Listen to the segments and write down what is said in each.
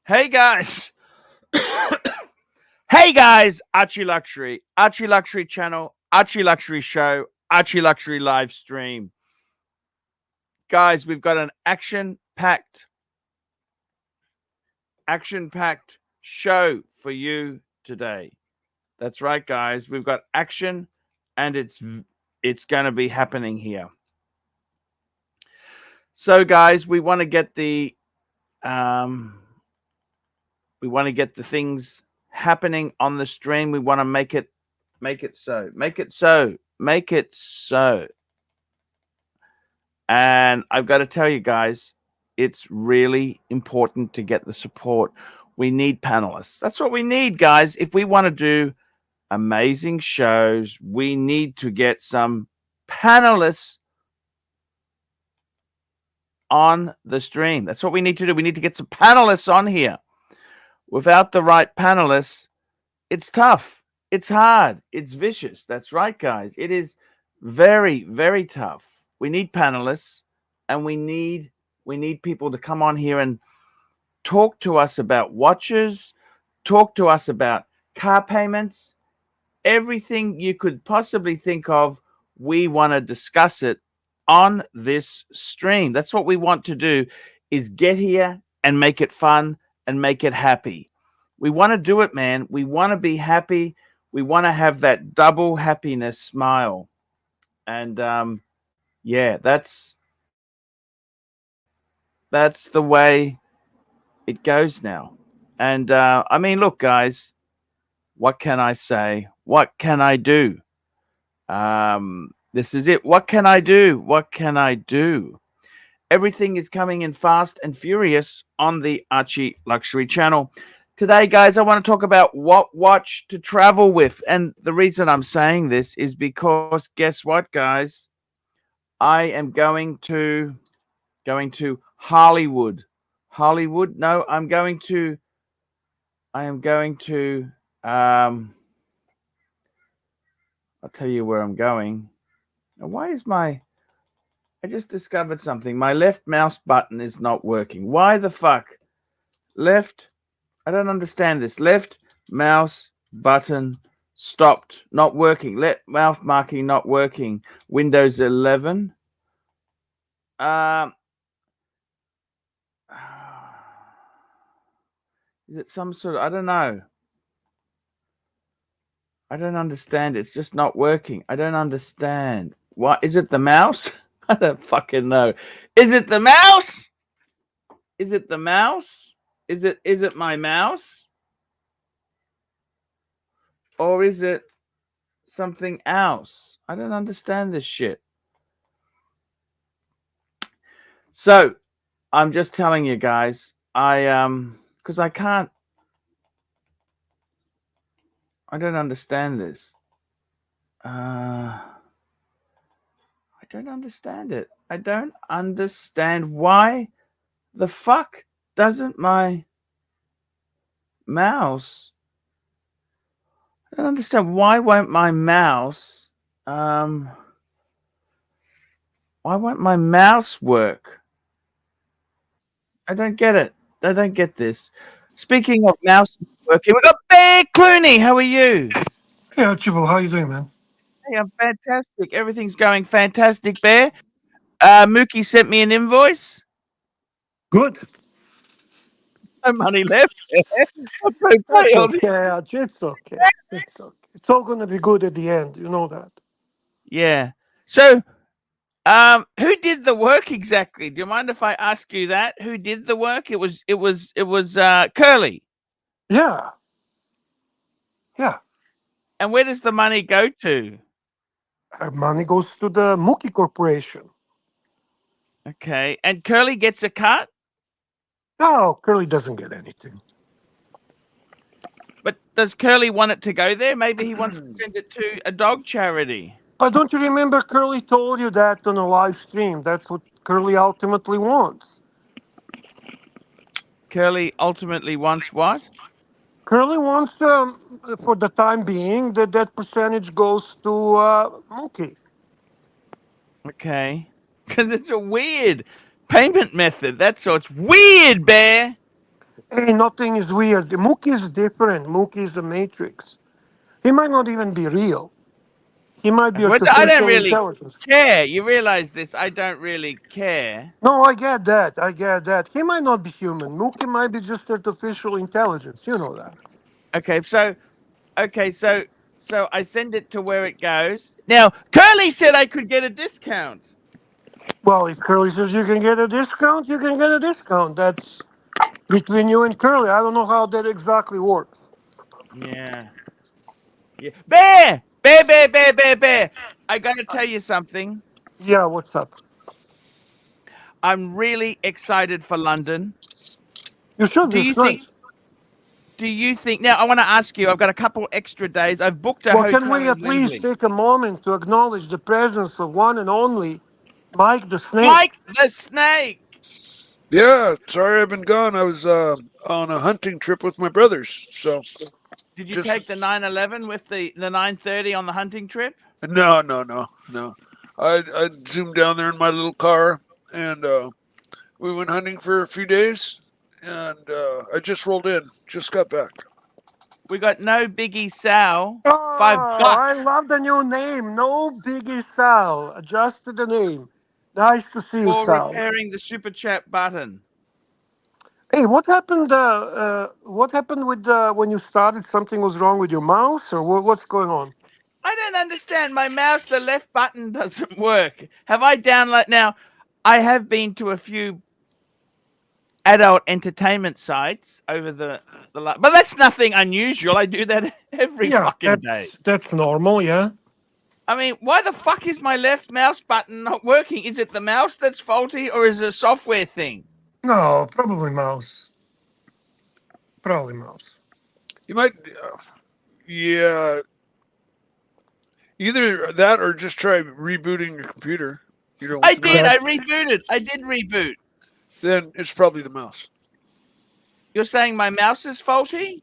Hey guys. Hey guys, Archie Luxury channel, Archie Luxury show, Archie Luxury live stream. Guys, we've got an action-packed show for you today. That's right, guys. We've got action and it's going to be happening here. So guys, we want to get the things happening on the stream. We want to make it so. And I've got to tell you guys, it's really important to get the support. We need panelists. That's what we need, guys. If we want to do amazing shows, we need to get some panelists on the stream. That's what we need to do. We need to get some panelists on here. Without the right panelists, it's tough. It's hard. It's vicious. That's right, guys. It is very, very tough. We need panelists, and we need people to come on here and talk to us about watches, talk to us about car payments, everything you could possibly think of. We want to discuss it on this stream. That's what we want to do, is get here and make it fun and make it happy. We want to do it, man. We want to be happy. We want to have that double happiness smile. And yeah, that's the way it goes now. And I mean, look, guys, what can I say? What can I do? This is it. What can I do? What can I do? Everything is coming in fast and furious on the Archie Luxury channel. Today, guys, I want to talk about what watch to travel with. And the reason I'm saying this is because, guess what, guys? I am going to Hollywood. Hollywood? No, I am going to I'll tell you where I'm going. Why is I just discovered something. My left mouse button is not working. Why the fuck? I don't understand this. Left mouse button stopped, not working. Left mouse marking not working. Windows 11. Is it some sort of, I don't know. I don't understand. It's just not working. I don't understand. What is it? The mouse? I don't fucking know. Is it the mouse? Is it the mouse? Is it my mouse? Or is it something else? I don't understand this shit. So I'm just telling you guys, because I don't understand this. I don't understand it. I don't understand why the fuck doesn't my mouse. I don't understand. Why won't my mouse why won't my mouse work? I don't get it. I don't get this. Speaking of mouse working, we've got Bear Clooney. How are you? Hey, Archibald, how you doing, man? Hey, I'm fantastic. Everything's going fantastic, Bear. Mookie sent me an invoice. Good. No money left. That's okay, Archie. It's okay. It's okay. It's all going to be good at the end. You know that. Yeah. So, who did the work exactly? Do you mind if I ask you that? Who did the work? It was Curly. Yeah. Yeah. And where does the money go to? Money goes to the Mookie Corporation. Okay. And Curly gets a cut? No, Curly doesn't get anything. But does Curly want it to go there? Maybe he wants to send it to a dog charity. But don't you remember Curly told you that on a live stream? That's what Curly ultimately wants. Curly ultimately wants what? Curly wants, for the time being, that percentage goes to Mookie. Okay. Because it's a weird payment method. That's all. It's weird, Bear. Hey, nothing is weird. Mookie is different. Mookie is a matrix. He might not even be real. He might be I don't artificial really intelligence. care. You realize this? I don't really care. No, I get that. I get that. He might not be human. Mookie might be just artificial intelligence. You know that. Okay, so I send it to where it goes. Now, Curly said I could get a discount. Well, if Curly says you can get a discount, you can get a discount. That's between you and Curly. I don't know how that exactly works. Yeah. Yeah. Bear! Bear, bear, bear, bear, bear. I gotta tell you something. Yeah, what's up? I'm really excited for London. You should. Do you It's think nice. now I want to ask you, I've got a couple extra days. I've booked a Well, can hotel we in at least Wembley. take a moment to acknowledge the presence of one and only Mike the Snake? Mike the Snake. Yeah, sorry I've been gone. I was on a hunting trip with my brothers. So Did you just take the 911 with the 930 on the hunting trip? no. I zoomed down there in my little car and we went hunting for a few days and I just rolled in. Just got back. We got no Biggie Sal. Oh, I $5 love the new name. No Biggie Sal. Adjusted the name. Nice to see you, for Sal. repairing the super chat button. Hey, what happened? What happened with when you started? Something was wrong with your mouse, or what's going on? I don't understand. My mouse, the left button doesn't work. Have I downloaded now? I have been to a few adult entertainment sites over but that's nothing unusual. I do that every Yeah, fucking day. that's normal. Yeah. I mean, why the fuck is my left mouse button not working? Is it the mouse that's faulty or is it a software thing? No, probably mouse. Probably mouse. You might yeah, either that or just try rebooting your computer. I With the did. mouse. I rebooted. I did reboot. Then it's probably the mouse. You're saying my mouse is faulty?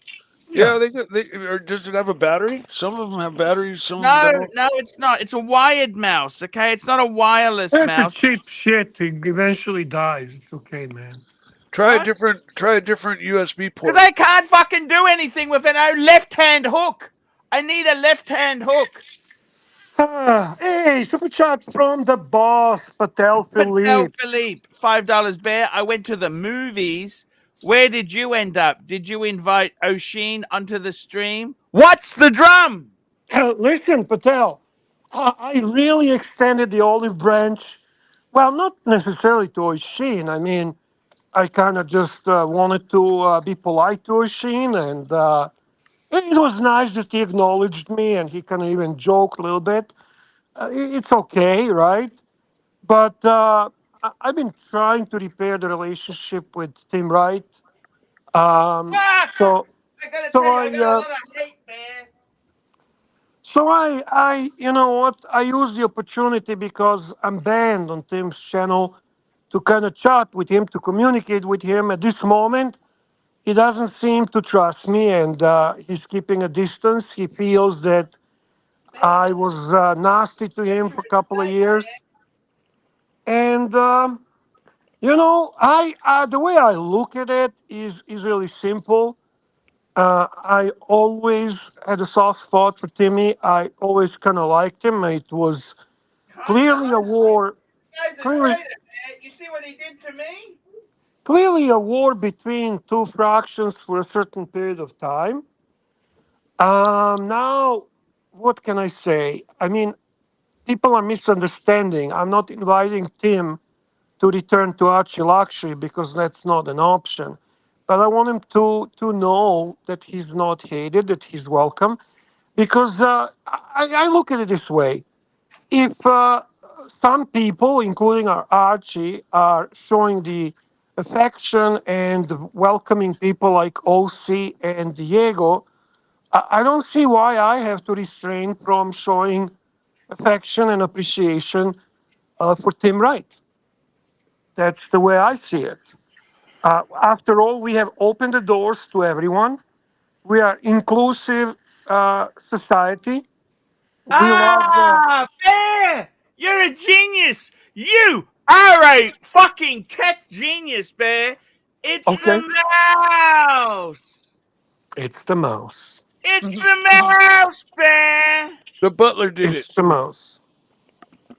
Yeah, they or does it have a battery? Some of them have batteries, some of them No, don't. no, it's not. It's a wired mouse. Okay, it's not a wireless That's a mouse. cheap shit. It eventually dies. It's okay, man. Try What? a different USB Because port. I can't fucking do anything with an left-hand hook. I need a left-hand hook. Hey, super chat from the boss, Patel Patel Philippe. Philippe, $5 bear. I went to the movies. Where did you end up? Did you invite Oshin onto the stream? What's the drum? Listen, Patel, I really extended the olive branch. Well, not necessarily to Oshin. I mean, I kind of just wanted to be polite to Oshin, and it was nice that he acknowledged me, and he kind of even joked a little bit. It's okay, right? But I've been trying to repair the relationship with Tim Wright. Um, Fuck! so, I gotta so tell you, I, I got a uh, lot of hate, bear. you know what? I use the opportunity because I'm banned on Tim's channel to kind of chat with him, to communicate with him. At this moment, he doesn't seem to trust me, and he's keeping a distance. He feels that I was nasty to him for a couple of years, and the way I look at it is really simple. I always had a soft spot for Timmy. I always kind of liked him. It was Kinda. clearly a war, Guy's a clearly, traitor, man. You see what he did to me? clearly a war between two fractions for a certain period of time. Now, what can I say? I mean, people are misunderstanding. I'm not inviting Tim to return to ArchieLuxury because that's not an option. But I want him to know that he's not hated, that he's welcome. Because I look at it this way: if some people, including our Archie, are showing the affection and welcoming people like OC and Diego, I don't see why I have to restrain from showing affection and appreciation for Tim Wright. That's the way I see it. After all, we have opened the doors to everyone. We are inclusive society. We love. Ah, bear! You're a genius. You are a fucking tech genius, bear. It's Okay. the mouse. It's the mouse. It's the mouse, Bear. The butler did It's it. the mouse.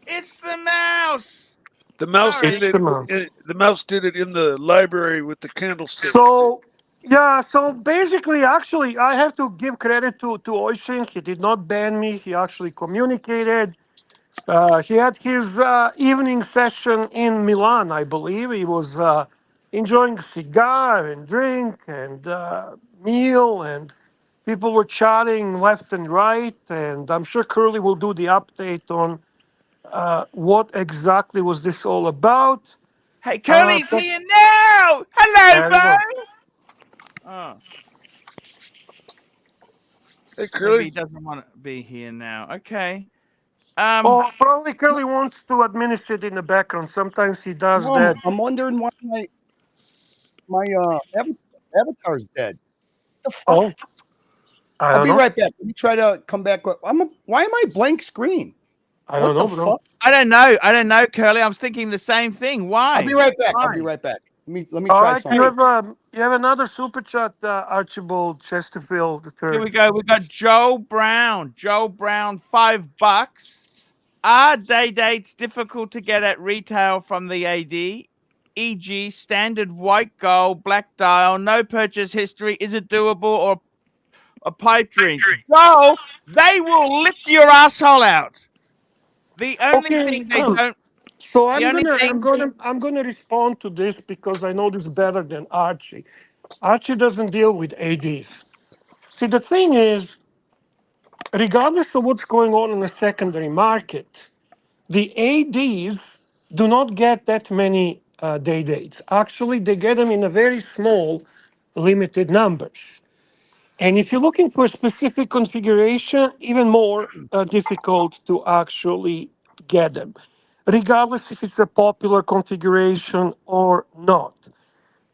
It's the mouse. The mouse Sorry. did It's it. the mouse. The mouse did it in the library with the candlestick. So yeah, so basically, actually, I have to give credit to Oisin. He did not ban me. He actually communicated. He had his evening session in Milan, I believe. He was enjoying a cigar and drink and meal, and people were chatting left and right. And I'm sure Curly will do the update on what exactly was this all about. Hey, Curly's But here now. Hello, there you go. Bo. Oh, Hey, maybe he Curly. doesn't want to be here now. Okay. Oh, probably Curly wants to administrate in the background. Sometimes he does that. I'm wondering why my avatar's dead. The fuck? Oh, I I'll don't be know. right back. Let me try to come back. Why am I blank screen? I What don't know, the bro. fuck? I don't know. I don't know, Curly. I was thinking the same thing. Why? I'll be right back. I'll be Why? right back. Let me All try right, something. you have another super chat, Archibald Chesterfield Here we III. go. We got Joe Brown. Joe Brown, $5. Are day dates difficult to get at retail from the AD? E.g., standard white gold, black dial, no purchase history. Is it doable or a pipe dream? No, they will lick your asshole out. The only Okay, thing they don't. so The only thing. I'm gonna respond to this because I know this better than Archie. Archie doesn't deal with ADs. See, the thing is, regardless of what's going on in the secondary market, the ADs do not get that many day dates. Actually, they get them in a very small, limited numbers. And if you're looking for a specific configuration, even more difficult to actually get them, regardless if it's a popular configuration or not.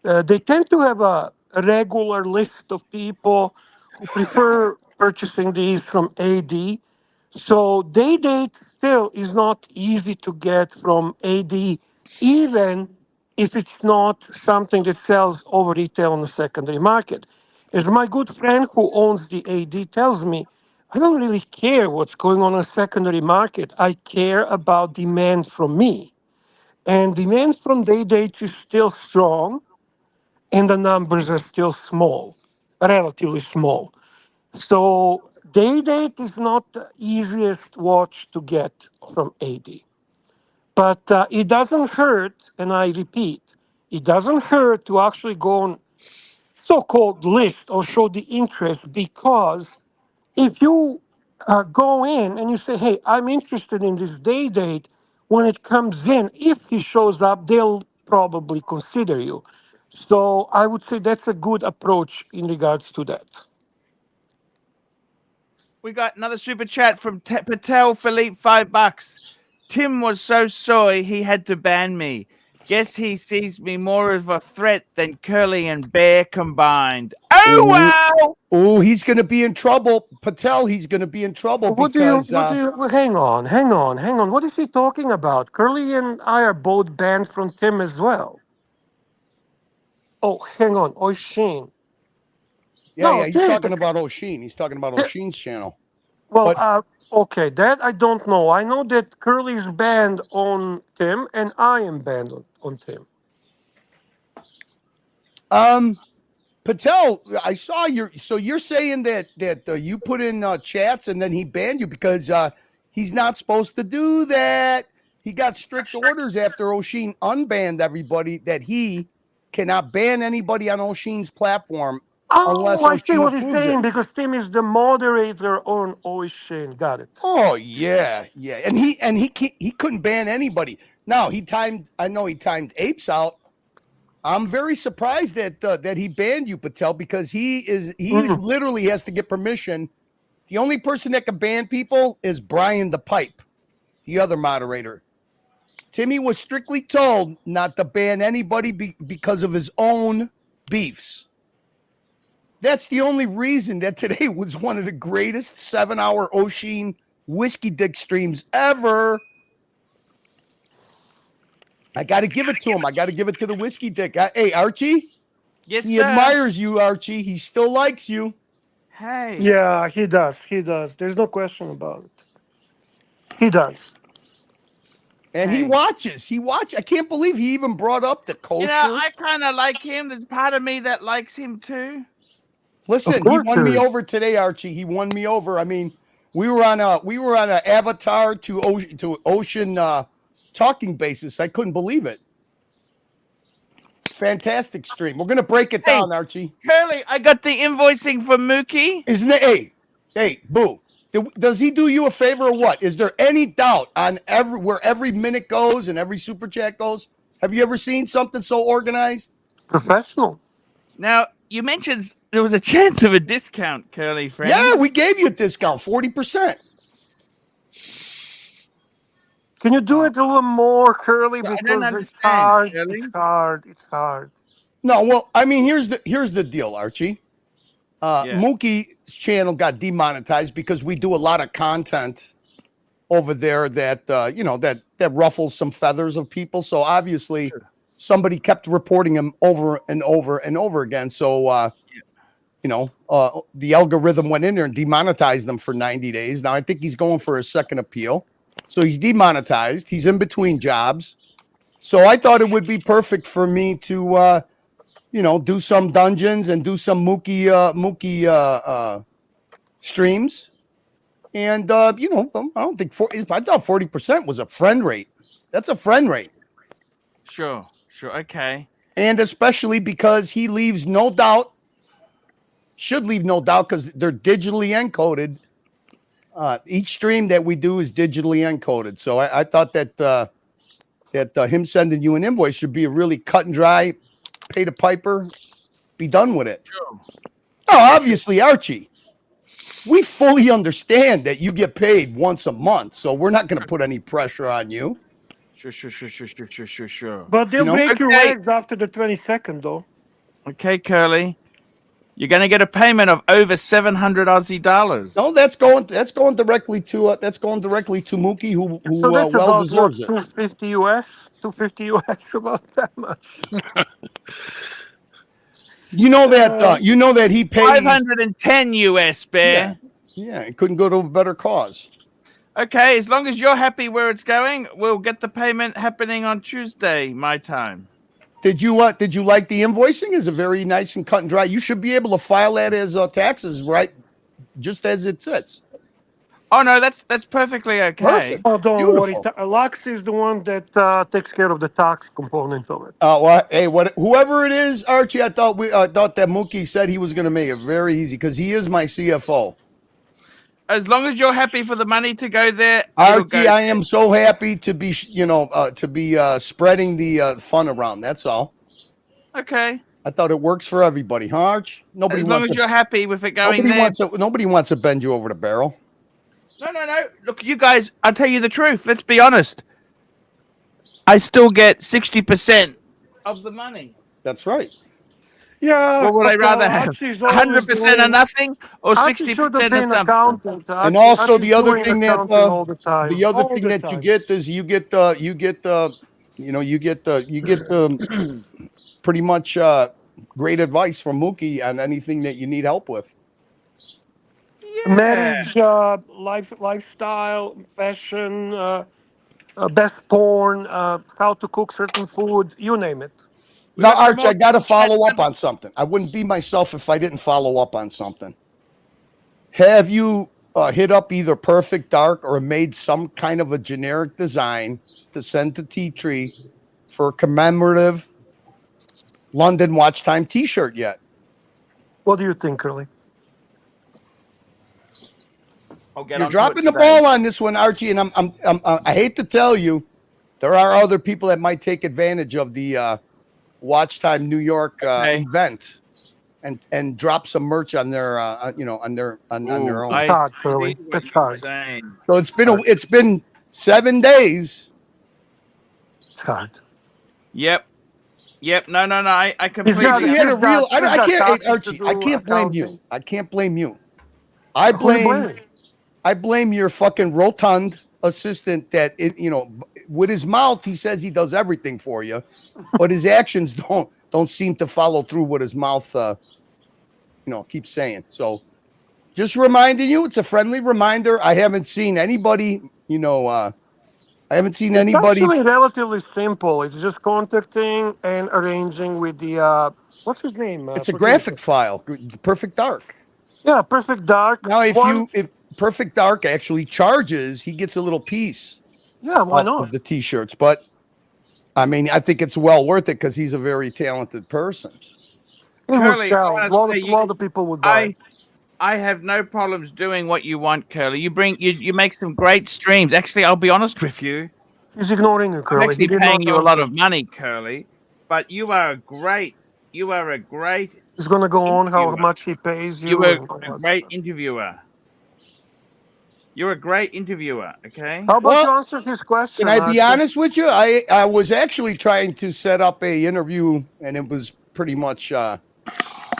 They tend to have a regular list of people who prefer purchasing these from AD. So day date still is not easy to get from AD, even if it's not something that sells over retail on the secondary market. As my good friend who owns the AD tells me, I don't really care what's going on in the secondary market. I care about demand from me. And demand from day dates is still strong, and the numbers are still small, relatively small. So day date is not the easiest watch to get from AD. But it doesn't hurt, and I repeat, it doesn't hurt to actually go on so-called list or show the interest, because if you go in and you say, hey, I'm interested in this day date, when it comes in, if he shows up, they'll probably consider you. So I would say that's a good approach in regards to that. We got another super chat from Patel Philippe, $5. Tim was so soy he had to ban me. Guess he sees me more of a threat than Curly and Bear combined. Oh wow! Oh, he's going to be in trouble, Patel. He's going to be in trouble What because well, hang on. What is he talking about? Curly and I are both banned from Tim as well. Oh, hang on. Oisin. No, he's Tim. talking about O'Sheen. He's talking about O'Sheen's channel. Well, But- okay, that I don't know. I know that Curly is banned on Tim, and I am banned on Tim. Patel, I saw so you're saying that you put in chats and then he banned you because he's not supposed to do that. He got strict orders after O'Sheen unbanned everybody that he cannot ban anybody on O'Sheen's platform unless I see O'Sheen what he's approves saying, it. because Tim is the moderator on Oisin. Got it. Oh yeah, and he couldn't ban anybody. Now I know he timed Apes out. I'm very surprised that he banned you, Patel, because he literally has to get permission. The only person that can ban people is Brian the Pipe, the other moderator. Timmy was strictly told not to ban anybody because of his own beefs. That's the only reason that today was one of the greatest 7-hour O'Sheen whiskey dick streams ever. I got to give it to him. I got to give it to the whiskey dick. Hey, Archie, Yes, He sir. admires you, Archie. He still likes you. Hey. Yeah, he does. He does. There's no question about it. He does. And he Hey. watches. I can't believe he even brought up the kosher. You know, I kind of like him. There's part of me that likes him too. Listen, Of he course won me there is. over today, Archie. He won me over. I mean, we were on a Avatar to ocean talking basis. I couldn't believe it. Fantastic stream. We're gonna break it Hey. down, Archie. Curly, I got the invoicing for Mookie. Isn't it? Hey, Boo. Does he do you a favor or what? Is there any doubt on where every minute goes and every super chat goes? Have you ever seen something so organized? Professional. Now, you mentioned there was a chance of a discount, Curly friend. Yeah, we gave you a discount, 40%. Can you do it a little more, Curly? I don't Because it's understand, hard. Curly. It's hard. It's hard. No, well, I mean, here's the deal, Archie. Yeah. Mookie's channel got demonetized because we do a lot of content over there that that ruffles some feathers of people. So obviously, somebody kept reporting him over and over and over again. So the algorithm went in there and demonetized them for 90 days. Now I think he's going for a second appeal. So he's demonetized. He's in between jobs. So I thought it would be perfect for me to do some dungeons and do some Mookie streams. And I don't think I thought 40% was a friend rate. That's a friend rate. Sure. Okay. And especially because he leaves no doubt, should leave no doubt because they're digitally encoded. Each stream that we do is digitally encoded. So I thought that him sending you an invoice should be a really cut and dry, pay the piper, be done with it. Sure. Oh, obviously, Archie, we fully understand that you get paid once a month, so we're not going to put any pressure on you. Sure. But they'll break your Okay. legs after the 22nd, though. Okay, Curly. You're going to get a payment of over 700 Aussie dollars. No, that's going directly to Mookie, who So that's well about deserves it. 250 US. 250 US, about that much. You know that he pays 510 US, Bear. Yeah, it couldn't go to a better cause. Okay, as long as you're happy where it's going, we'll get the payment happening on Tuesday, my time. Did you like the invoicing? Is it very nice and cut and dry? You should be able to file that as taxes, right? Just as it sits. Oh no, that's perfectly okay. Perfect. Oh, don't Beautiful. worry. Lux is the one that takes care of the tax component of it. Whoever it is, Archie, I thought that Mookie said he was going to make it very easy because he is my CFO. As long as you're happy for the money to go there, Archie, I am so happy to be spreading the fun around. That's all. Okay. I thought it works for everybody, huh, Arch? As long as you're happy with it going there. Nobody wants to bend you over the barrel. No. Look, you guys, I'll tell you the truth. Let's be honest. I still get 60% of the money. That's right. Yeah. What would I rather have? 100% of nothing or 60% of something? And also the other thing that you get is you get pretty much great advice from Mookie on anything that you need help with. Yeah. Marriage, lifestyle, fashion, best porn, how to cook certain foods, you name it. Now, Arch, I got to follow up on something. I wouldn't be myself if I didn't follow up on something. Have you hit up either Perfect Dark or made some kind of a generic design to send to T-Tree for a commemorative London Watch Time T-shirt yet? What do you think, Curly? You're dropping the ball on this one, Archie, and I hate to tell you, there are other people that might take advantage of the Watch Time New York event and drop some merch on their on their own. It's hard, Curly. It's hard. So it's been 7 days. It's hard. Yep. No. I completely. He had a real. I can't, Archie. I can't blame you. I can't blame you. I blame your fucking rotund assistant that with his mouth he says he does everything for you, but his actions don't. don't seem to follow through what his mouth, keeps saying. So just reminding you, it's a friendly reminder. I haven't seen anybody, I haven't seen It's anybody. actually relatively simple. It's just contacting and arranging with the what's his name? It's a graphic file, Perfect Dark. Yeah, Perfect Dark. Now, if Perfect Dark actually charges, he gets a little piece. Yeah, why not? Of the T-shirts, but I mean, I think it's well worth it because he's a very talented person. It will Curly, sell. I A wanna say, lot of people would buy. I have no problems doing what you want, Curly. You make some great streams. Actually, I'll be honest with you. He's ignoring you, Curly. I'm actually paying you a lot of money, Curly. But you are a great. He's gonna go on how much he pays you. You were a great interviewer. You're a great interviewer. Okay. How about you answer his question? Can I be honest with you? I was actually trying to set up a interview, and it was pretty much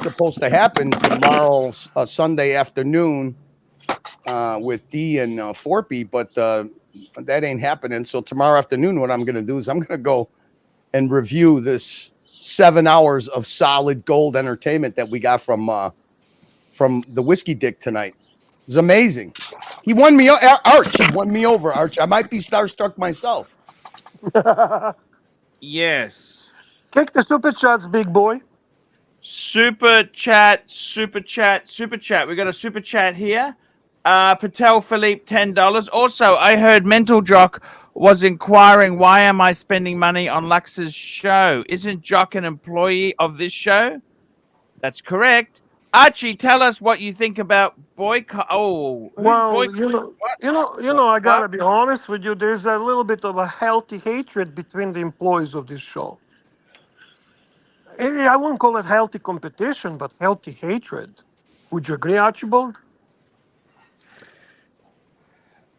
supposed to happen tomorrow, Sunday afternoon, with D and Forpy, but that ain't happening. So tomorrow afternoon, what I'm going to do is I'm going to go and review this 7 hours of solid gold entertainment that we got from the Whiskey Dick tonight. It was amazing. He won me. Archie won me over. Archie, I might be starstruck myself. Yes. Take the super chats, big boy. Super chat. We got a super chat here. Patel Philippe, $10. Also, I heard Mental Jock was inquiring, why am I spending money on Lux's show? Isn't Jock an employee of this show? That's correct. Archie, tell us what you think about boycott. Oh, well, I gotta be honest with you. There's a little bit of a healthy hatred between the employees of this show. I wouldn't call it healthy competition, but healthy hatred. Would you agree, Archibald?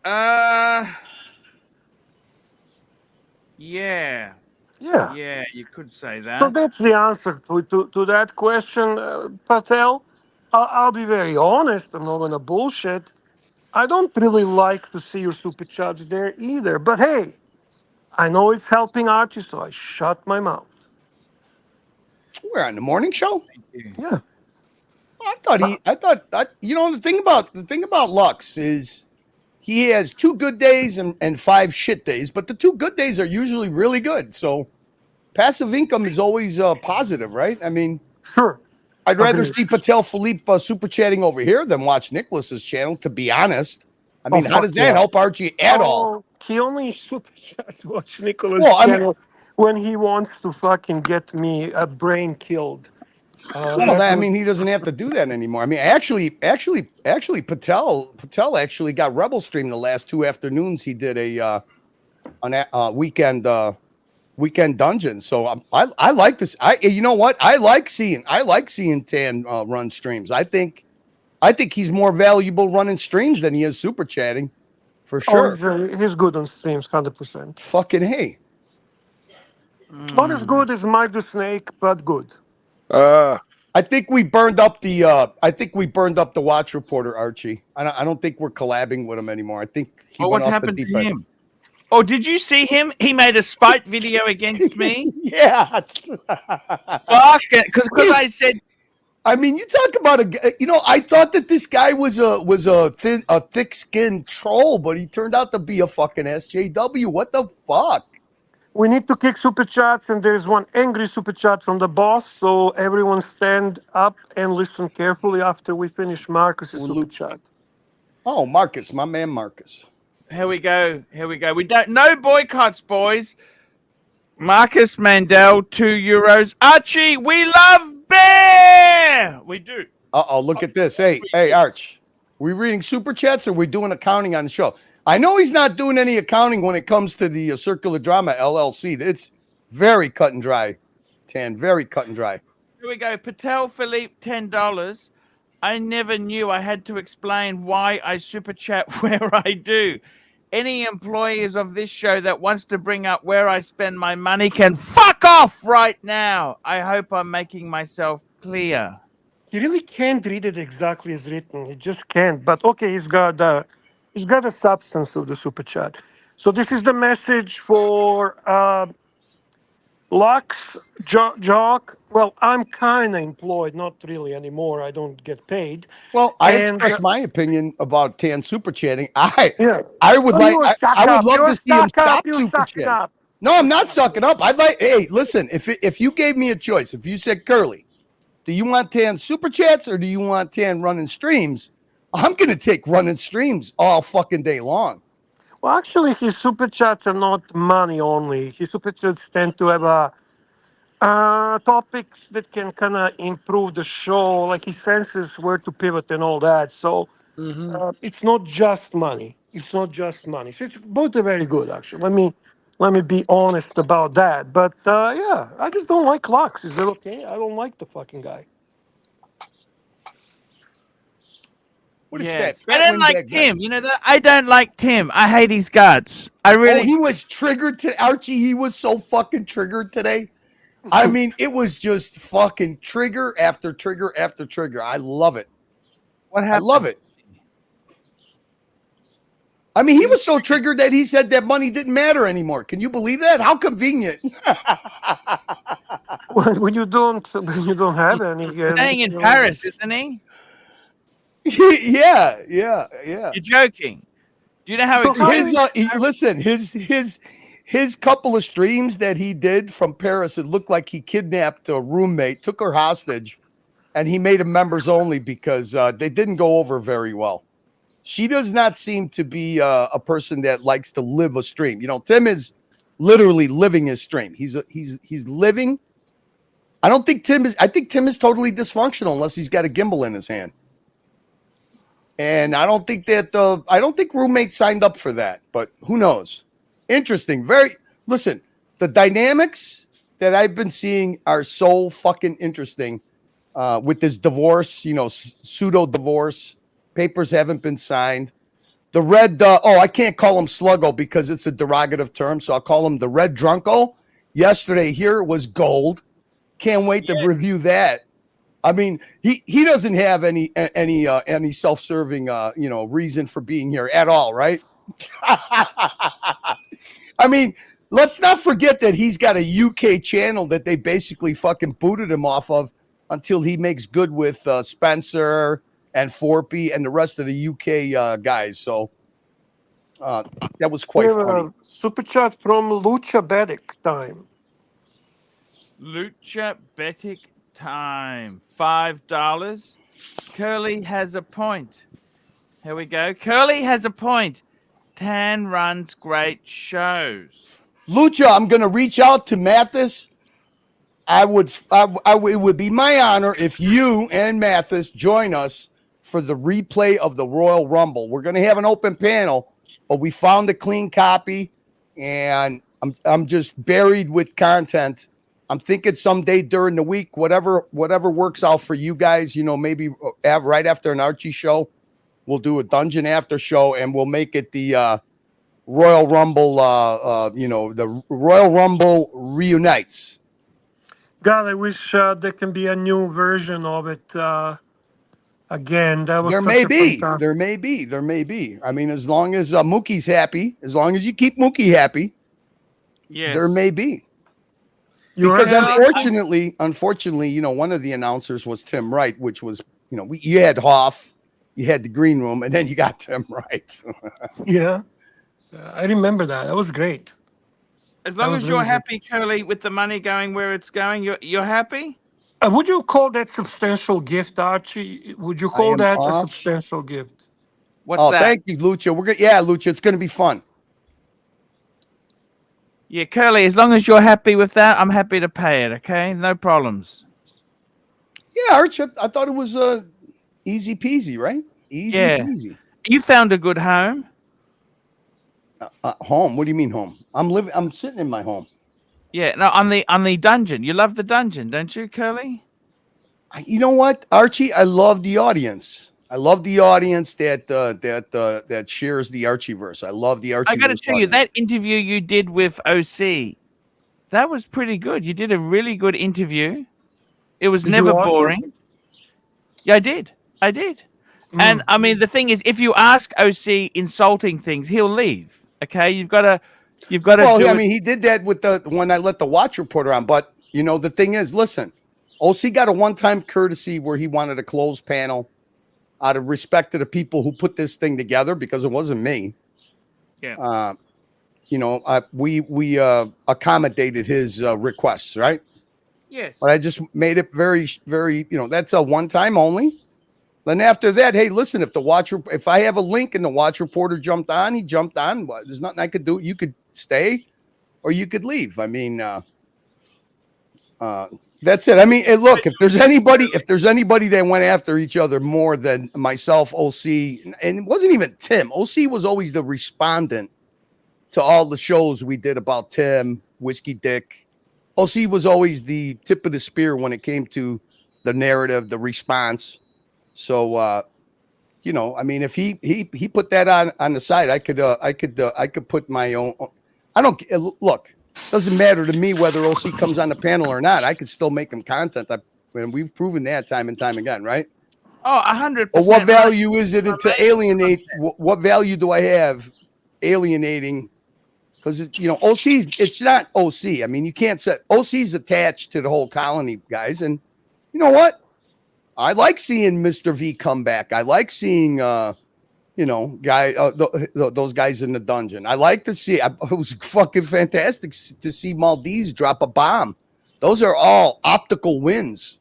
Yeah. Yeah. Yeah, you could say that. So that's the answer to that question, Patel. I'll be very honest. I'm not going to bullshit. I don't really like to see your super chats there either. But hey, I know it's helping Archie, so I shut my mouth. We're on the morning show. Yeah. I thought the thing about Lux is he has 2 good days and 5 shit days, but the 2 good days are usually really good. So passive income is always positive, right? I mean, sure. I'd rather see Patel Philippe super chatting over here than watch Nicholas's channel, to be honest. I mean, how does that help Archie at all? He only super chats watch Nicholas channel when he wants to fucking get me a brain killed. He doesn't have to do that anymore. I mean, actually, Patel actually got Rebel Stream the last 2 afternoons. He did a weekend dungeon. So I like this. You know what? I like seeing Tan run streams. I think he's more valuable running streams than he is super chatting, for sure. He's good on streams, 100%. Fucking hey. Not as good as Mike the Snake, but good. I think we burned up the watch reporter, Archie. I don't think we're collabing with him ananymore. I think he went off the deep end. Oh, did you see him? He made a spite video against me. Yeah. Fuck it, because I said. I mean, you talk about I thought that this guy was a thick-skinned troll, but he turned out to be a fucking SJW. What the fuck? We need to kick super chats, and there's one angry super chat from the boss. So everyone stand up and listen carefully after we finish Marcus's super chat. Oh, Marcus, my man, Marcus. Here we go. We don't no boycotts, boys. Marcus Mandel, €2. Archie, we love bear. We do. Look at this. Hey, Arch. We reading super chats or we doing accounting on the show? I know he's not doing any accounting when it comes to the Circular Drama LLC. It's very cut and dry, Tan. Very cut and dry. Here we go. Patel Philippe, $10. I never knew I had to explain why I super chat where I do. Any employees of this show that wants to bring up where I spend my money can fuck off right now. I hope I'm making myself clear. He really can't read it exactly as written. He just can't. But okay, he's got a substance of the super chat. So this is the message for Lux, Jock. Well, I'm kind of employed, not really anymore. I don't get paid. Well, I And, expressed my opinion about Tan super chatting. Yeah. I would Oh, like, you a I suck would up. love You to a see him suck up. stop You super sucking chatting. up. No, I'm not sucking up. I'd like, hey, listen, if you gave me a choice, if you said, Curly, do you want Tan super chats or do you want Tan running streams? I'm going to take running streams all fucking day long. Well, actually, his super chats are not money only. His super chats tend to have topics that can kind of improve the show, like he senses where to pivot and all that. So it's not just money. It's not just money. So it's both are very good, actually. Let me be honest about that. But yeah, I just don't like Lux. Is that okay? I don't like the fucking guy. What is Yes. fat I don't like windbag guy? Tim. You know that? I don't like Tim. I hate his guts. I Oh, really. he was triggered to Archie. He was so fucking triggered today. I mean, it was just fucking trigger after trigger after trigger. I love it. What I happened? love it. I mean, he was so triggered that he said that money didn't matter anymore. Can you believe that? How convenient. When you don't have any. Staying in Paris, isn't he? yeah. You're joking. Do you know how So how expensive? His couple of streams that he did from Paris, it looked like he kidnapped a roommate, took her hostage, and he made them members only because they didn't go over very well. She does not seem to be a person that likes to live a stream. You know, Tim is literally living his stream. He's living. I think Tim is totally dysfunctional unless he's got a gimbal in his hand. And I don't think roommate signed up for that, but who knows? Interesting. Listen, the dynamics that I've been seeing are so fucking interesting with this divorce, pseudo divorce. Papers haven't been signed. The red, I can't call him sluggo because it's a derogative term, so I'll call him the red drunko. Yesterday here was gold. Can't wait to review that. I mean, he doesn't have any self-serving reason for being here at all, right? I mean, let's not forget that he's got a UK channel that they basically fucking booted him off of until he makes good with Spencer and Forpy and the rest of the UK guys. So that was quite funny. Super chat from Lucha Bedic time. Lucha Betic time. $5. Curly has a point. Here we go. Curly has a point. Tan runs great shows. Lucha, I'm going to reach out to Mathis. It would be my honor if you and Mathis join us for the replay of the Royal Rumble. We're going to have an open panel, but we found a clean copy, and I'm just buried with content. I'm thinking someday during the week, whatever works out for you guys, maybe right after an Archie show, we'll do a dungeon after show, and we'll make it the Royal Rumble. The Royal Rumble reunites. God, I wish there can be a new version of it. Again, that was There may be. I mean, as long as Mookie's happy, as long as you keep Mookie happy, there may be. Because unfortunately, one of the announcers was Tim Wright, which was, you had Hoff, you had the green room, and then you got Tim Wright. Yeah, I remember that. That was great. As long as you're happy, Curly, with the money going where it's going, you're happy? Would you call that substantial gift, Archie? Would you call that a substantial gift? What's that? Thank you, Lucha. Lucha, it's going to be fun. Yeah, Curly, as long as you're happy with that, I'm happy to pay it, okay? No problems. Yeah, Archie, I thought it was easy peasy, right? Easy peasy. You found a good home. Home? What do you mean home? I'm sitting in my home. Yeah, no, on the dungeon. You love the dungeon, don't you, Curly? You know what, Archie? I love the audience. I love the audience that shares the Archieverse. I love the Archieverse. I got to tell you, that interview you did with OC, that was pretty good. You did a really good interview. It was never boring. Yeah, I did. And I mean, the thing is, if you ask OC insulting things, he'll leave. Okay, you've got to You've got to Well, do I it. mean, he did that with the when I let the watch reporter on. But you know, the thing is, listen, OC got a one-time courtesy where he wanted a closed panel out of respect to the people who put this thing together, because it wasn't me. Yeah. You know, we accommodated his requests, right? Yes. But I just made it very, very, you know, that's a one-time only. Then after that, hey, listen, if I have a link and the watch reporter jumped on, he jumped on. Well, there's nothing I could do. You could stay or you could leave. I mean, that's it. I mean, hey, look, if there's anybody that went after each other more than myself, OC, and it wasn't even Tim. OC was always the respondent to all the shows we did about Tim, Whiskey Dick. OC was always the tip of the spear when it came to the narrative, the response. So, you know, I mean, if he put that on the side, I could put my own. I don't look. Doesn't matter to me whether OC comes on the panel or not. I could still make him content. And we've proven that time and time again, right? Oh, 100%. But what value is it to alienate? What value do I have alienating? Because you know, it's not OC. I mean, you can't say OC's attached to the whole colony, guys. And you know what? I like seeing Mr. V come back. I like seeing, you know, those guys in the dungeon. I like to see. It was fucking fantastic to see Maldives drop a bomb. Those are all optical wins.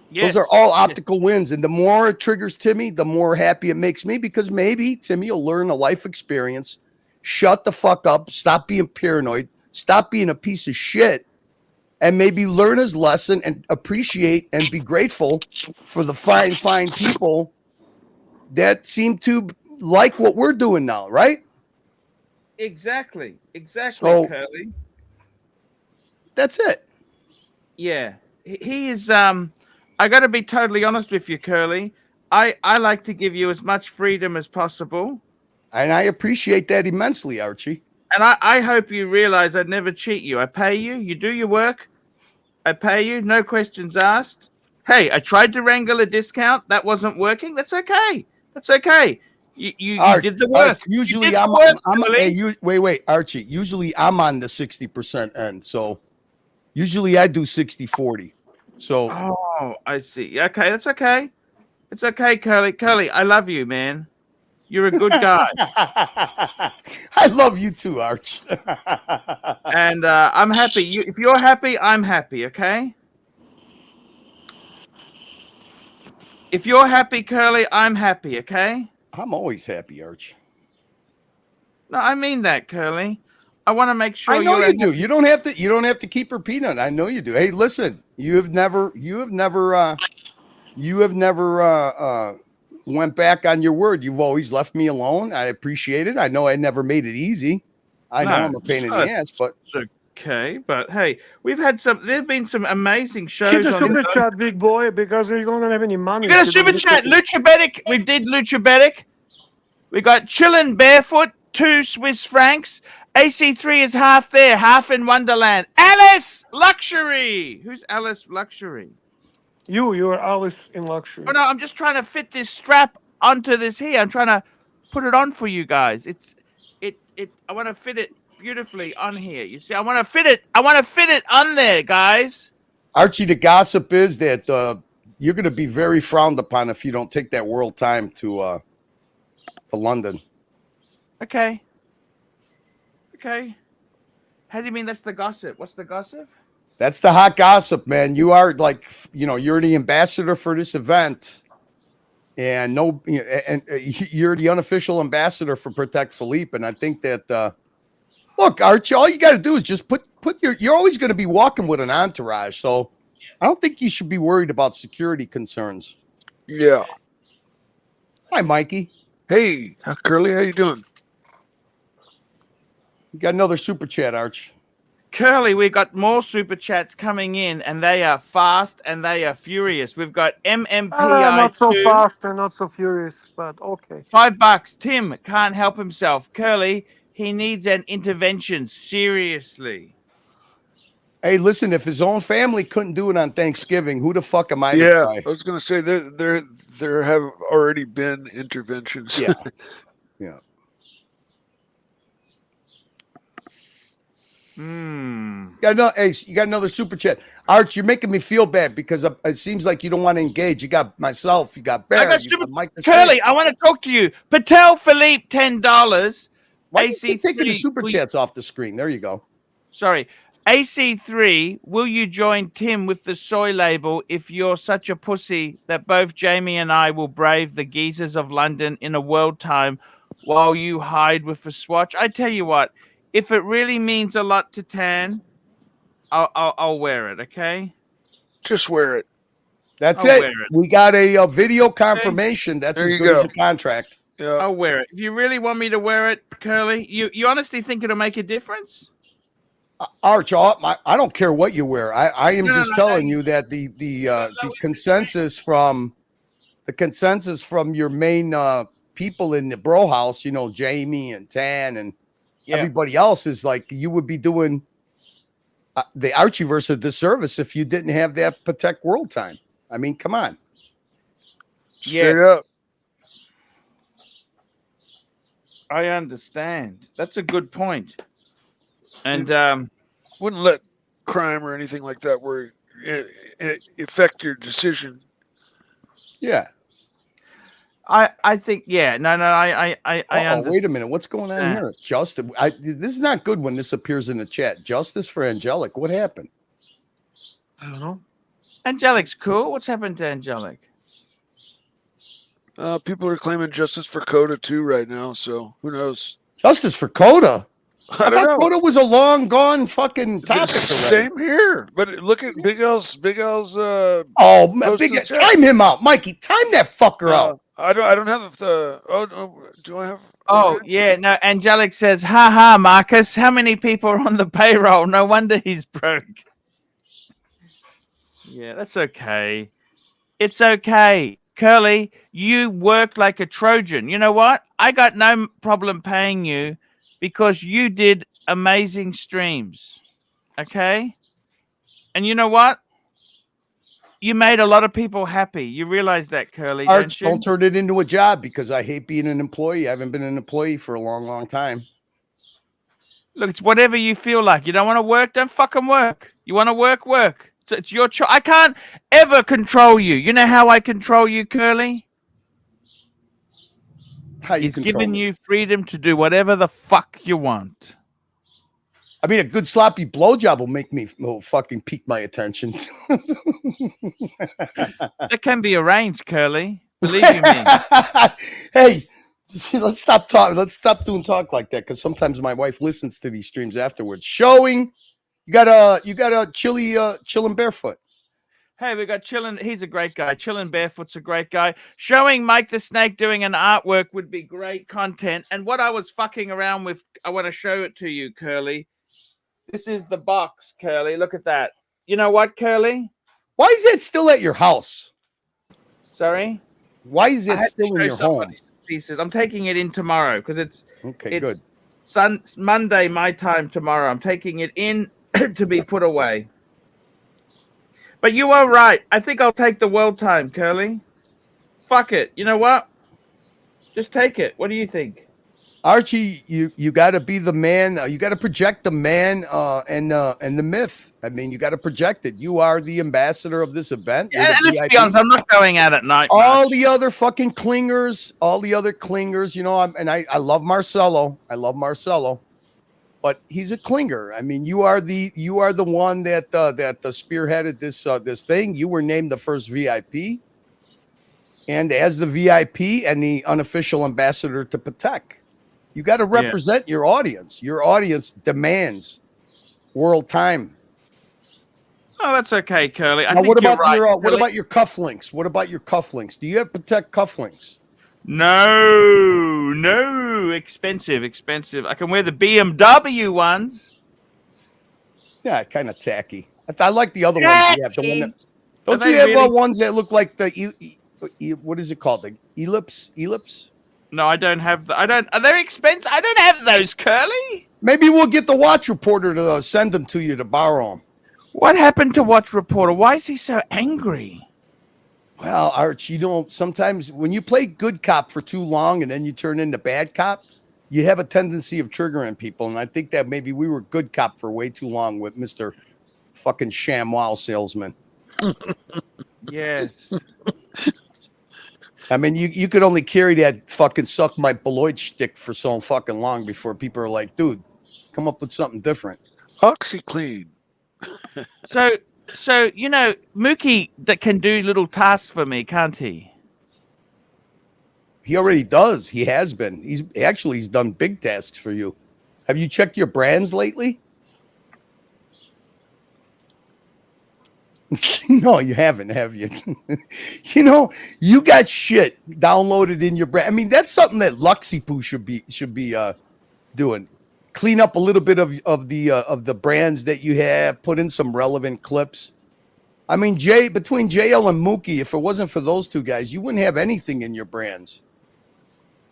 Yes. Those are all optical wins. And the more it triggers Timmy, the more happy it makes me, because maybe Timmy will learn a life experience. Shut the fuck up. Stop being paranoid. Stop being a piece of shit. And maybe learn his lesson and appreciate and be grateful for the fine people that seem to like what we're doing now, right? Exactly, so, Curly. That's it. Yeah, he is. I got to be totally honest with you, Curly. I like to give you as much freedom as possible, and I appreciate that immensely, Archie. And I hope you realize I'd never cheat you. I pay you. You do your work. I pay you. No questions asked. Hey, I tried to wrangle a discount. That wasn't working. That's okay. That's okay. You did the work. Usually wait, Archie. Usually I'm on the 60% end. So usually I do 60-40. So I see. Okay, that's okay. It's okay, Curly. Curly, I love you, man. You're a good guy. I love you too, Arch. And I'm happy. If you're happy, I'm happy, okay? If you're happy, Curly, I'm happy, okay? I'm always happy, Arch. No, I mean that, Curly. I want to make sure I know you do. You don't have to keep repeating it. I know you do. Hey, listen, you have never went back on your word. You've always left me alone. I appreciate it. I know I never made it easy. I know I'm a pain in the ass, but it's okay. But hey, there've been some amazing shows. Hit the super chat, big boy, because you don't have any money. We got a super chat. Luchabetic. We did Luchabetic. We got Chillin' Barefoot, 2 Swiss francs. AC3 is half there, half in Wonderland. Alice Luxury. Who's Alice Luxury? You're Alice in Luxury. Oh no, I'm just trying to fit this strap onto this here. I'm trying to put it on for you guys. I want to fit it beautifully on here. You see, I want to fit it on there, guys. Archie, the gossip is that you're going to be very frowned upon if you don't take that world time to London. Okay. How do you mean that's the gossip? What's the gossip? That's the hot gossip, man. You are you're the ambassador for this event, and you're the unofficial ambassador for Protect Philippe. And I think that, look, Archie, all you got to do is just you're always going to be walking with an entourage. So I don't think you should be worried about security concerns. Yeah. Hi, Mikey. Hey, Curly, how you doing? You got another super chat, Arch. Curly, we got more super chats coming in, and they are fast and they are furious. We've got MMPI. Not so fast and not so furious, but okay. $5. Tim can't help himself. Curly, he needs an intervention. Seriously. Hey, listen, if his own family couldn't do it on Thanksgiving, who the fuck am I to try? I was going to say there have already been interventions. Yeah. Yeah. Hmm. You got another super chat. Arch, you're making me feel bad because it seems like you don't want to engage. You got myself, you got Bear, got you super got Mike. Curly, I want to talk to you. Patel Philippe, $10. Why do you keep taking the AC3, super chats off the screen? There you go. sorry. AC3, will you join Tim with the soy label if you're such a pussy that both Jamie and I will brave the geezers of London in a world time while you hide with the swatch? I tell you what, if it really means a lot to Tan, I'll wear it, okay? Just wear it. That's I'll it. wear it. We got a video confirmation. That's There as you good as go. a contract. Yeah. I'll wear it. If you really want me to wear it, Curly, you honestly think it'll make a difference? Arch, I don't care what you wear. I am just No, telling you that the consensus from your main people in the bro house, you know, Jamie and Tan and everybody else is like you would be doing the Archieverse a disservice if you didn't have that Patek World time. I mean, come on. Straight up. I understand. That's a good point. And Wouldn't let crime or anything like that where it affect your decision. Yeah. I think I understand. Wait a minute. What's going on here? Justice. This is not good when this appears in the chat. Justice for Angelic. What happened? I don't know. Angelic's cool. What's happened to Angelic? People are claiming justice for Coda too right now, so who knows? Justice for Coda. I don't know. Coda was a long gone fucking topic. Same here, but look at Big L's. Big L's. Time him out, Mikey. Time that fucker out. I don't have the. Do I have? Oh yeah, no. Angelic says, "Ha ha, Marcus. How many people are on the payroll? No wonder he's broke." Yeah, that's okay. It's okay. Curly, you work like a Trojan. You know what? I got no problem paying you because you did amazing streams. Okay? And you know what? You made a lot of people happy. You realize that, Curly, Arch, don't you? don't turn it into a job because I hate being an employee. I haven't been an employee for a long, long time. Look, it's whatever you feel like. You don't want to work? Don't fucking work. You want to work? Work. It's your choice. I can't ever control you. You know how I control you, Curly? He's giving you freedom to do whatever the fuck you want. I mean, a good sloppy blowjob will fucking pique my attention. That can be arranged, Curly. Believe you me. Hey, see, let's stop talking. Let's stop doing talk like that because sometimes my wife listens to these streams afterwards. Showing you got a chillin' barefoot. Hey, we got Chillin'. He's a great guy. Chillin' Barefoot's a great guy. Showing Mike the Snake doing an artwork would be great content. And what I was fucking around with, I want to show it to you, Curly. This is the box, Curly. Look at that. You know what, Curly? Why is that still at your house? Sorry? Why is it still in your home? Pieces. I'm taking it in tomorrow because it's good. Monday, my time tomorrow. I'm taking it in to be put away. But you are right. I think I'll take the world time, Curly. Fuck it. You know what? Just take it. What do you think? Archie, you got to be the man. You got to project the man and the myth. I mean, you got to project it. You are the ambassador of this event. Yeah, let's be honest. I'm not going out at night. All the other fucking clingers, you know. I love Marcelo. But he's a clinger. I mean, you are the one that spearheaded this thing. You were named the first VIP, and as the VIP and the unofficial ambassador to Patek, you got to represent your audience. Your audience demands world time. Oh, that's okay, Curly. Now, what about your cufflinks? What about your cufflinks? Do you have Patek cufflinks? No, expensive. I can wear the BMW ones. Yeah, kind of tacky. I like the other ones you have. The one that, don't you have ones that look like the what is it called? The ellipse? No, I don't have. They're expensive. I don't have those, Curly. Maybe we'll get the watch reporter to send them to you to borrow them. What happened to Watch Reporter? Why is he so angry? Well, Arch, you know, sometimes when you play good cop for too long and then you turn into bad cop, you have a tendency of triggering people, and I think that maybe we were good cop for way too long with Mr. fucking ShamWow salesman. Yes. I mean, you could only carry that fucking suck my Beloit shtick for so fucking long before people are like, dude, come up with something different. OxyClean. So you know, Mookie that can do little tasks for me, can't he? He already does. He has been. He's done big tasks for you. Have you checked your brands lately? No, you haven't, have you? You know, you got shit downloaded in your brand. I mean, that's something that Luxy should be doing. Clean up a little bit of the brands that you have. Put in some relevant clips. I mean, between JL and Mookie, if it wasn't for those two guys, you wouldn't have anything in your brands.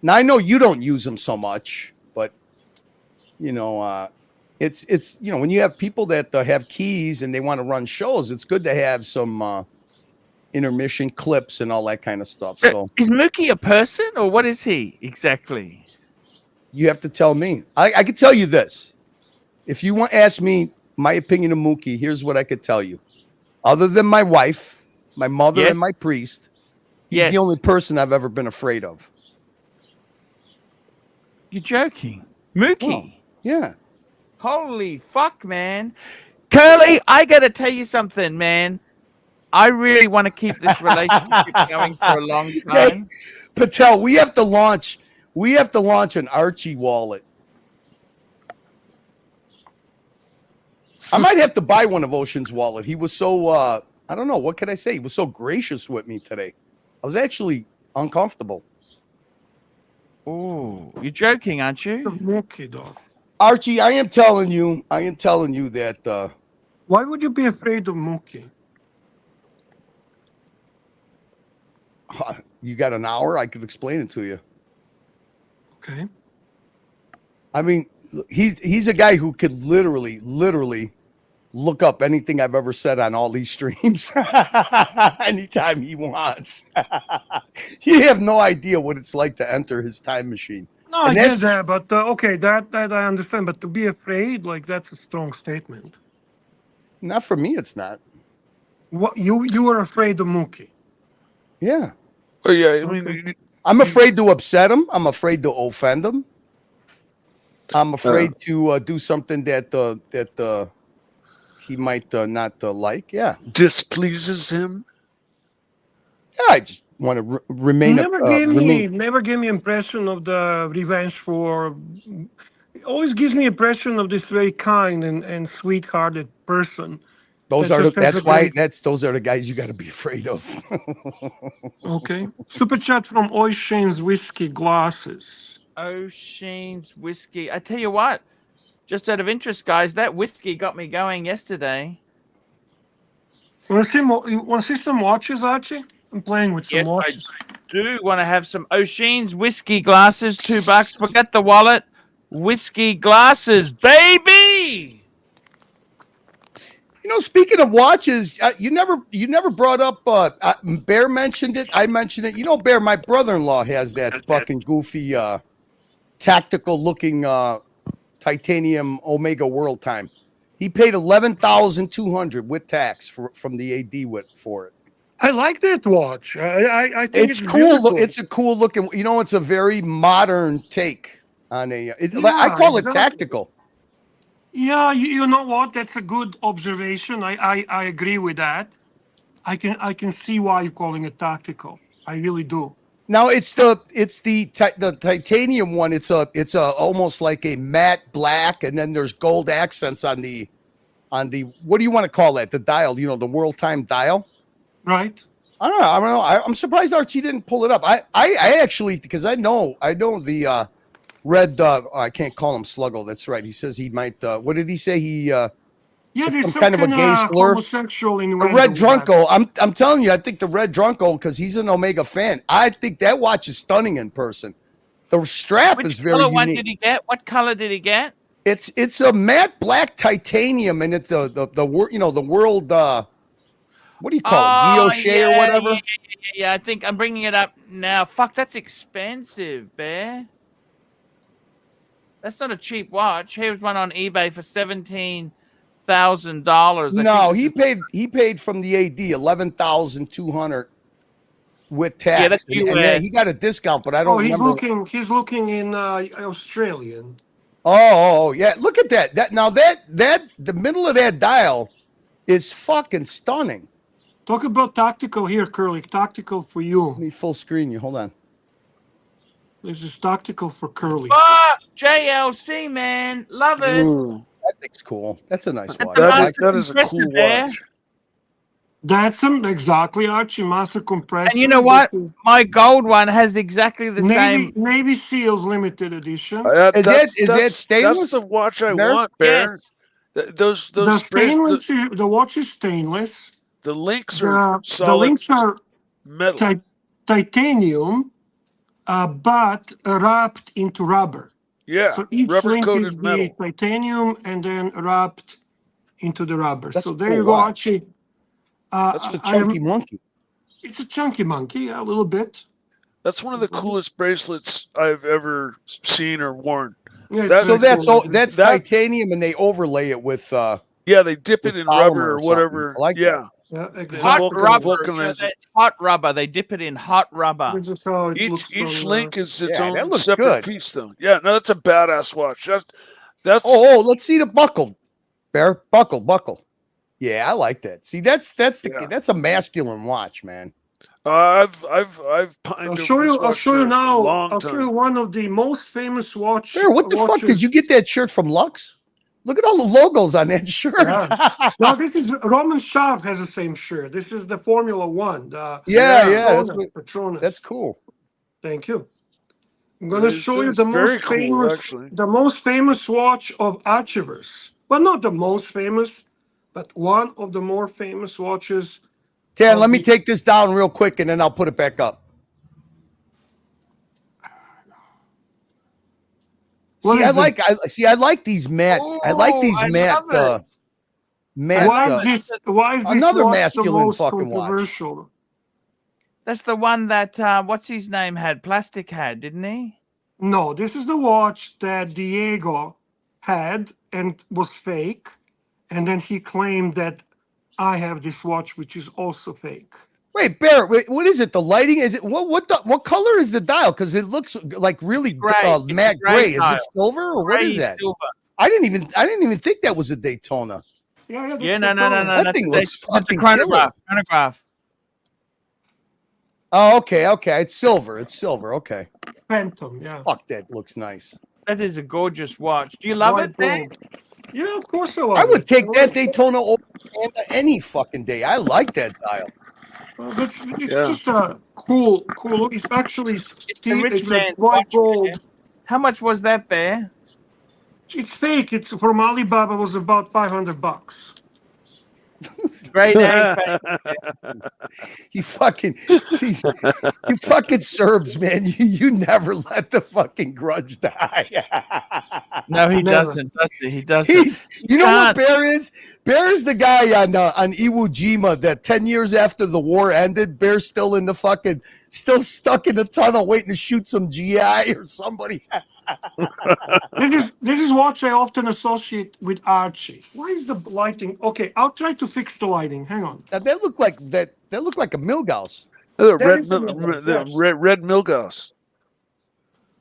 Now I know you don't use them so much, but you know, it's you know, when you have people that have keys and they want to run shows, it's good to have some intermission clips and all that kind of stuff. So Is Mookie a person or what is he exactly? you have to tell me. I could tell you this. If you want to ask me my opinion of Mookie, here's what I could tell you. Other than my wife, my mother, Yes. and my priest, he's Yes. the only person I've ever been afraid of. You're joking. Mookie. Oh, yeah. Holy fuck, man. Curly, I got to tell you something, man. I really want to keep this relationship going for a long time. Patel, we have to launch an Archie wallet. I might have to buy one of Ocean's wallet. He was so I don't know, what can I say? He was so gracious with me today. I was actually uncomfortable. Oh, you're joking, aren't you? Mookie, dog. Archie, I am telling you that Why would you be afraid of Mookie? you got an hour, I could explain it to you. Okay. I mean, he's a guy who could literally look up anything I've ever said on all these streams anytime he wants. You have no idea what it's like to enter his time machine. No, I get that, but okay, that I understand. But to be afraid, like that's a strong statement. Not for me, it's not. What you were afraid of Mookie? Yeah. Oh yeah, I mean, I'm afraid to upset him. I'm afraid to offend him. I'm afraid to do something that he might not like. Yeah. displeases him. Yeah, I just want to remain. Never gave me impression of the revengeful. It always gives me impression of this very kind and sweet-hearted person. Those are the guys you got to be afraid of. Okay. Super chat from Ocean's Whiskey Glasses. Ocean's whiskey. I tell you what, just out of interest, guys, that whiskey got me going yesterday. Want to see some watches, Archie? I'm playing with some Yes, watches. I do want to have some Ocean's whiskey glasses. $2. Forget the wallet. Whiskey glasses, baby. You know, speaking of watches, you never brought up. Bear mentioned it. I mentioned it. You know, Bear, my brother-in-law has that fucking goofy, tactical-looking titanium Omega World Time. He paid $11,200 with tax from the AD for it. I like that watch. I think It's cool. beautiful. It's a cool looking. You know, it's a very modern take on a. I Yeah, call it exactly. tactical. Yeah, you know what? That's a good observation. I agree with that. I can see why you're calling it tactical. I really do. Now it's the titanium one. It's a almost like a matte black, and then there's gold accents on the what do you want to call that? The dial, you know, the world time dial. Right. I don't know. I'm surprised Archie didn't pull it up. I actually, because I know the red. I can't call him Sluggo. That's right. He says he might. What did he say? He Yeah, it's there's some kind of a gay slur. homosexual in The Red Drunko. I'm telling you, I think the Red Drunko, because he's an Omega fan. I think that watch is stunning in person. The strap is very color unique. one did he get? What color did he get? It's a matte black titanium, and it's the world. What do you call it? Guilloche or whatever. Yeah. I think I'm bringing it up now. Fuck, that's expensive, Bear. That's not a cheap watch. Here's one on eBay for $17,000. No, he paid from the AD 11,200 with tax. Yeah, that's and US. he got a discount, but I don't he's remember. He's looking in Australian. Oh, yeah. Look at that. The middle of that dial is fucking stunning. Talk about tactical here, Curly. Tactical for you. Let me full screen you. Hold on. This is tactical for Curly. Oh, JLC, man. Love it. Ooh, That thing's cool. That's a nice watch. that is a cool there. watch. That's exactly Archie master compressor. And you know what? My gold one has exactly the same. Navy SEALs limited edition. Is that stainless? That's the watch I Bear? want, Bear. Those The stainless. The watch is stainless. the links are The solid links are metal. titanium, but wrapped into rubber. Yeah, So each rubber link coated is metal. the titanium and then wrapped into the rubber. That's So a there cool you go, watch. Archie. That's a chunky monkey. It's a chunky monkey, yeah, a little bit. That's one of the coolest bracelets I've ever seen or worn. Yeah, That- it's So very cool. that's titanium, and they overlay it with Yeah, they dip it With in polymer rubber or or whatever. something. I like yeah, Yeah, Hot exactly. rubber. vulcanize it. It's hot rubber. They dip it in hot rubber. This is how it looks each on, link is its Yeah, that own looks separate good. piece, though. Yeah, no, that's a badass watch. That's Oh, let's see the buckle. Bear, buckle. Yeah, I like that. See, that's a masculine watch, man. I've pined I'll over show this you. I'll watch show for you a now. long I'll show time. you one of the most famous watches. Bear, what the fuck did you get that shirt from Lux? Look at all the logos on that shirt. Yeah. No, this is Roman Sharp has the same shirt. This is the Formula One. Yeah, Patronus. that's cool. Thank you. I'm going to It is- show you it's the very most cool, famous, actually. the most famous watch of Archiverse. Well, not the most famous, but one of the more famous watches. Tan, of let me the- take this down real quick, and then I'll put it back up. What See, is I like these matte. I like these I matte. love it. Matte. Why is this another watch masculine the most fucking watch. controversial? That's the one that what's his name had? Plastic had, didn't he? No, this is the watch that Diego had and was fake, and then he claimed that I have this watch, which is also fake. Wait, Bear, what is it? The lighting? Is it what color is the dial? Because it looks like really Gray. It's a matte gray gray. Is dial. it silver or what is Gray that? silver. I didn't even think that was a Daytona. Yeah, Yeah, that's no. the That that's thing the- looks that's the fucking chronograph. killer. Chronograph. Oh, okay. It's silver. Okay. Phantom. Yeah. Fuck, that looks nice. That is a gorgeous watch. Do you love White it, man? gold. Yeah, of course I love I would it. take that Daytona over any fucking day. I like that dial. It's Yeah. just a cool look. It's actually the rich it's man's like white watch, gold. man. How much was that, Bear? It's fake. It's from Alibaba. Was about $500. Grade A. You fucking Serbs, man. You never let the fucking grudge die. No, he Never. doesn't. Does he? He doesn't. You know what can't. Bear is? Bear is the guy on Iwo Jima that 10 years after the war ended, Bear's still stuck in the tunnel waiting to shoot some GI or somebody. This is watch I often associate with Archie. Why is the lighting? Okay, I'll try to fix the lighting. Hang on. Now that looked like a Milgauss. The That red, is a Milgauss, yes. red Milgauss.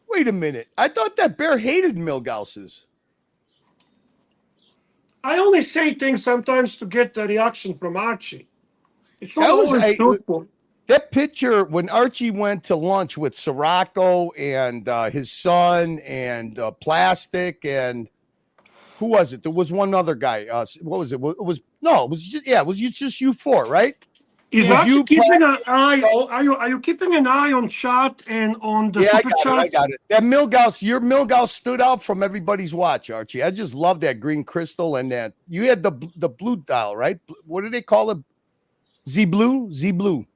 Wait a minute. I thought that Bear hated Milgausses. I only say things sometimes to get the reaction from Archie. It's not That was always truthful. That picture when Archie went to lunch with Sirocco and his son and Plastic and who was it? There was one other guy. What was it? It was just you four, right? Is Was Archie you keeping an eye? Are you keeping an eye on chat and on the Yeah, super chat? I got it. That Milgauss, your Milgauss stood out from everybody's watch, Archie. I just love that green crystal and that. You had the blue dial, right? What do they call it? Z blue.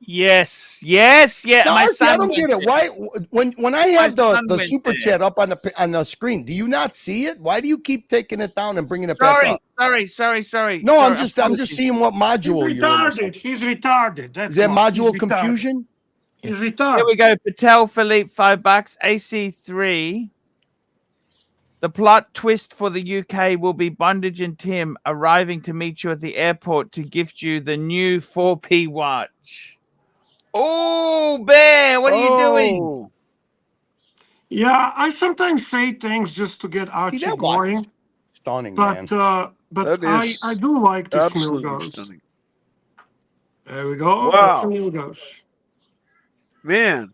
Yes. No, My Archie, son I don't went get it. there. Why when I have My son the went super there. chat up on the screen, do you not see it? Why do you keep taking it down and bringing it back up? Sorry. No, Sorry, I'm just apologies. seeing what module He's you're in. or retarded. something. He's retarded. That's Is that why. module He's retarded. confusion? He's Here retarded. we go. Patel Philippe, $5. AC3. The plot twist for the UK will be Bondage and Tim arriving to meet you at the airport to gift you the new 4P watch. Oh, Bear, what are you doing? Oh, Yeah, I sometimes say things just to get See, Archie that watch is going, stunning, man. but that I is do like this absolutely Milgauss. stunning. There we go. Wow. That's a Milgauss. Man,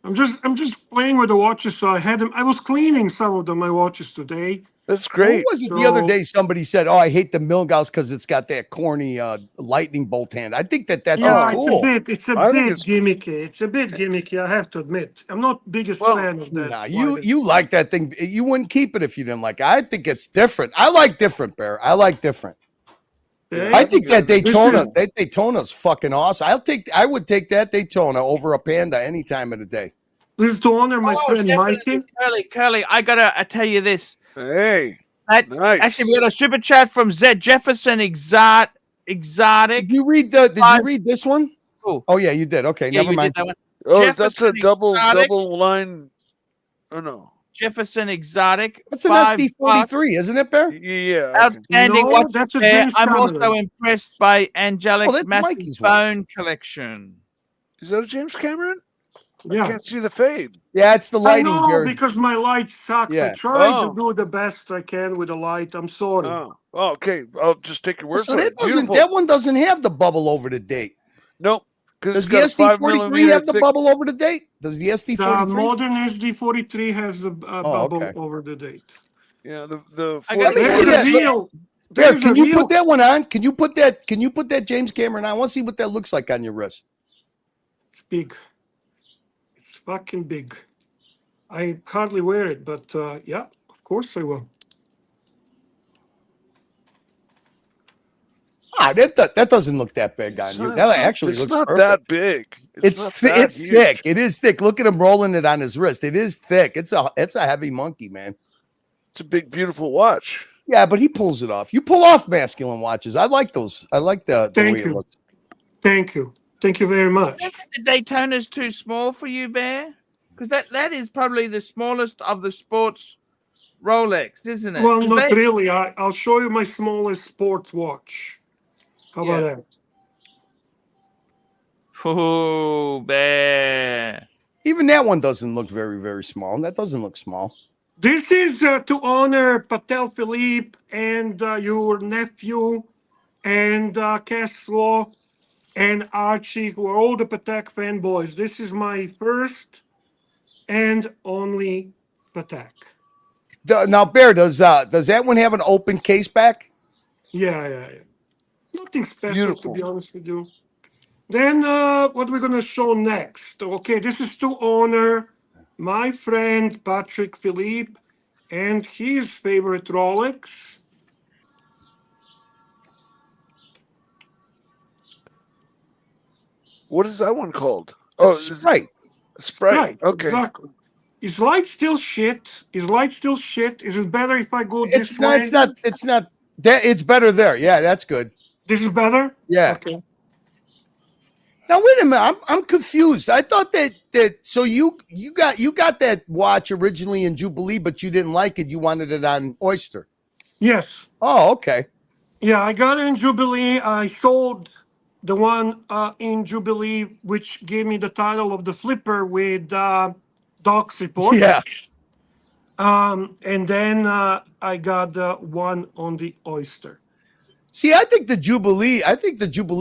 I'm just playing with the watches, so I was cleaning some of my watches today. that's Who great. was it the other So- day? Somebody said, "Oh, I hate the Milgauss because it's got that corny lightning bolt hand." I think that's Yeah, cool. it's a I think bit it's- gimmicky. It's a bit gimmicky, I have to admit. I'm not biggest Well, fan of that. Nah, widest- you like that thing. You wouldn't keep it if you didn't like it. I think it's different. I like different, Bear. I like different. Okay? I think that This Daytona, is- that Daytona's fucking awesome. I would take that Daytona over a Panda any time of the day. This is to honor my friend definitely. Mikey. Curly, I tell you this. Hey, That, nice. Actually, we got a super chat from Zed Jefferson Exotic. Did you read this one? Cool. Oh yeah, you did. Okay, Yeah, never you mind. did that one. Oh, that's a Jefferson double Exotic. line. Oh no. Jefferson Exotic. That's an $5, SD43, isn't it, Bear? Yeah. Okay. Outstanding No, watch that's a there. James I'm Cameron. also impressed by Angelic's that's massive Mikey's watch. phone collection. Is that a James Cameron? I Yeah. can't see the fade. Yeah, it's the I lighting, know Gary. because my light sucks. Yeah. I try Oh. to do the best I can with the light. I'm sorry. Oh, okay. I'll just take your word So for that it. doesn't. Beautiful. That one doesn't have the bubble over the date. Nope. Does Because the SD43 have the bubble over the date? Does the The SD43? modern SD43 has the bubble okay. over the date. Yeah, the I got- Let me There's see a that. real. Bear, There's can a you real- put that one on? Can you put that James Cameron on? I want to see what that looks like on your wrist. It's big. It's fucking big. I hardly wear it, but yeah, of course I will. That doesn't look that big on you. That actually looks not perfect. that big. It's not that it's huge. thick. It is thick. Look at him rolling it on his wrist. It is thick. It's a heavy monkey, man. It's a big, beautiful watch. Yeah, but he pulls it off. You pull off masculine watches. I like those. I like the Thank way it you. looks. Thank you. Thank you very much. Do you think the Daytona's too small for you, Bear? Because that is probably the smallest of the sports Rolex, isn't it? Well, 'Cause not they- really. I'll show you my smallest sports watch. How about Yeah. that? Oh, Bear. Even that one doesn't look very, very small. That doesn't look small. This is to honor Patel Philippe and your nephew and Castro and Archie, who are all the Patek fanboys. This is my first and only Patek. Now, Bear, does that one have an open case back? Yeah. Nothing special, Beautiful. to be honest with you. Then what we're gonna show next? Okay, this is to honor my friend Patrick Philippe and his favorite Rolex. What is that one called? Oh, Right. Sprite. Right, Okay. exactly. Is light still shit? Is light still shit? Is it better if I go It's this not. way? It's not. That it's better there. Yeah, that's good. This is better? Yeah. Okay. Now wait a minute. I'm confused. I thought that so you got that watch originally in Jubilee, but you didn't like it. You wanted it on Oyster. Yes. Oh, okay. Yeah, I got it in Jubilee. I sold the one in Jubilee, which gave me the title of the flipper with Doc's report. Yeah. And then I got the one on the Oyster. See, I think the Jubilee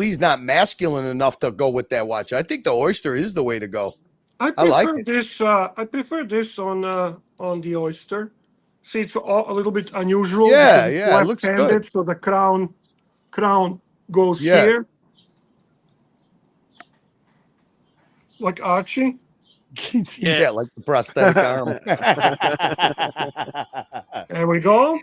is not masculine enough to go with that watch. I think the Oyster is the way to go. I like prefer it. this. I prefer this on the Oyster. See, it's a little bit unusual. Yeah, because it's yeah, it looks good. left-handed, so the crown goes Yeah. here, like Archie. Yeah, like the prosthetic arm. There we go.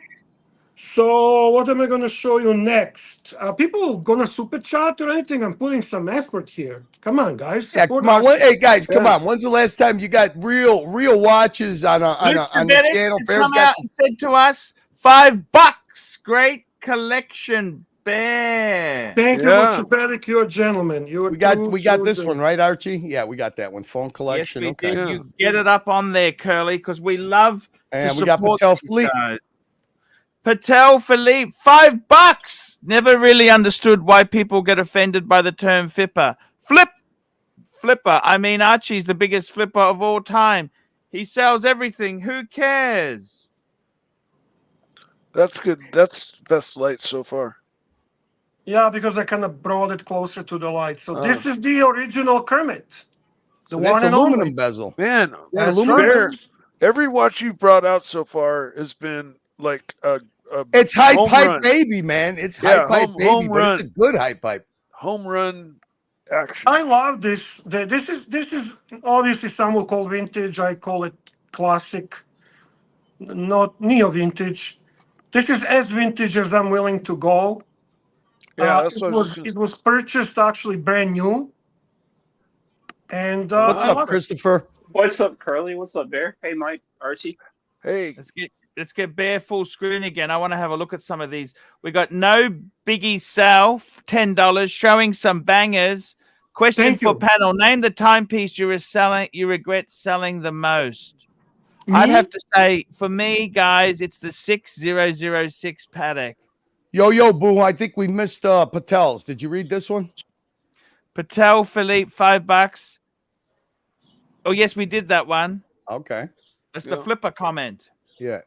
So what am I going to show you next? People going to super chat or anything? I'm putting some effort here. Come on, guys. Yeah, Support come on. Archie. Hey, guys, come Yeah. on. When's the last time you got real watches on Mr. the Bennett channel? has Bear's come got out and said to us, $5. Great collection, Bear. Thank you, Yeah. Archie. You're a gentleman. we got this one, right, Archie? Yeah, we got that one. Phone Yes, collection. we Okay. did. Yeah. You get it up on there, Curly, because we love And we got Patel Philippe. Patel Philippe, $5. Never really understood why people get offended by the term flipper. Flipper. I mean, Archie's the biggest flipper of all time. He sells everything. Who cares? That's good. That's best light so far. Yeah, because I kind of brought it closer to the light. So this is the original Kermit. So that's aluminum bezel. Man, That's aluminum right. Bear, every watch you've brought out so far has been like a It's high home pipe run. baby, man. It's Yeah, high pipe baby, home but it's a run. good high pipe. home run action. I love this. This is obviously some will call vintage. I call it classic, not neo vintage. This is as vintage as I'm willing to go. Yeah, that's it what I was it was purchased actually brand new. And What's I up, love it. Christopher? What's up, Curly? What's up, Bear? Hey, Mike, Archie. Hey, Let's get Bear full screen again. I want to have a look at some of these. We got No Biggie Sal, $10, showing some bangers. Question Thank for you. panel: name the timepiece you regret selling the most. Me? I'd have to say, for me, guys, it's the 6006 Paddock. Yo, boo! I think we missed Patel's. Did you read this one? Patel Philippe, $5. Oh yes, we did that one. Okay. That's Yeah. the flipper comment. Yeah.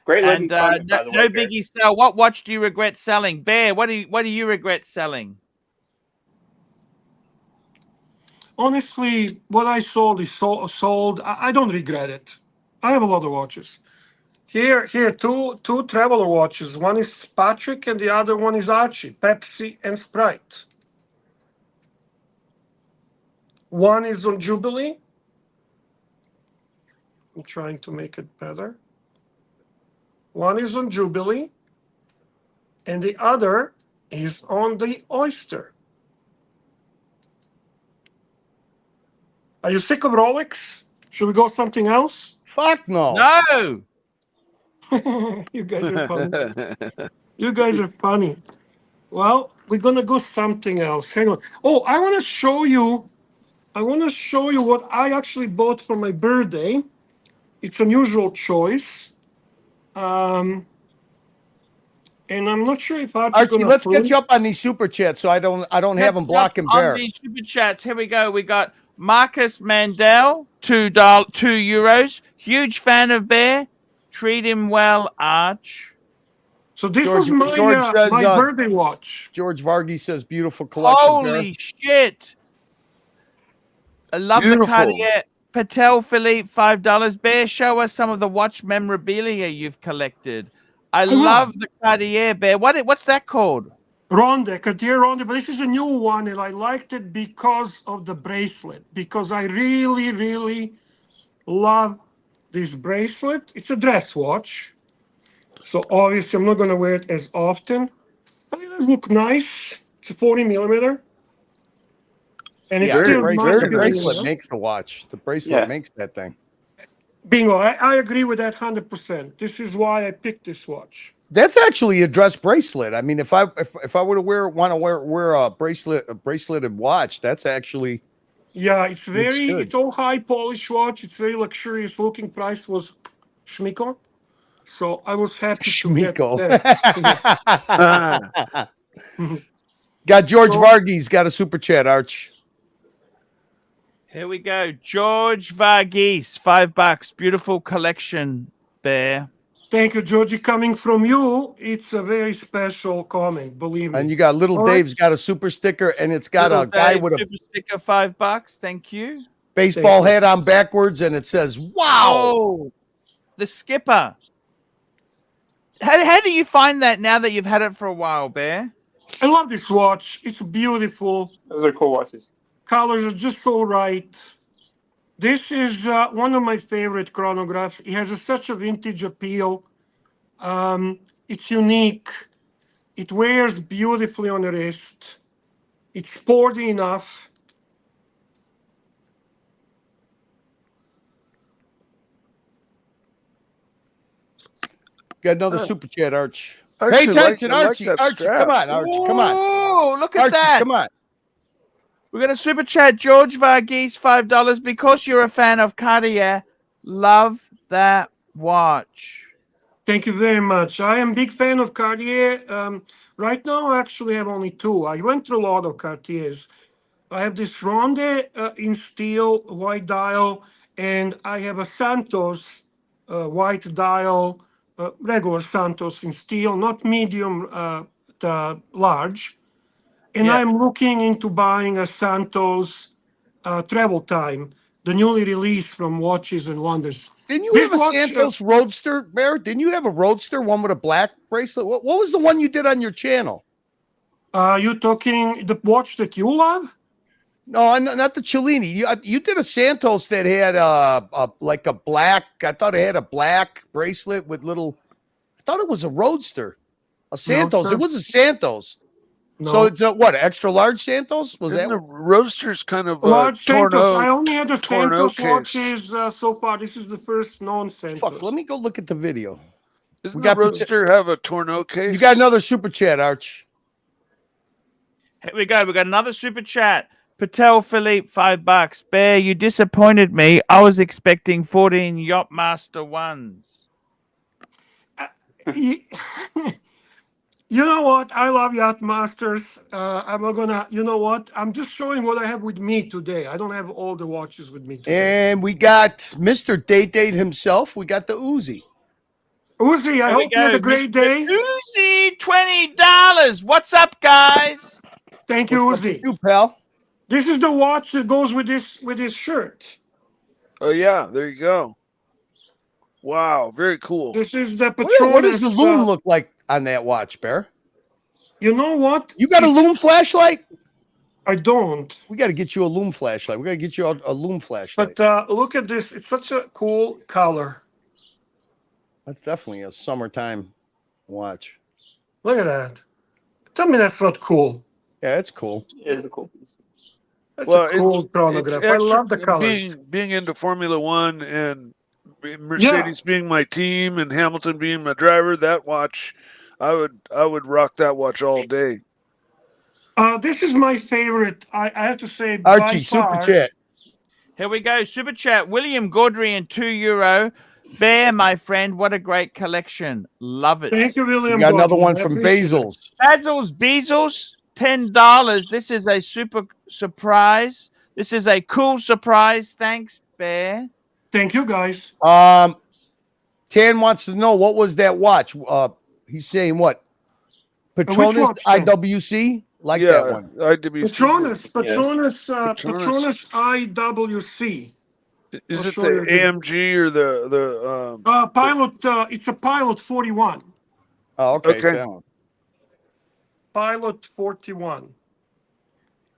Great looking And comment, by the no way, Bear. Biggie Sal. What watch do you regret selling? Bear, what do you regret selling? Honestly, what I sold is sold. I don't regret it. I have a lot of watches. Here, two traveler watches. One is Patrick and the other one is Archie, Pepsi and Sprite. One is on Jubilee. I'm trying to make it better. One is on Jubilee, and the other is on the Oyster. Are you sick of Rolex? Should we go something else? Fuck no. No. You guys are funny. You guys are funny. Well, we're gonna go something else. Hang on. Oh, I want to show you what I actually bought for my birthday. It's an unusual choice. And I'm not sure if Archie, let's get you up on these super chats so I don't have them blocking on Bear. these super chats. Here we go. We got Marcus Mandel, €2. Huge fan of Bear. Treat him well, Arch. So this George- was my George says, my birthday watch. George Varghese says beautiful collection. Holy shit. I love Beautiful. the Cartier. Patel Philippe, $5. Bear, show us some of the watch memorabilia you've collected. I will. love the Cartier, Bear. What's that called? Ronde, Cartier Ronde, but this is a new one, and I liked it because of the bracelet. Because I really, really love this bracelet. It's a dress watch, so obviously I'm not going to wear it as often, but it does look nice. It's a 40 millimeter, and it's Yeah, still the nice. bracelet makes the watch. The bracelet makes that thing. Bingo! I agree with that 100%. This is why I picked this watch. That's actually a dress bracelet. I mean, if I were to wear a braceleted watch, that's actually Yeah, it's Looks very, good. it's all high polish watch. It's very luxurious looking. Price was Schmiko. So I was happy to get Schmiko. that. Got George So- Varghese got a super chat, Arch. Here we go. George Varghese, $5. Beautiful collection, Bear. Thank you, Georgie. Coming from you, it's a very special comment, believe me. And you got Little All right. Dave's got a super sticker, and it's got Little a guy Dave, with a super sticker, $5. Thank you. baseball Thank you. hat on backwards, and it says, "Wow." Oh, the skipper. How do you find that now that you've had it for a while, Bear? I love this watch. It's beautiful. Those are cool watches. Colors are just so right. This is one of my favorite chronographs. It has such a vintage appeal. It's unique. It wears beautifully on the wrist. It's sporty enough. Got another super chat, Arch. I Pay actually attention, I Archie. that Archie, strap. come on, Archie, come on. Oh, look at Archie, that. come on. We're going to super chat George Varghese, $5. Because you're a fan of Cartier, love that watch. Thank you very much. I am a big fan of Cartier. Right now, I actually have only two. I went through a lot of Cartiers. I have this Ronde in steel, white dial, and I have a Santos white dial, regular Santos in steel, not medium, the large. And Yeah. I'm looking into buying a Santos Travel Time, the newly released from Watches and Wonders. Didn't you This have a watch, Santos Roadster, Bear? Didn't you have a Roadster, one with a black bracelet? What was the one you did on your channel? you talking the watch that you love? No, not the Cellini. You did a Santos that had like a black. I thought it had a black bracelet with little. I thought it was a Roadster, a Santos. sir. It was a Santos. No. So it's a what? Extra large Santos? Was Isn't that? the Roaster's kind of Large torn Santos. out? I only had the torn Santos out case. watches so far. This is the first non-Santos. Fuck. Let me go look at the video. Doesn't We the got- Roadster have a torn out case? You got another super chat, Arch. Here we go. We got another super chat. Patel Philippe, $5. Bear, you disappointed me. I was expecting 14 Yachtmaster ones. You know what? I love Yachtmasters. I'm not gonna. You know what? I'm just showing what I have with me today. I don't have all the watches with me today. And we got Mr. Date himself. We got the Uzi. Uzi, I Here we hope you had go, a great Mr. day. Uzi, $20. What's up, guys? Thank you, What's up Uzi. with you, pal? This is the watch that goes with this shirt. Oh yeah, there you go. Wow, very cool. This is the What does the Patronus. loom look like on that watch, Bear? You know what? You got a loom flashlight? I don't. We got to get you a loom flashlight. We got to get you a loom flashlight. But look at this. It's such a cool color. That's definitely a summertime watch. Look at that. Tell me that's not cool. Yeah, it's cool. It is a cool piece. That's Well, a cool chronograph. I love the colors. Being into Formula One and Mercedes being my team and Hamilton being my driver, that watch, I would rock that watch all day. This is my favorite. I have to say, Archie, by super far, chat. Here we go. Super chat. William Gaudry and €2. Bear, my friend, what a great collection. Love it. Thank you, William. We got another Gordon. one I from appreciate it. Basil's. Basil's Bezels, $10. This is a super surprise. This is a cool surprise. Thanks, Bear. Thank you, guys. Tan wants to know what was that watch? He's saying what? Patronus watch, Tan? IWC? Like that one. IWC. Patronus IWC. Is I'll it show the you again. AMG or the Pilot. It's a Pilot 41. Oh, okay. Okay. So that one. Pilot 41.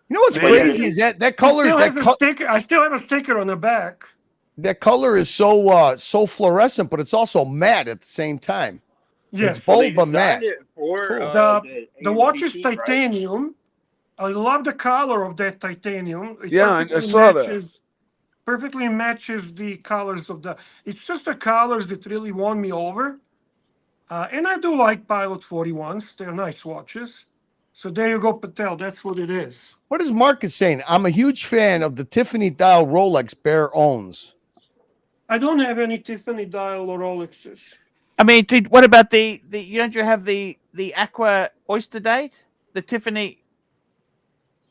You know what's Man. crazy is that color Still that has a sticker. I still have a sticker on the back. that color is so fluorescent, but it's also matte at the same time. Yes. It's Well, they bold but matte. designed it for, Cool. The the watch is AMG team, right? titanium. I love the color of that titanium. It Yeah, I perfectly saw that. matches- Perfectly matches the colors of the. It's just the colors that really won me over. And I do like Pilot 41s. They're nice watches. So there you go, Patel. That's what it is. What is Marcus saying? I'm a huge fan of the Tiffany dial Rolex Bear owns. I don't have any Tiffany dial or Rolexes. I mean, dude, what about the don't you have the Aqua Oyster Date? The Tiffany.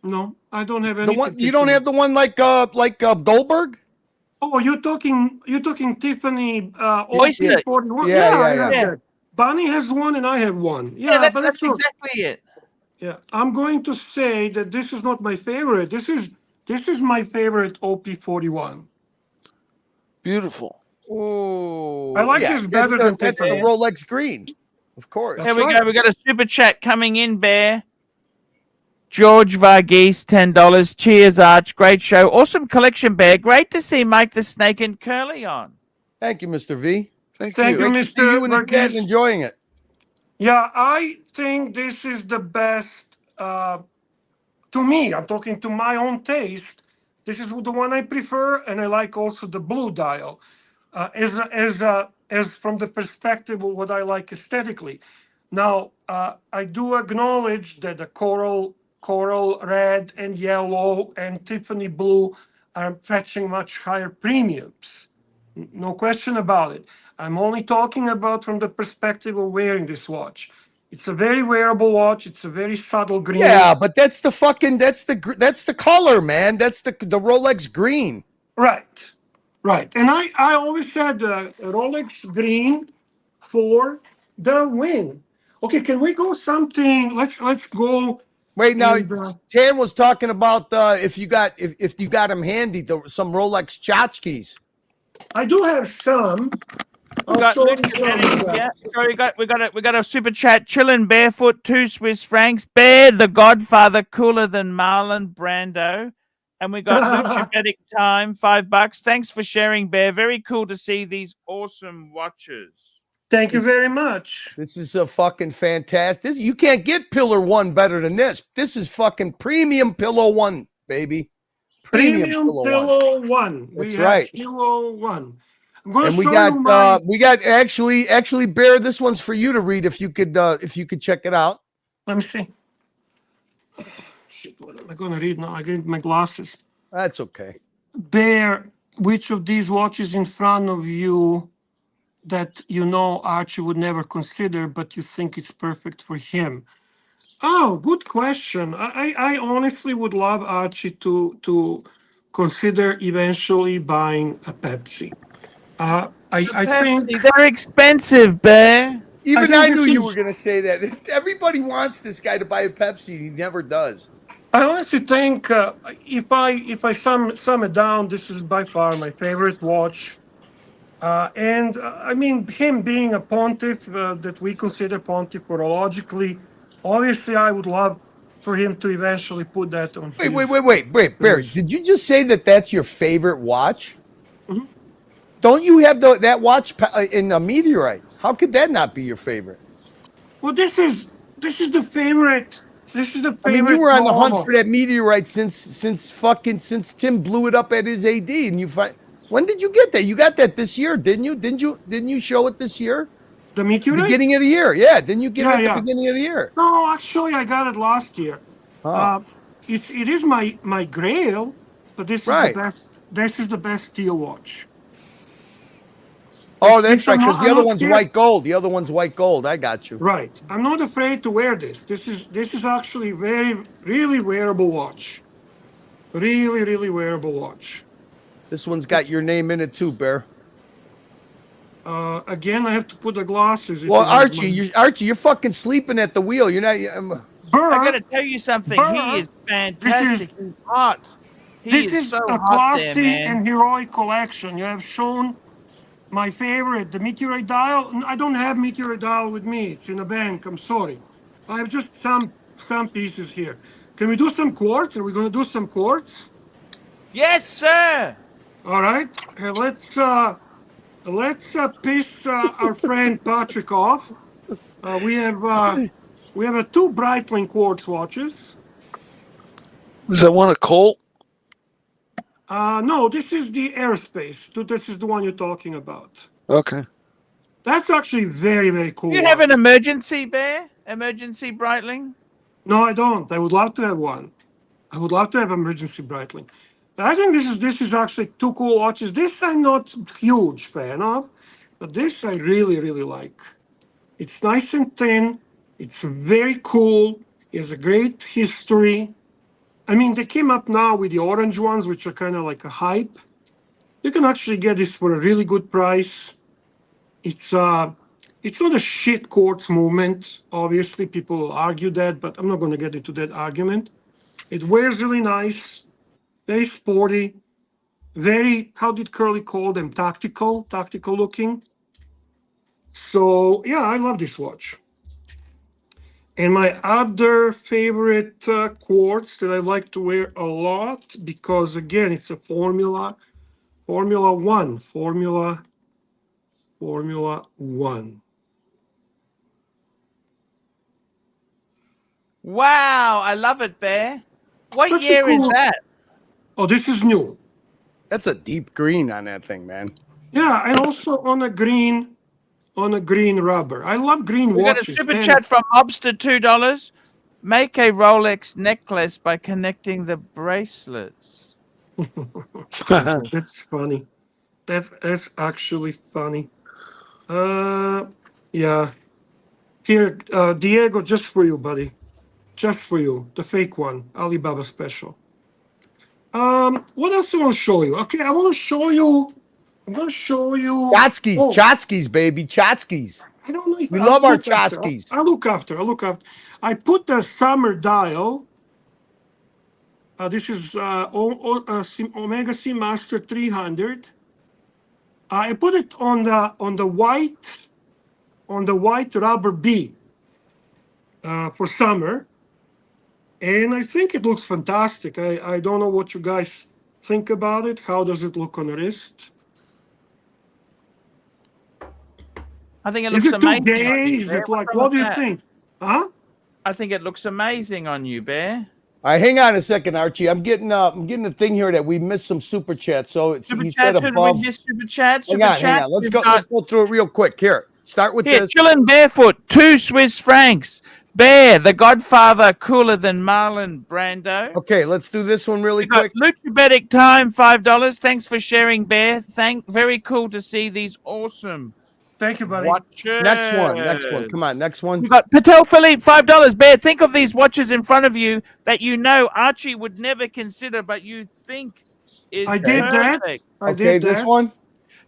No, I don't have any. The one you don't have the one like Goldberg? Oh, you're talking Tiffany Oyster. 41. Yeah, I yeah. have that. Bonnie has one and I have one. Yeah, that's, but that's all- exactly it. Yeah, I'm going to say that this is not my favorite. This is my favorite OP41. beautiful. Ooh. I like Yeah, this better than that's the Tiffany. Rolex green. Of course. That's Here we right. go. We got a super chat coming in, Bear. George Varghese, $10. Cheers, Arch. Great show. Awesome collection, Bear. Great to see Mike the Snake and Curly on. Thank you, Mr. V. Thank Thank you. you, Great to see Mr. you in the chat Varghese. and enjoying it. Yeah, I think this is the best. To me, I'm talking to my own taste. This is the one I prefer, and I like also the blue dial, as from the perspective of what I like aesthetically. Now, I do acknowledge that the coral red and yellow and Tiffany blue are fetching much higher premiums. No question about it. I'm only talking about from the perspective of wearing this watch. It's a very wearable watch. It's a very subtle green. Yeah, but that's the color, man. That's the Rolex green. Right, right. And I always said Rolex green for the win. Okay, can we go something? Let's go. Wait, now And, Tan was talking about if you got them handy, some Rolex tchotchkes. I do have some. We I'll got show you Luke some. yeah. So we got a super chat. Chillin' barefoot, 2 Swiss francs. Bear the Godfather, cooler than Marlon Brando. And we got Luchabetic Time, $5. Thanks for sharing, Bear. Very cool to see these awesome watches. Thank you very much. This is a fucking fantastic. You can't get Pillar 1 better than this. This is fucking premium Pillow 1, baby. Premium Pillow 1. That's right. Pillow 1. I'm going And to show we got actually Bear, this one's for you to read if you could check it out. Let me see. Shit, what am I going to read now? I get my glasses. That's okay. Bear, which of these watches in front of you that Archie would never consider, but you think it's perfect for him? Oh, good question. I honestly would love Archie to consider eventually buying a Pepsi. I think they're expensive, Bear. Even I knew you were going to say that. Everybody wants this guy to buy a Pepsi. He never does. I honestly think if I sum it down, this is by far my favorite watch. And I mean, him being a pontiff that we consider pontiff horologically, obviously I would love for him to eventually put that on. Wait, Barry, did you just say that that's your favorite watch? Mm-hmm. Don't you have that watch in a Meteorite? How could that not be your favorite? Well, this is the favorite. This is the favorite. I mean, you were on the hunt model for that Meteorite since Tim blew it up at his AD, and you find. When did you get that? You got that this year, didn't you? Didn't you show it this year? The Meteorite? Beginning of the year, yeah. Didn't you get it at the beginning of the year? No, actually, I got it last year. It is my Grail, but this is the best. This is the best steel watch. Oh, that's right, because the other one's white gold. The other one's white gold. I got you. Right. I'm not afraid to wear this. This is actually really wearable watch. Really wearable watch. This one's got your name in it too, Bear. Again, I have to put the glasses. Well, Archie, you're fucking sleeping at the wheel. You're not. I gotta tell you something. He is fantastic. He's hot. This is so a hot classy there, man. and heroic collection. You have shown my favorite, the Meteorite dial. I don't have Meteorite dial with me. It's in a bank. I'm sorry. I have just some pieces here. Can we do some quartz? Are we going to do some quartz? Yes, sir. All right. Let's piss our friend Patrick off. We have 2 Breitling quartz watches. Was that one a Colt? No, this is the Aerospace. This is the one you're talking about. Okay. That's actually very cool. You have an emergency, Bear? Emergency Breitling? No, I don't. I would love to have one. I would love to have emergency Breitling. I think this is actually 2 cool watches. This I'm not huge fan of, but this I really like. It's nice and thin. It's very cool. It has a great history. I mean, they came up now with the orange ones, which are kind of like a hype. You can actually get this for a really good price. It's not a shit quartz movement. Obviously, people will argue that, but I'm not going to get into that argument. It wears really nice. Very sporty, very, how did Curly call them? Tactical looking. So yeah, I love this watch. And my other favorite quartz that I like to wear a lot, because again, it's a Formula 1. Wow, I love it, Bear. What Such a year is cool- that? Oh, this is new. That's a deep green on that thing, man. Yeah, and also on a green rubber. I love green We got a watches. super chat from Obster, $2. Make a Rolex necklace by connecting the bracelets. That's funny. That's actually funny. Yeah. Here, Diego, just for you, buddy. Just for you. The fake one. Alibaba special. What else do I want to show you? Okay, I want to show you. I'm going to show you. Chotskis, Oh, Chotskis, baby, Chotskis. I don't know if We I'll love our look after. Chotskis. I'll look after. I'll look after. I put the summer dial. This is Omega Seamaster 300. I put it on the white rubber B for summer, and I think it looks fantastic. I don't know what you guys think about it. How does it look on the wrist? I think it Is looks it too amazing. gay? On you, Is Bear. it What's like? wrong What do with you that? think? Huh? I think it looks amazing on you, Bear. All right, hang on a second, Archie. I'm getting a thing here that we missed some super chats. So it's Super he said chat. Who did above. we miss? Super chat. Hang Super on, chat. hang on. Let's We've go. got- Let's go through it real quick. Here, start with Here, this. chilling barefoot. 2 Swiss francs. Bear, the Godfather, cooler than Marlon Brando. Okay, let's do this one really We got quick. Luchabetic Time, $5. Thanks for sharing, Bear. Very cool to see these awesome Thank you, buddy. watches. Next one. Come on, next one. We got Patel Philippe, $5. Bear, think of these watches in front of you that you know Archie would never consider, but you think is I did that. perfect. I Okay, did this that. one.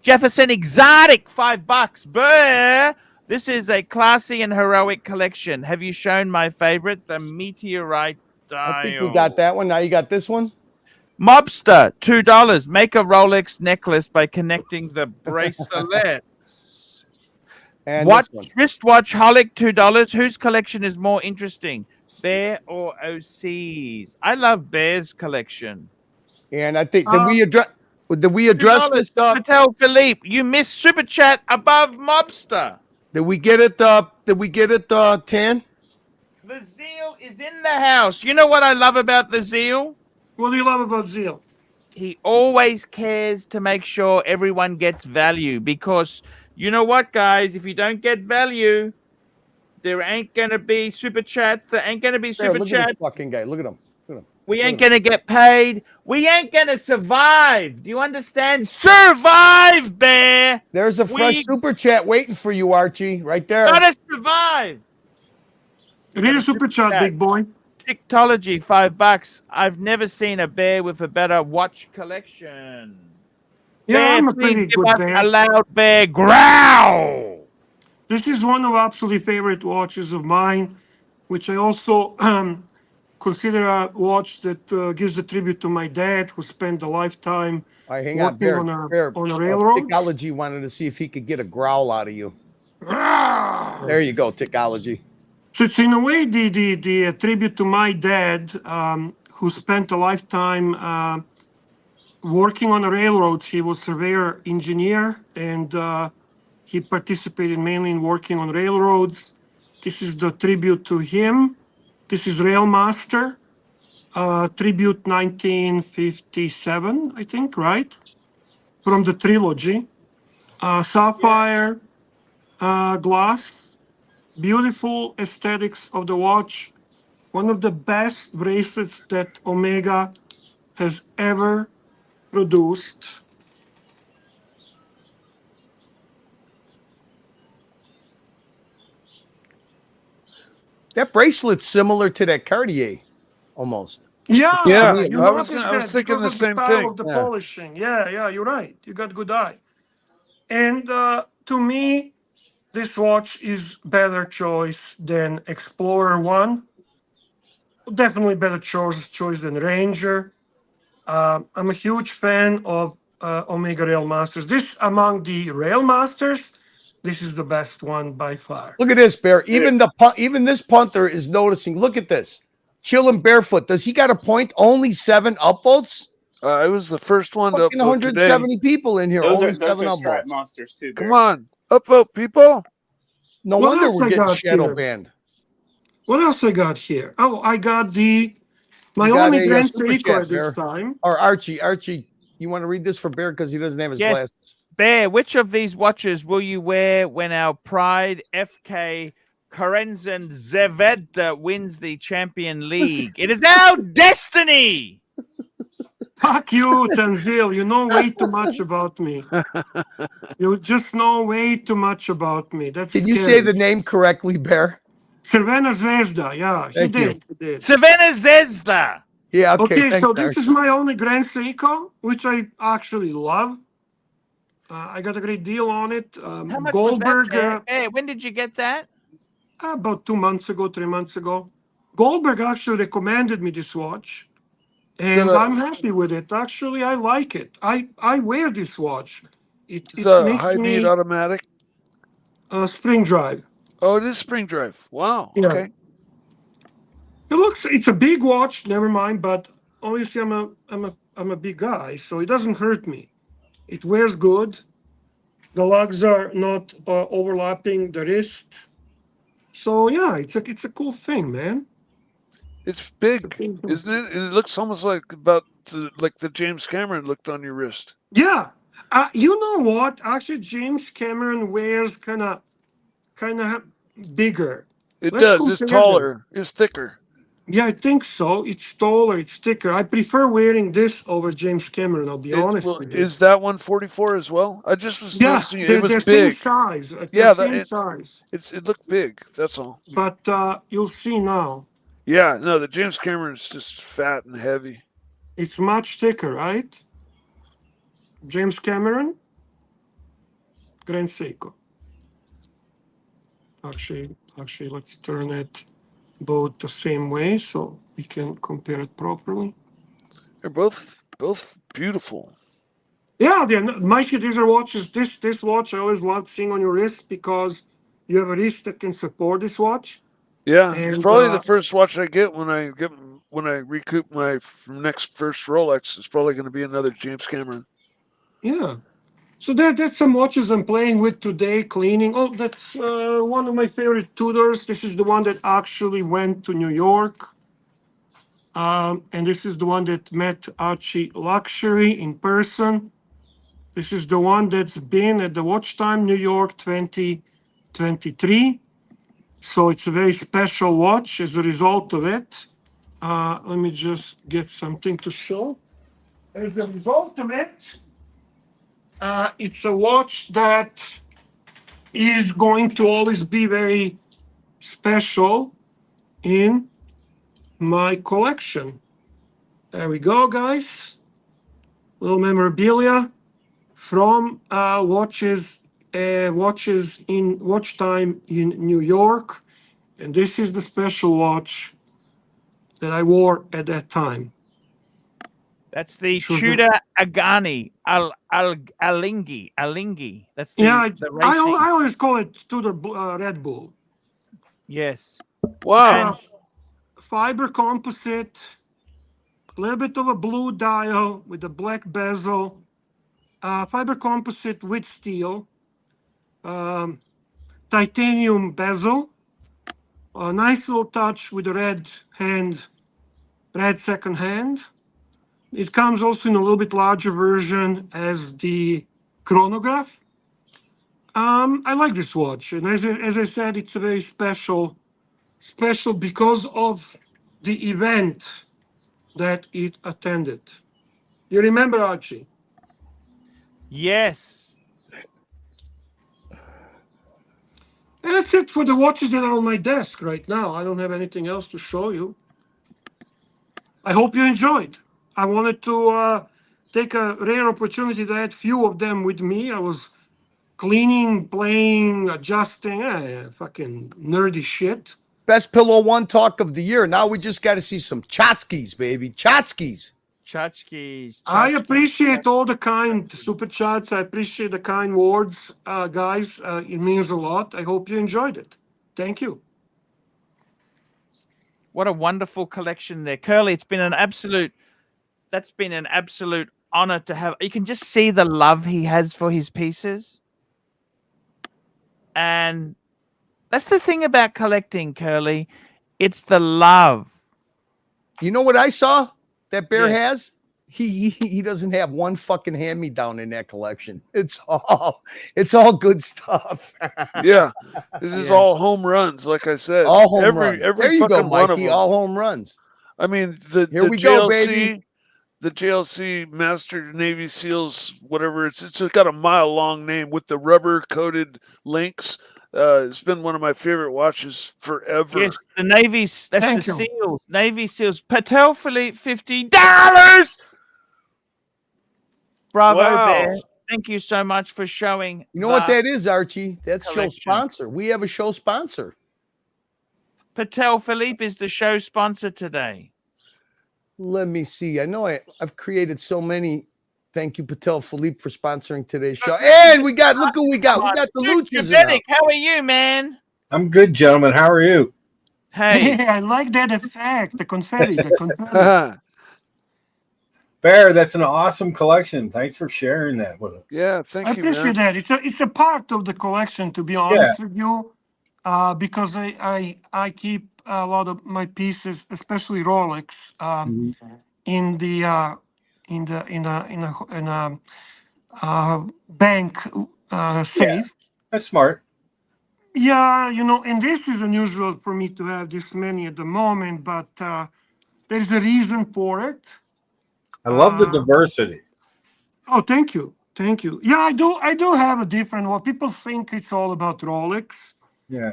Jefferson Exotic, $5. Bear, this is a classy and heroic collection. Have you shown my favorite, the Meteorite dial? I think we got that one. Now you got this one. Mobster, $2. Make a Rolex necklace by connecting the bracelets. And Watch, this one. wristwatch holic, $2. Whose collection is more interesting, Bear or OC's? I love Bear's collection. And I think did we address this? Patel Philippe, you missed super chat above Mobster. Did we get it? Did we get it? 10. The Zeal is in the house. You know what I love about the Zeal? What do you love about Zeal? He always cares to make sure everyone gets value, because you know what, guys? If you don't get value, there ain't going to be super chats. There ain't going to be There, super look at chats. this fucking guy. Look at him. Look at him. We ain't going to get paid. We ain't going to survive. Do you understand? Survive, Bear. There's a fresh We- super chat waiting for you, Archie. Right there. Gotta survive. Read a super chat, big boy. Tiktology, $5. I've never seen a bear with a better watch collection. Yeah, Bear, I'm a please pretty give good us bear. a loud bear growl. This is one of absolutely favorite watches of mine, which I also consider a watch that gives a tribute to my dad, who spent a lifetime All right, hang on, working Bear. on Bear. a railroad. Tickology wanted to see if he could get a growl out of you. Ah! There you go, Tickology. So it's in a way the tribute to my dad, who spent a lifetime working on the railroads. He was surveyor engineer, and he participated mainly in working on railroads. This is the tribute to him. This is Railmaster, tribute 1957, I think, right? From the trilogy. Sapphire glass. Beautiful aesthetics of the watch. One of the best bracelets that Omega has ever produced. That bracelet's similar to that Cartier, almost. Yeah, Yeah, you I was noticed thinking that the because of same the style thing. of the Yeah. polishing. Yeah, you're right. You got good eye. And to me, this watch is better choice than Explorer 1. Definitely better choice than Ranger. I'm a huge fan of Omega Rail Masters. This among the Rail Masters, this is the best one by far. Look at this, Bear. Even this punter is noticing. Look at this. Chilling barefoot. Does he got a point? Only 7 upvotes? I was the first one to Fucking upvote today. 170 people in here. Those Only are 7 strap upvotes. monsters too. Come Bear. on, upvote, people. No What wonder else we're I getting got shadow here? banned. What else I got here? Oh, I got my You got only a, Grand super Seiko chat, at this Bear. time. Or Archie, you want to read this for Bear because he doesn't have his Yes. glasses. Bear, which of these watches will you wear when our Pride FK Korenzen Zvezda wins the Champion League? It is our destiny. Fuck you, Tanzil. You know way too much about me. You just know way too much about me. That's Can you scary. say the name correctly, Bear? Crvena Zvezda. Yeah, he Thank you. did. He did. Savannah Zvezda. Yeah, okay. Okay, thanks, so this Archie. is my only Grand Seiko, which I actually love. I got a great deal on it. How much Goldberg, was that? Hey, when did you get that? about 2 months ago, 3 months ago. Goldberg actually recommended me this watch, and a- I'm happy with it. Actually, I like it. I wear this watch. It It's a makes high beat me automatic. spring drive. Oh, it is spring drive. Wow. Yeah. Okay. It's a big watch, never mind, but obviously I'm a big guy, so it doesn't hurt me. It wears good. The lugs are not overlapping the wrist. So yeah, it's a cool thing, man. It's It's a big, cool thing. isn't it? And it looks almost like like the James Cameron looked on your wrist. Yeah. You know what? Actually, James Cameron wears kind of bigger. It Let's does. It's compare them. taller. It's thicker. Yeah, I think so. It's taller, it's thicker. I prefer wearing this over James Cameron, I'll be honest with you. Is that 144 as well? I just was Yeah, noticing it. they're, It was they're same big. size. Yeah, They're that- same it- size. It looked big. That's all. But you'll see now. Yeah. No, the James Cameron's just fat and heavy. It's much thicker, right? James Cameron, Grand Seiko. Actually, let's turn it both the same way so we can compare it properly. They're both beautiful. Yeah, Mikey, these are watches. This watch I always loved seeing on your wrist because you have a wrist that can support this watch. Yeah, it's And, probably the first watch I get when I recoup my next first Rolex. It's probably going to be another James Cameron. Yeah. So that's some watches I'm playing with today, cleaning. Oh, that's one of my favorite Tudors. This is the one that actually went to New York. And this is the one that met ArchieLuxury in person. This is the one that's been at the Watch Time New York 2023. So it's a very special watch as a result of it. Let me just get something to show. As a result of it, it's a watch that is going to always be very special in my collection. There we go, guys. Little memorabilia from watches in Watch Time in New York. And this is the special watch that I wore at that time. That's the Sure. Tudor Agani Alingi. That's the, Yeah, the I racing. always call it Tudor Red Bull. Yes. Wow. Fiber composite, a little bit of a blue dial with a black bezel, fiber composite with steel, titanium bezel, a nice little touch with a red second hand. It comes also in a little bit larger version as the chronograph. I like this watch, and as I said, it's a very special because of the event that it attended. You remember, Archie? Yes. And that's it for the watches that are on my desk right now. I don't have anything else to show you. I hope you enjoyed. I wanted to take a rare opportunity to add few of them with me. I was cleaning, playing, adjusting, fucking nerdy shit. Best Pillow One talk of the year. Now we just got to see some Chotskis, baby. Chotskis. Tchotchkes. I appreciate all the kind super chats. I appreciate the kind words, guys. It means a lot. I hope you enjoyed it. Thank you. What a wonderful collection there. Curly, that's been an absolute honor to have. You can just see the love he has for his pieces. And that's the thing about collecting, Curly. It's the love. You know what I saw that Bear Yes. has? He doesn't have one fucking hand-me-down in that collection. It's all good stuff. Yeah. This is Yeah. all home runs, like I said. All home runs. Every There you go, fucking one of Mikey. them. All home runs. I mean, the Here the we go, JLC, baby. the JLC Master Navy SEALs, whatever it's got a mile-long name with the rubber-coated links. It's been one of my favorite watches forever. Yes, the Navy's. That's Thank the you. SEALs. Navy SEALs. Patel Philippe, $50. Bravo, Wow. Bear. Thank you so much for showing. You know what that is, Archie? That's show collection. sponsor. We have a show sponsor. Patel Philippe is the show sponsor today. Let me see. I know I've created so many. Thank you, Patel Philippe, for sponsoring today's show. And we got, look who we got. We got the Luchas. How are you, man? I'm good, gentlemen. How are you? Hey, I like that effect, the confetti, the confetti. Bear, that's an awesome collection. Thanks for sharing that with us. Yeah, thank I you, appreciate man. that. It's a part of the collection, to be honest with you, because I keep a lot of my pieces, especially Rolex, in a bank safe. That's smart. Yeah, and this is unusual for me to have this many at the moment, but there's a reason for it. I love the diversity. Oh, thank you. Thank you. Yeah, I do have a different one. People think it's all about Rolex. Yeah.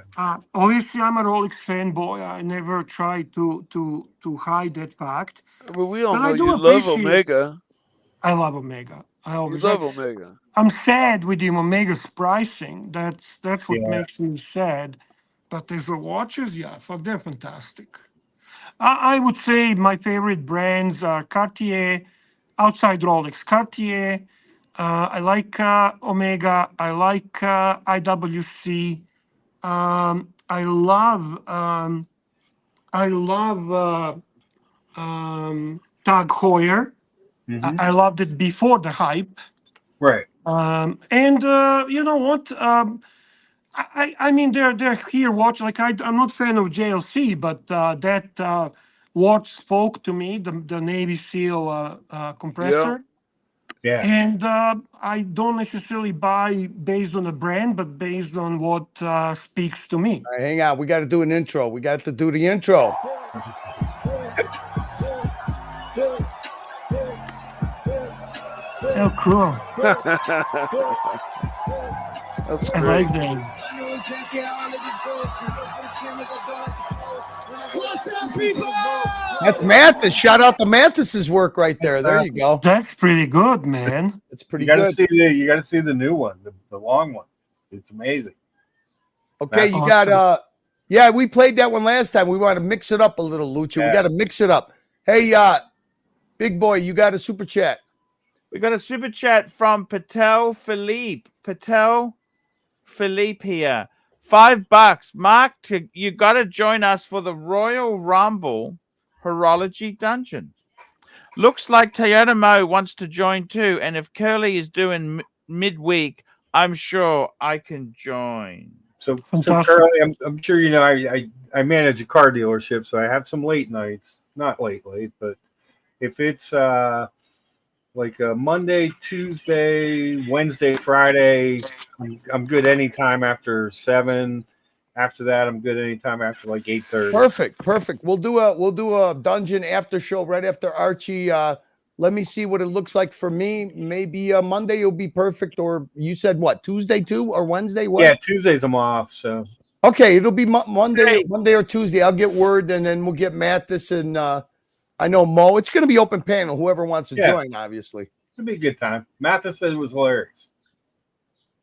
Obviously, I'm a Rolex fanboy. I never try to hide that fact. But we all But know I do you love appreciate- Omega. I love Omega. I You always love Omega. I'm sad with the Omega's pricing. That's what Yeah. makes me sad. But as the watches, yeah, they're fantastic. I would say my favorite brands are Cartier, outside Rolex, Cartier. I like Omega. I like IWC. I love Tag Heuer. Mhm. I loved it before the hype. Right. And you know what? I mean, they're here watch. Like I'm not a fan of JLC, but that watch spoke to me. The Navy SEAL compressor. Yeah. And I don't necessarily buy based on a brand, but based on what speaks to me. All right, hang on. We got to do an intro. We got to do the intro. Oh, cool. That's I great. like that. That's Mathis. Shout out to Mathis's work right there. There you go. That's pretty good, man. It's pretty You got to good. see the new one, the long one. It's amazing. Okay, That's you got awesome. yeah, we played that one last time. We want to mix it up a little, Lucha. We Yeah. got to mix it up. Hey, big boy, you got a super chat. we got a super chat from Patel Philippe. Patel Philippe here. $5. Mark, you got to join us for the Royal Rumble Horology Dungeon. Looks like Toyota Mo wants to join too. And if Curly is doing midweek, I'm sure I can join. So Fantastic. Curly, I'm sure you know I manage a car dealership, so I have some late nights. Not late, but if it's like a Monday, Tuesday, Wednesday, Friday, I'm good anytime after 7. After that, I'm good anytime after like 8:30. Perfect. We'll do a dungeon after show right after Archie. Let me see what it looks like for me. Maybe Monday will be perfect, or you said what, Tuesday too, or Wednesday? What? Yeah, Tuesdays I'm off, so Okay, it'll be Monday, Hey. Monday or Tuesday. I'll get word, and then we'll get Mathis and I know Mo. It's going to be open panel. Whoever wants to Yeah. join, obviously. it'll be a good time. Mathis said it was hilarious.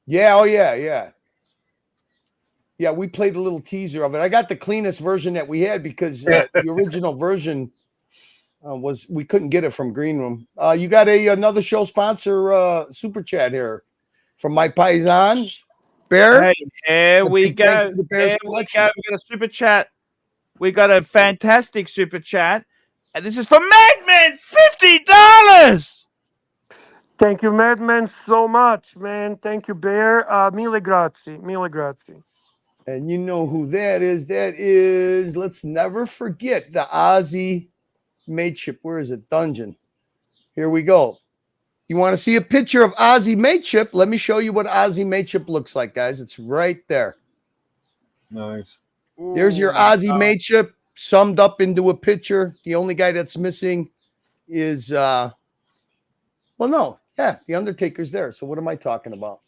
Yeah. Oh yeah. Yeah, we played a little teaser of it. I got the cleanest version that we had because the original version was we couldn't get it from Green Room. You got another show sponsor super chat here from my paisan Bear. Hey, here A we big thank go. you to Bear's Here we Collection. go. We got a super chat. We got a fantastic super chat. And this is from Madman, $50. Thank you, Madman, so much, man. Thank you, Bear. Mille grazie. Mille grazie. And you know who that is? That is, let's never forget the Ozzy mateship. Where is it? Dungeon. Here we go. You want to see a picture of Ozzy mateship? Let me show you what Ozzy mateship looks like, guys. It's right there. Nice. There's your Ozzy mateship summed up into a picture. The only guy that's missing is well, no, yeah, the Undertaker's there. So what am I talking about?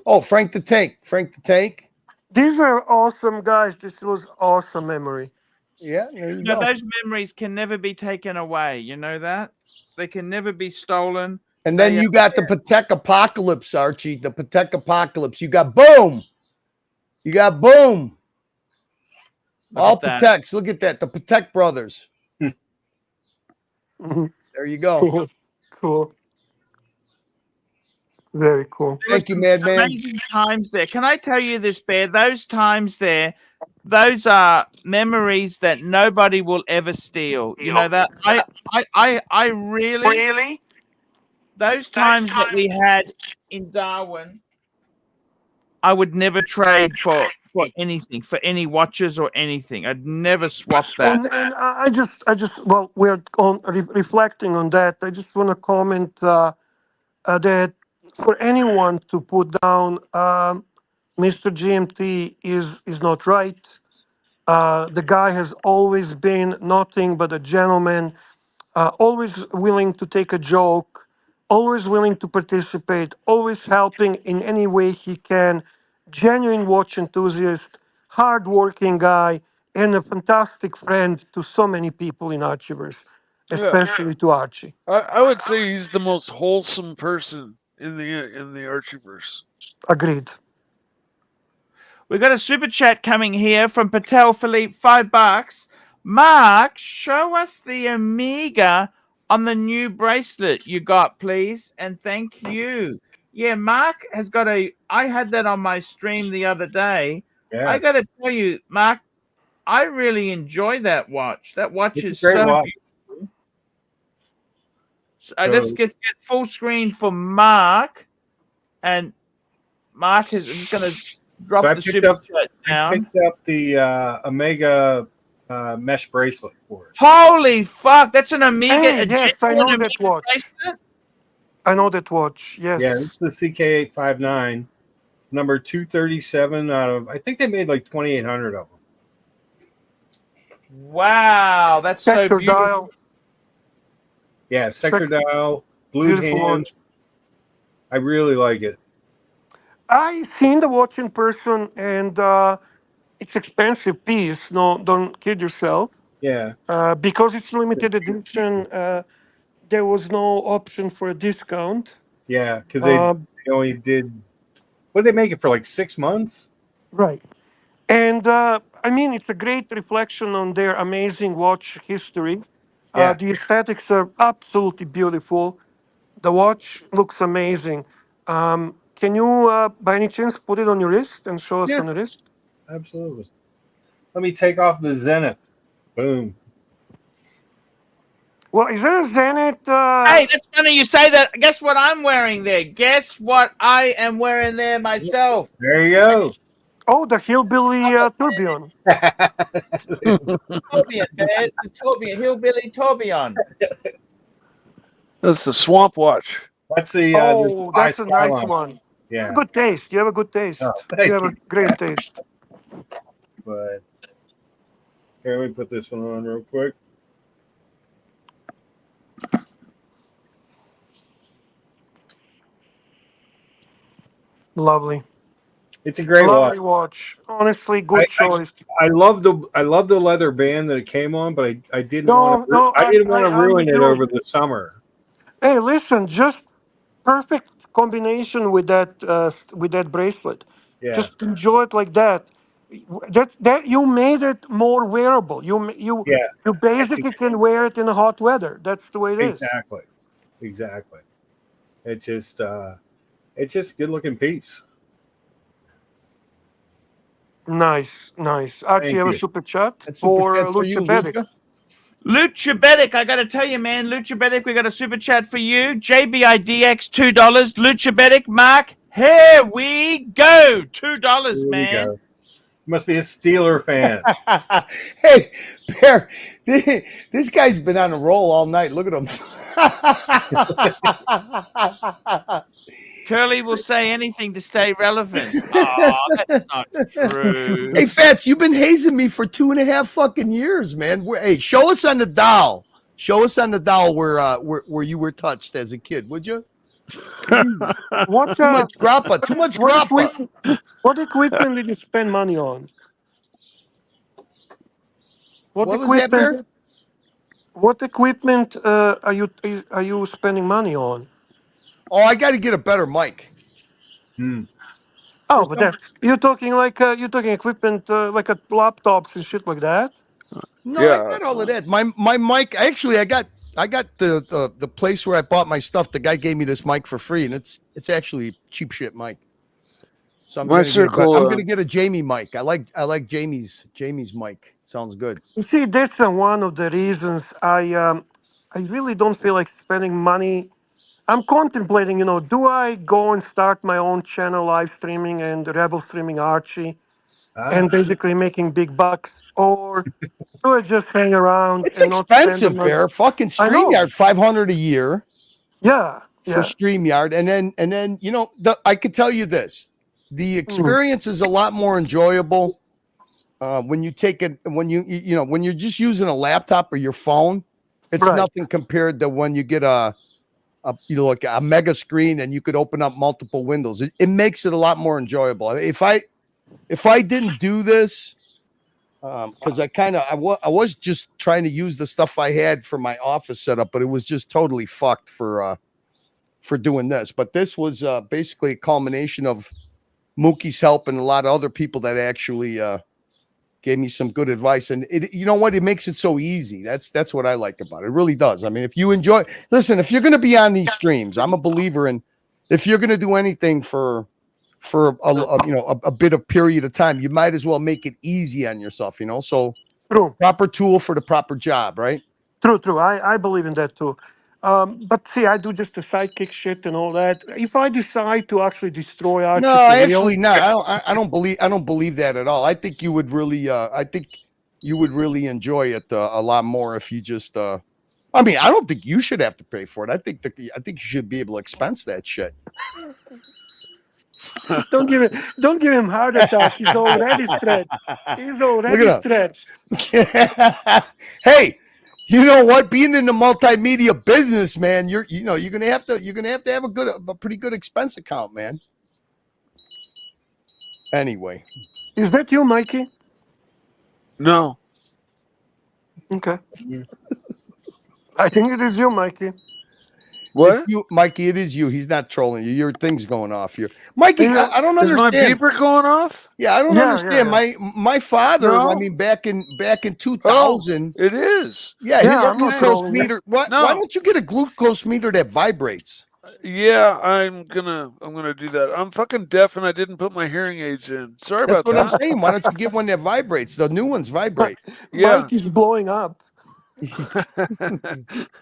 Oh, Frank the Tank. Frank the Tank. These are awesome, guys. This was awesome memory. Yeah, there you No, go. those memories can never be taken away. You know that? They can never be stolen. And then They you got the Patek Apocalypse, Archie. The Patek Apocalypse. You got boom. You got boom. Look All at that. Pateks. Look at that. The Patek brothers. Mhm. There you go. Cool. Cool. Very cool. There was Thank you, some Madman. amazing times there. Can I tell you this, Bear? Those times there, those are memories that nobody will ever steal. You know that? I really those times that we had in Darwin, I would never trade for anything, for any watches or anything. I'd never swap that. And I just, well, we're on reflecting on that. I just want to comment that for anyone to put down Mr. GMT is not right. The guy has always been nothing but a gentleman, always willing to take a joke, always willing to participate, always helping in any way he can. Genuine watch enthusiast, hardworking guy, and a fantastic friend to so many people in Archieverse, especially to Archie. I would say he's the most wholesome person in the Archieverse. Agreed. We've got a super chat coming here from Patel Philippe, $5. Mark, show us the Omega on the new bracelet you got, please, and thank you. Yeah, Mark has got I had that on my stream the other day. Yeah. I got to tell you, Mark, I really enjoy that watch. That watch It's a is great so watch. beautiful. So let's get full screen for Mark, and Mark is just going to drop So I the picked super up- chat I down. picked up the Omega mesh bracelet for it. Holy fuck! That's an Omega. Hey, a yes, I genuine know that Omega watch. bracelet? I know that watch. Yes. Yeah, it's the CK859. It's number 237 out of, I think they made like 2,800 of them. Wow, that's so Sector beautiful. dial. Yeah, sector dial, blue Beautiful hand. watch. I really like it. I seen the watch in person, and it's expensive piece. No, don't kid yourself. Yeah, Because it's limited edition, there was no option for a discount. yeah, because Uh, they only did, what did they make it for, like 6 months? Right. And I mean, it's a great reflection on their amazing watch history. Yeah. The aesthetics are absolutely beautiful. The watch looks amazing. Can you, by any chance, put it on your wrist and show us Yeah. on the wrist? Absolutely. Let me take off the Zenith. Boom. Well, is that a Zenith? Hey, that's funny you say that. Guess what I'm wearing there? Guess what I am wearing there myself? There you go. Oh, the Hillbilly Tourbillon. Tourbillon, man. The Tourbillon, Hillbilly Tourbillon. That's the Swamp Watch. That's the Oh, that's a nice Skyline. one. Yeah. Good taste. You have a good taste. Oh, thank You have a great taste. But here, let me put this one on real quick. Lovely. It's a great Lovely watch. watch. Honestly, good choice. I love the leather band that it came on, but I didn't want to. I didn't want to I'm ruin with it you. over the summer. Hey, listen, just perfect combination with that bracelet. Yeah. Just enjoy it like that. That you made it more wearable. You basically can wear it in the hot weather. That's the way it is. Exactly. It's just a good looking piece. Nice. Archie, you have a you. super chat That's super for chats for you, Lucha Bedic. Lucha. Luchabetic, I got to tell you, man. Luchabetic, we got a super chat for you. JBIDX, $2. Luchabetic, Mark, here we go. $2, Here we man. go. Must be a Steeler fan. Hey, Bear, this guy's been on a roll all night. Look at him. Curly will say anything to stay relevant. Oh, that's not true. Hey, Fats, you've been hazing me for 2.5 fucking years, man. Hey, show us on the dial. Show us on the doll where you were touched as a kid, would you? Jesus. What Too much grappa. Too much what grappa. equipment did you spend money on? What was that, Bear? What equipment are you spending money on? Oh, I got to get a better mic. Hmm. Oh, For but some- that's you're talking equipment like laptops and shit like that. No, I Yeah. got all of that. My mic. Actually, I got the place where I bought my stuff. The guy gave me this mic for free, and it's actually cheap shit mic. So I'm My gonna circle, get a Jamie mic. I like Jamie's mic. Sounds good. You see, that's one of the reasons I really don't feel like spending money. I'm contemplating, do I go and start my own channel live streaming and rebel streaming Archie and basically making big bucks, or do I just hang around It's and not spend the expensive, money? Bear. Fucking I know. StreamYard, $500 a year Yeah, for yeah. StreamYard, and then I could tell you this: the experience is a lot more enjoyable when you take it when you're just using a laptop or your phone. It's Right. nothing compared to when you get like a mega screen and you could open up multiple windows. It makes it a lot more enjoyable. If I didn't do this, because I was just trying to use the stuff I had for my office setup, but it was just totally fucked for doing this. But this was basically a culmination of Mookie's help and a lot of other people that actually gave me some good advice. And you know what? It makes it so easy. That's what I like about it. It really does. I mean, if you enjoy, listen, if you're going to be on these streams, I'm a believer in, if you're going to do anything for a bit of period of time, you might as well make it easy on yourself, so True, proper tool for the proper job, right? true. I believe in that too. But see, I do just the sidekick shit and all that. If I decide to actually destroy Archie No, for real, actually not. I don't believe that at all. I think you would really enjoy it a lot more if you just I mean, I don't think you should have to pay for it. I think you should be able to expense that shit. don't give him heart attack. He's already stretched. He's already Look stretched. Hey, you know what? Being in the multimedia business, man, you're gonna have to have a pretty good expense account, man. Anyway, Is that you, Mikey? no. Okay. I think it is you, Mikey. What? it's you, Mikey. It is you. He's not trolling you. Your thing's going off here, Mikey. Yeah. I don't Is my understand. beeper going off? Yeah, I don't Yeah, understand. yeah. My father. No. I mean, back in Oh, 2000. it is. Yeah, Yeah, his I'm not glucose trolling you. meter. Why No. don't you get a glucose meter that vibrates? Yeah, I'm gonna do that. I'm fucking deaf and I didn't put my hearing aids in. Sorry That's about what I'm that. saying. Why don't you get one that vibrates? The new ones vibrate. Yeah. Mike is blowing up. I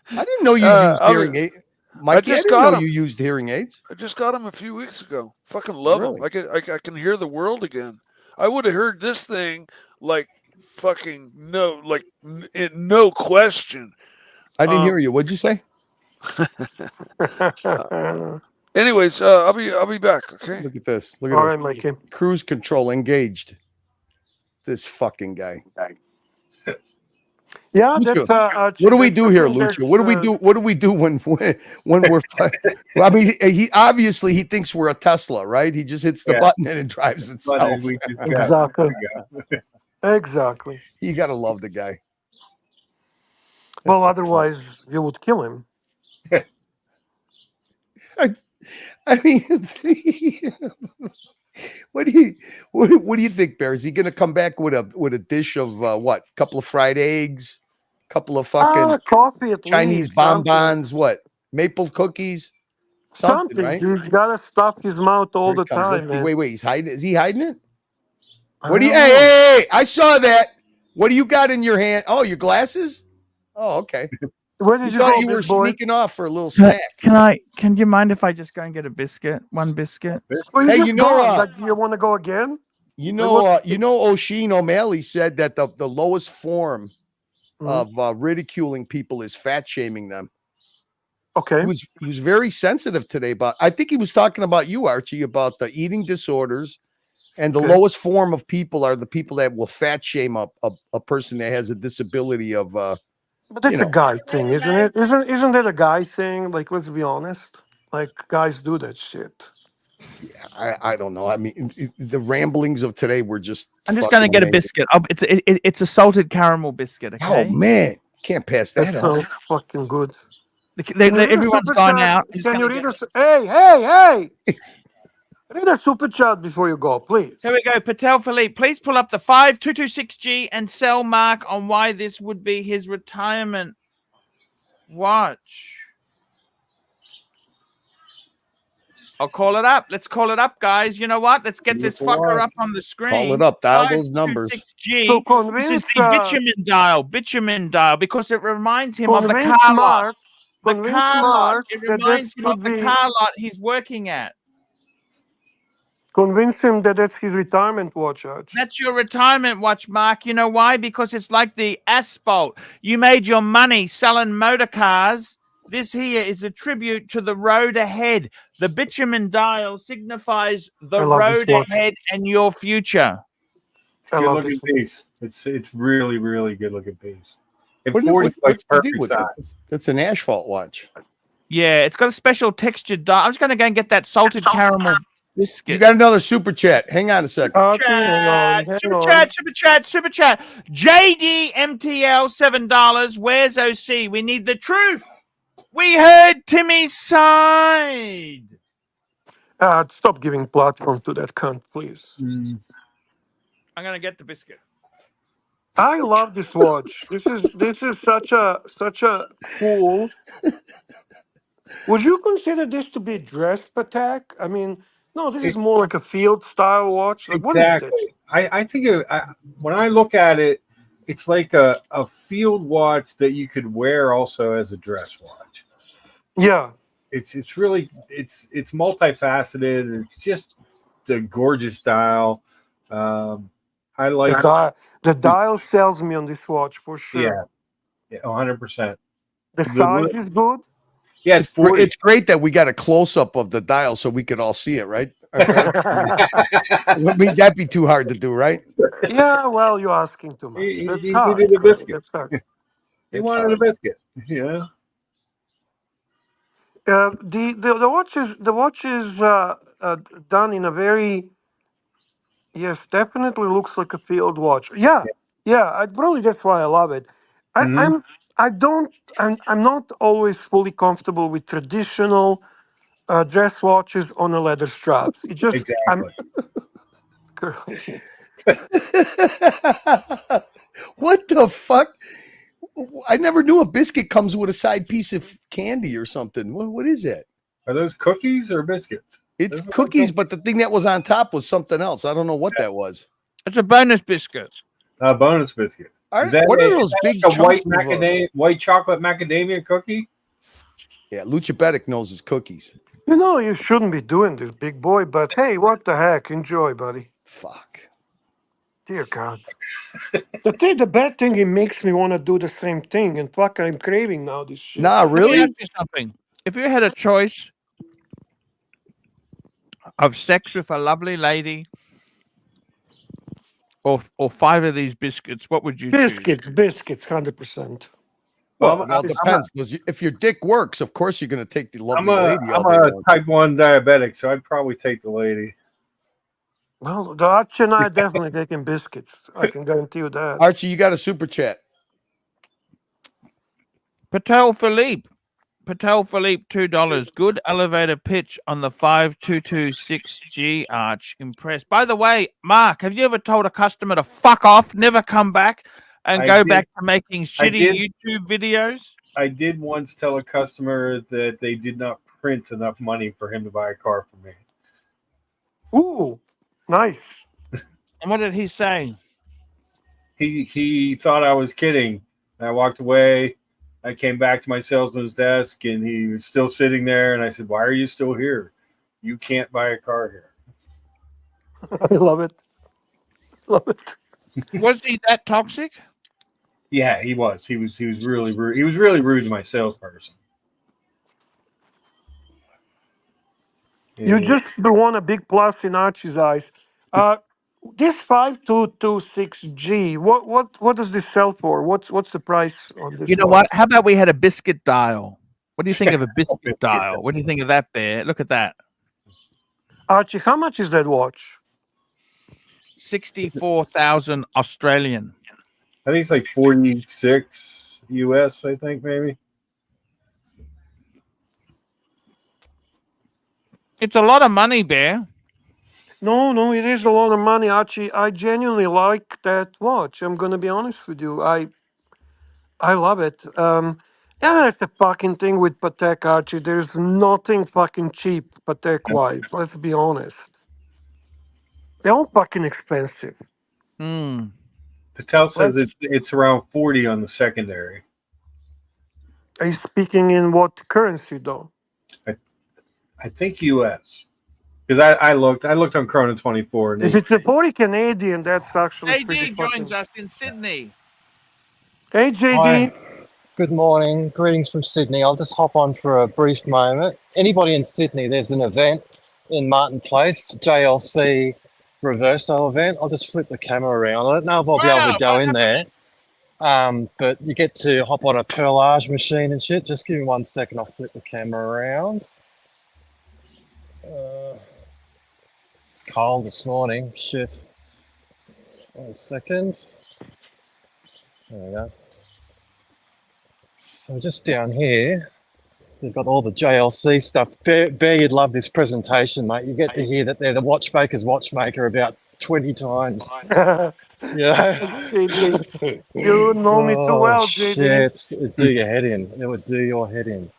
didn't know you used I'll be- hearing aids. Mikey, I just didn't got know 'em. you used hearing aids. I just got them a few weeks ago. Fucking love them. Really? I can hear the world again. I would have heard this thing like fucking no question. I didn't hear you. What'd you say? Anyways, I'll be back. Okay. Look at this. Look All at right, this. Mikey. Cruise control engaged. This fucking guy. Yeah, Lucio, that's What do we do here, Lucio? What do we do? What do we do when we're? Well, I mean, he obviously thinks we're a Tesla, right? He just hits the button and it drives itself. But we just got- Exactly. Yeah. Exactly. You gotta love the guy. Well, otherwise you would kill him. I mean, what do you think, Bear? Is he gonna come back with a dish of what? Couple of fried eggs, couple of fucking Coffee at Chinese least, something. bonbons, what? Maple cookies, something, right? He's gotta stuff his mouth all Here the it comes. time, Let's see. man. Wait, he's hiding. Is he hiding it? I What do you? don't know. Hey! I saw that. What do you got in your hand? Oh, your glasses. Oh, okay. Where You did you thought go, you were big boy? sneaking off for a little snack. Can you mind if I just go and get a biscuit? One biscuit? Well, Hey, just you know, gone. Like, you want to go again? O'Sheen O'Malley said that the lowest form Mhm. of ridiculing people is fat shaming them. Okay. He was very sensitive today, but I think he was talking about you, Archie, about the eating disorders, and the Okay. lowest form of people are the people that will fat shame a person that has a disability of But that's You a know, guy thing, isn't it? Isn't it a guy thing? Like, let's be honest. Like, guys do that shit. I don't know. I mean, the ramblings of today were just. I'm just going to fucking get a amazing. biscuit. It's a salted caramel biscuit. Oh Okay. man, can't pass That that up. sounds fucking good. Everyone's gone out. Can you read us? Hey! Read a super chat before you go, please. Here we go. Patel Philippe, please pull up the 5226G and sell Mark on why this would be his retirement watch. I'll call it up. Let's call it up, guys. You know what? Let's get this fucker up on the screen. Call it up. Dial those numbers. 5226G. So This is convince the bitumen dial, because it reminds him of the convince car lot. Mark. The Convince car lot. Mark It that reminds that him of should the be. car lot he's working at. Convince him that that's his retirement watch, Arch. That's your retirement watch, Mark. You know why? Because it's like the asphalt. You made your money selling motor cars. This here is a tribute to the road ahead. The bitumen dial signifies the I love this road watch. ahead and your future. It's I good love looking this. piece. It's really, really good looking piece. And What do you- 40 what- like what's the deal perfect with that? size. That's an asphalt watch. Yeah, it's got a special textured dial. I'm just going to go and get that salted caramel biscuit. You got another super chat. Hang on a second. Archie, hang on. Super chat. JD MTL $7. Where's OC? We need the truth. We heard Timmy's side. Stop giving platform to that cunt, please. I'm gonna get the biscuit. I love this watch. This is such a cool. Would you consider this to be a dress attack? I mean, no, this is It's- more like a field style watch. Like, what is Exactly. this? I think when I look at it, it's like a field watch that you could wear also as a dress watch. Yeah. It's really it's multifaceted. It's just the gorgeous dial. I like The dial sells me on this watch for sure. yeah 100%. The size is good. Yeah, it's 40. It's great that we got a close up of the dial so we could all see it, right? I mean, that'd be too hard to do, right? Yeah, well, you're asking too much. He That's needed hard. a biscuit. That's hard. He It's wanted hard. a biscuit. Yeah. The watch is done in a very yes, definitely looks like a field watch. Yeah. Probably that's why I love it. Mhm. I'm not always fully comfortable with traditional dress watches on a leather straps. It just Exactly. curly. What the fuck? I never knew a biscuit comes with a side piece of candy or something. What is that? Are those cookies or biscuits? It's Those are cookies, but the thing that was on top was something else. I don't know what that was. It's a bonus biscuit. A bonus biscuit. Are, Is that what a- are is those that big like a white chunks of, white chocolate macadamia cookie? Yeah, Luchabetic knows his cookies. You know, you shouldn't be doing this, big boy, but hey, what the heck? Enjoy, buddy. Fuck. Dear God. The bad thing, it makes me want to do the same thing. And fuck, I'm craving now this shit. Nah, Let me really? ask you something. If you had a choice of sex with a lovely lady or 5 of these biscuits, what would you choose? Biscuits, 100%. Well, I'm it depends. Because if your dick works, of course you're going to take the lovely lady. I'm all day a long. type 1 diabetic, so I'd probably take the lady. Well, the Archie and I definitely taking biscuits. I can guarantee you that. Archie, you got a super chat. Patel Philippe, $2. Good elevator pitch on the 5226G Arch. Impressed. By the way, Mark, have you ever told a customer to fuck off, never come back, and I go did. back to making shitty did. YouTube videos? I did once tell a customer that they did not print enough money for him to buy a car from me. Ooh, nice. And what did he say? He thought I was kidding. I walked away. I came back to my salesman's desk, and he was still sitting there. And I said, "Why are you still here? You can't buy a car here." I love it. Love it. Was he that toxic? Yeah, he was. He was really rude. He was really rude to my salesperson. You just won a big plus in Archie's eyes. This 5226G, what does this sell for? What's the price on this You know watch? what? How about we had a biscuit dial? What do you think of a biscuit Biscuit dial? What do you think of that, Bear? Look at that. Archie, how much is that watch? 64,000 Australian. I think it's like 46 US, I think maybe. It's a lot of money, Bear. No, it is a lot of money, Archie. I genuinely like that watch. I'm gonna be honest with you. I love it. Yeah, that's the fucking thing with Patek, Archie. There's nothing fucking cheap Patek wise. Let's be honest. They're all fucking expensive. Hmm. Patel says Let's. it's around 40 on the secondary. Are you speaking in what currency though? I think US. Because I looked on Chrono 24 and If it's a 40 Canadian, that's actually pretty JD fucking. joins us in Sydney. Hey, JD. Hi, good morning. Greetings from Sydney. I'll just hop on for a brief moment. Anybody in Sydney, there's an event in Martin Place, JLC Reverso event. I'll just flip the camera around. I don't know if I'll be able to go in there, but you get to hop on a perlage machine and shit. Just give me 1 second. I'll flip the camera around. Cold this morning. Shit. 1 second. There we go. So just down here, you've got all the JLC stuff. Bear, you'd love this presentation, mate. You get to hear that they're the watchmaker's watchmaker about 20 times. Yeah. JD, you know me too well, JD. Shit. It'd do your head in. It would do your head in.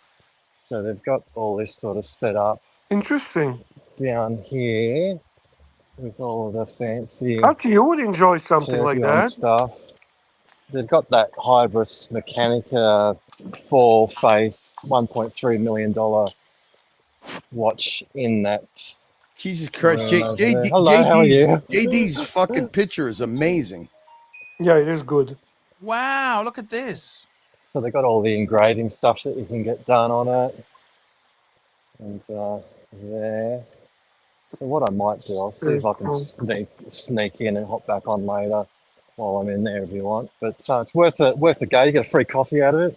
So they've got all this sort of set up Interesting. down here with all the fancy Archie, you would enjoy something like tourbillon that. stuff. They've got that Hybris Mechanica full face $1.3 million watch in that. Jesus Christ, Hello, how are you? JD's fucking picture is amazing. Yeah, it is good. Wow, look at this. So they've got all the engraving stuff that you can get done on it. And there. So what I might do, I'll see if I can sneak in and hop back on later while I'm in there if you want. But it's worth a go. You get a free coffee out of it.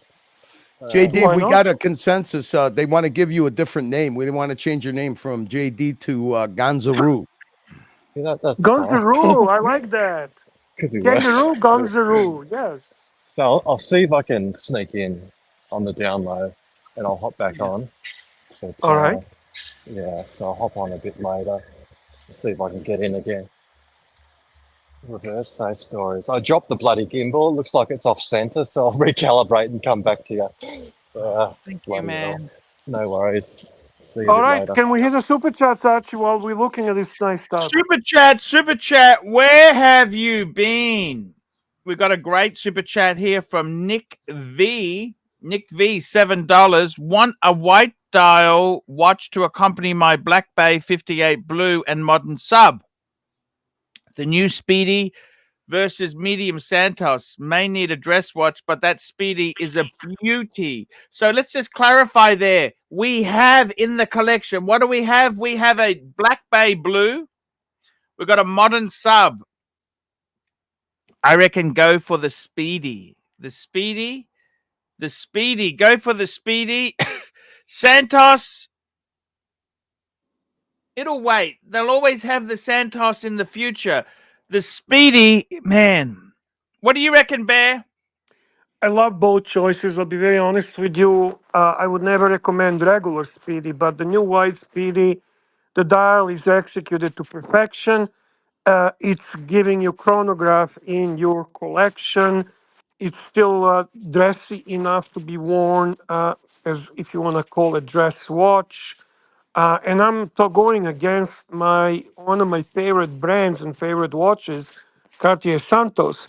JD, Why we not? got a consensus. They want to give you a different name. We want to change your name from JD to Gonzaroo. Yeah, that's Gonzaroo, I like that. Could be worse. Kangaroo, Gonzaroo, yes. So I'll see if I can sneak in on the down low and I'll hop back on. But, All right. Yeah, so I'll hop on a bit later. See if I can get in again. Reverse those stories. I dropped the bloody gimbal. Looks like it's off center, so I'll recalibrate and come back to you. Thank you, man. No worries. See you All right, later. can we hit a super chat, Archie, while we're looking at this nice stuff? Super chat. Where have you been? We got a great super chat here from Nick V. Nick V, $7. Want a white dial watch to accompany my Black Bay 58 Blue and modern sub. The new Speedy versus medium Santos may need a dress watch, but that Speedy is a beauty. So let's just clarify there. We have in the collection, what do we have? We have a Black Bay Blue. We've got a modern sub. I reckon go for the Speedy. The Speedy. Go for the Speedy. Santos. It'll wait. They'll always have the Santos in the future. The Speedy, man. What do you reckon, Bear? I love both choices. I'll be very honest with you. I would never recommend regular Speedy, but the new white Speedy, the dial is executed to perfection. It's giving you chronograph in your collection. It's still dressy enough to be worn as if you want to call it dress watch. And I'm going against one of my favorite brands and favorite watches, Cartier Santos.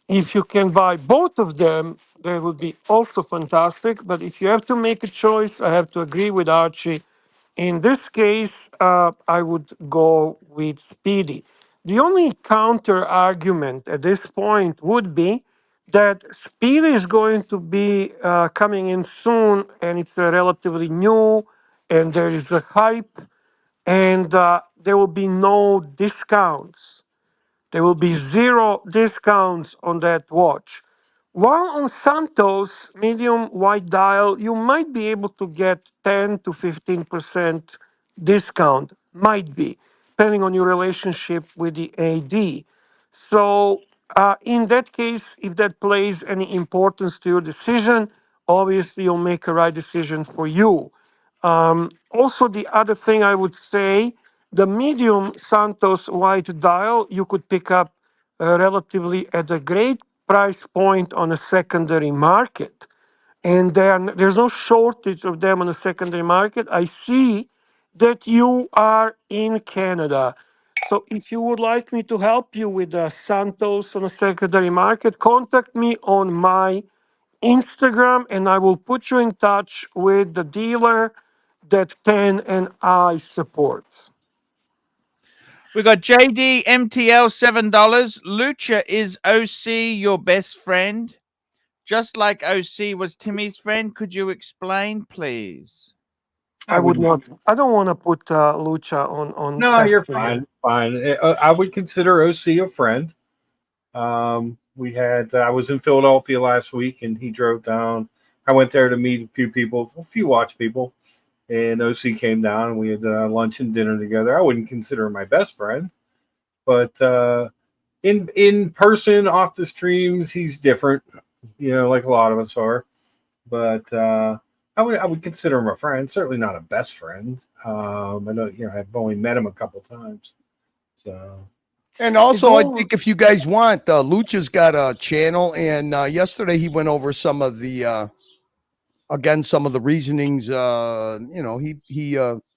If you can buy both of them, that would be also fantastic. But if you have to make a choice, I have to agree with Archie. In this case, I would go with Speedy. The only counter argument at this point would be that Speedy is going to be coming in soon, and it's relatively new, and there is a hype, and there will be no discounts. There will be 0 discounts on that watch. While on Santos medium white dial, you might be able to get 10 to 15% discount. Might be, depending on your relationship with the AD. So, in that case, if that plays any importance to your decision, obviously you'll make a right decision for you. Also, the other thing I would say, the medium Santos white dial, you could pick up relatively at a great price point on a secondary market. And there's no shortage of them on the secondary market. I see that you are in Canada. So if you would like me to help you with Santos on the secondary market, contact me on my Instagram and I will put you in touch with the dealer that Ten and I support. We got JD MTL $7. Lucha, is OC your best friend? Just like OC was Timmy's friend. Could you explain, please? I would not. I don't want to put Lucha on. No, best you're friend. fine. I would consider OC a friend. We had I was in Philadelphia last week, and he drove down. I went there to meet a few watch people, and OC came down, and we had lunch and dinner together. I wouldn't consider him my best friend, but in person, off the streams, he's different. Like a lot of us are. But I would consider him a friend. Certainly not a best friend. I know I've only met him a couple times. So. And also, I think if you guys want, Lucha's got a channel, and yesterday he went over some of the some of the reasonings.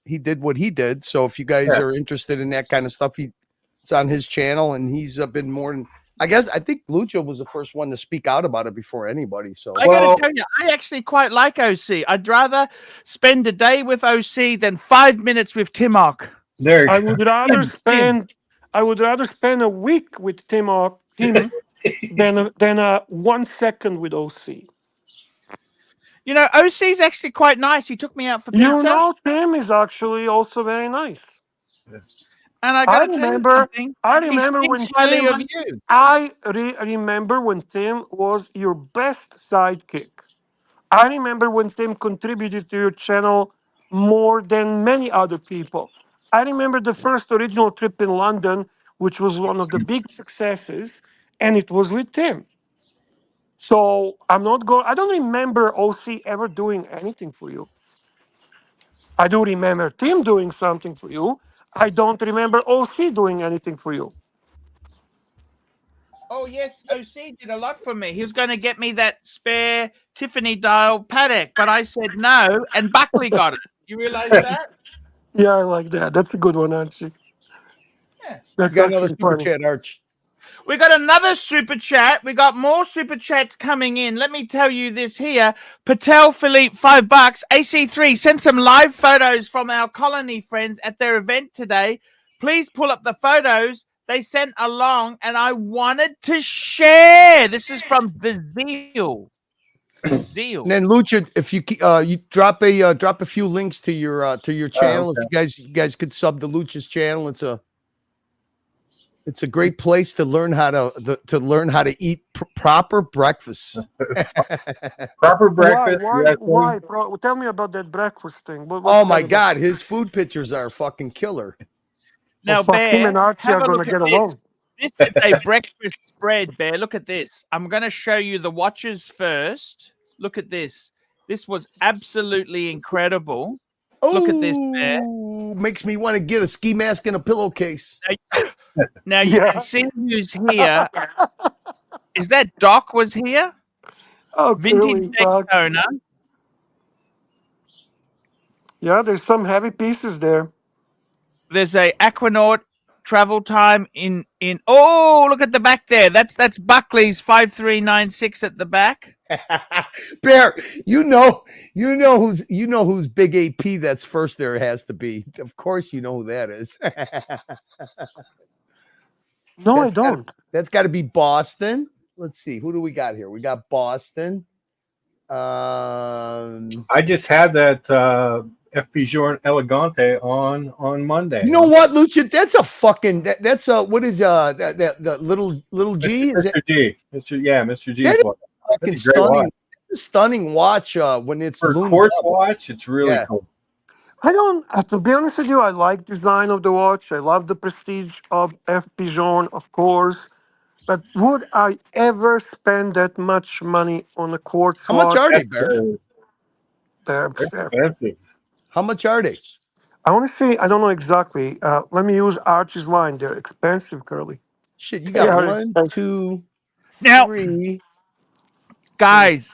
He did what he did. So if you guys are interested in that kind of stuff, it's on his channel, and he's been more than. I think Lucha was the first one to speak out about it before anybody. So I got to tell you, I actually quite like OC. I'd rather spend a day with OC than 5 minutes with Timok. I would rather spend a week with Tim than 1 second with OC. OC's actually quite nice. He took me out for pizza. Tim is actually also very nice. And I got to tell you something. I remember when highly of you. I remember when Tim was your best sidekick. I remember when Tim contributed to your channel more than many other people. I remember the first original trip in London, which was one of the big successes, and it was with Tim. So I don't remember OC ever doing anything for you. I do remember Tim doing something for you. I don't remember OC doing anything for you. Oh, yes, OC did a lot for me. He was going to get me that spare Tiffany dial Patek, but I said no, and Buckley got it. You realize that? Yeah, I like that. That's a good one, Archie. Yeah. That's got another super chat, Arch. We got another super chat. We got more super chats coming in. Let me tell you this here. Patel Philippe, $5. AC3, send some live photos from our colony friends at their event today. Please pull up the photos they sent along, and I wanted to share. This is from the Zeal. Zeal. And then Lucha, if you drop a few links to your channel, okay. if you guys could sub to Lucha's channel, it's a great place to learn how to eat proper breakfast. Proper breakfast. Why? Tell me about that breakfast thing. Oh my God, his food pictures are fucking killer. Now, Bear, him and Archie are going to get along. This is a breakfast spread, Bear. Look at this. I'm going to show you the watches first. Look at this. This was absolutely incredible. Look at this, Bear. Makes me want to get a ski mask and a pillowcase. Now you can see who's here. Is that Doc was here? Oh, Vintage Daytona. Yeah, there's some heavy pieces there. There's a Aquanaut travel time in oh, look at the back there. That's Buckley's 5396 at the back. Bear, you know who's big AP that's first there has to be. Of course you know who that is. No, I don't. That's got to be Boston. Let's see. Who do we got here? We got Boston. I just had that FP Journe Elegante on Monday. You know what, Lucha? That's a fucking that's a what is the little G? Is it Mr. G? Mr. G's That is watch. fucking That's a great stunning? watch. It's a stunning watch when it's For a loomed quartz up. watch, it's really Yeah. cool. I don't, to be honest with you, I like design of the watch. I love the prestige of FP Journe, of course. But would I ever spend that much money on a quartz How much watch? are they, Bear? They're, Expensive. How much are they? I want to see, I don't know exactly. Let me use Archie's line. They're expensive, Curly. Shit, you They got are 1, expensive. 2, Now- 3. Guys,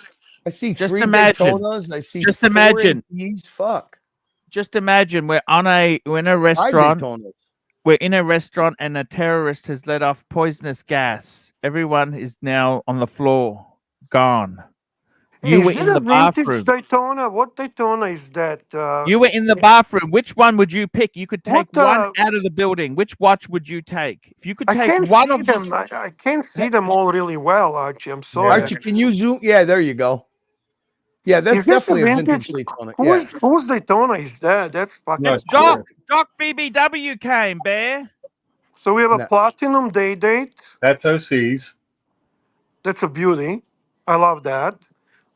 I see just 3 imagine. Daytonas. I see Just 4 imagine. APs. Fuck. just imagine we're in a 5 restaurant. Daytonas. We're in a restaurant and a terrorist has let off poisonous gas. Everyone is now on the floor, gone. You Is were it in a the vintage bathroom. Daytona? What Daytona is that? You were in the bathroom. Which one would you pick? You could take What, one out of the building. Which watch would you take? If you could I take can't one see of them. these, I can't see them all really well, Archie. I'm sorry. Archie, can you zoom? Yeah, there you go. Yeah, that's Is this definitely a vintage? vintage Daytona. Yeah. Whose Daytona is that? That's fucking Not cool. sure. Doc BBW came, Bear. So we have a No. platinum day date. That's OC's. That's a beauty. I love that.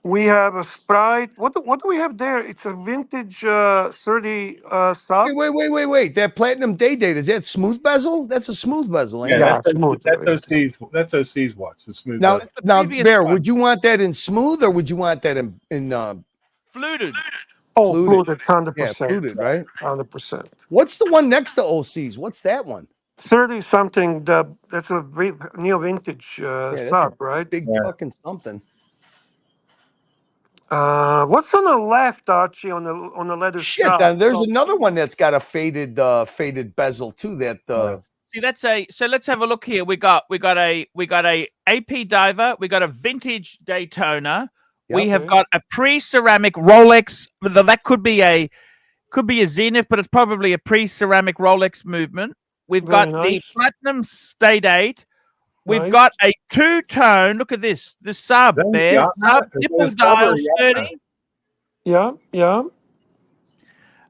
We have a Sprite. What do we have there? It's a vintage 30 sub. Wait. That platinum day date, is that smooth bezel? That's a smooth bezel, ain't Yeah, it? Yeah, smooth. that's OC's watch. The smooth. Now, bezel. the now, previous Bear, one. would you want that in smooth or would you want that in Fluted. Oh, fluted. fluted, 100%. Yeah, fluted, right? 100%. What's the one next to OC's? What's that one? 30 something. That's a neo vintage Yeah, that's sub, right? Big Yeah. fucking something. What's on the left, Archie, on the leather Shit, strap? then there's So- another one that's got a faded bezel too. That See, that's a. So let's have a look here. We got a AP diver. We got a vintage Daytona. We Yep. have got a pre-ceramic Rolex. That could be a Zenith, but it's probably a pre-ceramic Rolex movement. We've Very got nice. the platinum Stay Date. We've Nice. got a two-tone. Look at this. The sub Is that there. yacht Sub knot? Is nipple that a sub dial or a yacht 30. Yeah.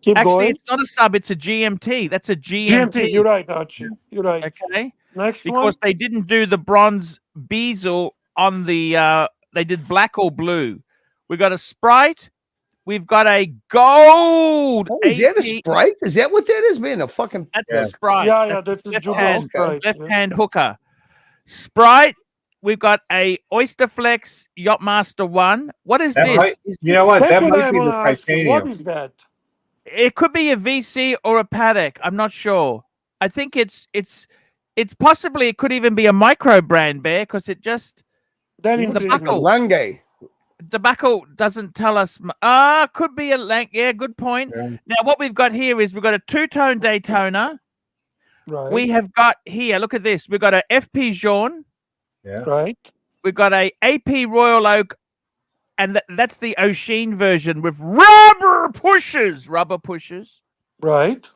Keep Actually, going. it's not a sub. It's a GMT. That's a GMT, you're right, Archie. You're right. Okay. Next Because one. they didn't do the bronze bezel on the they did black or blue. We got a Sprite. We've got a gold. oh, is that a AP. Sprite? Is that what that is, man? A fucking That's Yeah. a Sprite. Yeah, that's a left Jubilee hand, Sprite. left yeah. hand hooker. Sprite. We've got a Oysterflex Yachtmaster 1. What is That this? might- Is You know this- what? That's That what might I be want the to ask you. What titanium. is that? It could be a VC or a Paddock. I'm not sure. I think it's possibly it could even be a micro brand, Bear, because it just That The intrigues buckle. me. Lange. tobacco doesn't tell us. Could be a length. Yeah, good point. Yeah. Now, what we've got here is we've got a two-tone Daytona. Right. We have got here, look at this. We've got a FP Journe. Yeah. Right. We've got a AP Royal Oak. And that's the Ocean version with rubber pushers. Right.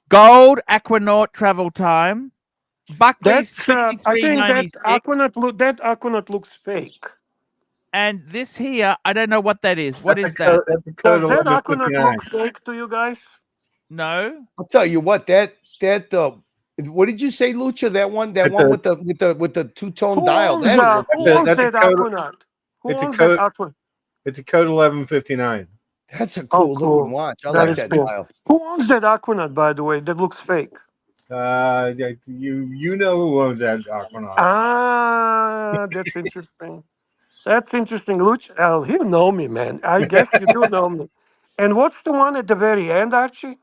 Gold Aquanaut travel time. Buckley's That's. I think that 6396. Aquanaut looks fake. And this here, I don't know what that is. What That's is a that? code, that's a code Does that Aquanaut 1159. look fake to you guys? No. I'll tell you what, what did you say, Lucha? That one That's with a- the two-tone Who dial. owns That that? looks Who That's a- owns that's a that code- Aquanaut? Who it's a owns code- that Aquanaut? It's a code 1159. that's a Oh, cool cool. looking watch. I That like is that cool. dial. Who owns that Aquanaut, by the way? That looks fake. Yeah, you know who owns that Aquanaut. Ah, that's interesting. That's interesting. Luch, you know me, man. I guess you do know me. And what's the one at the very end, Archie?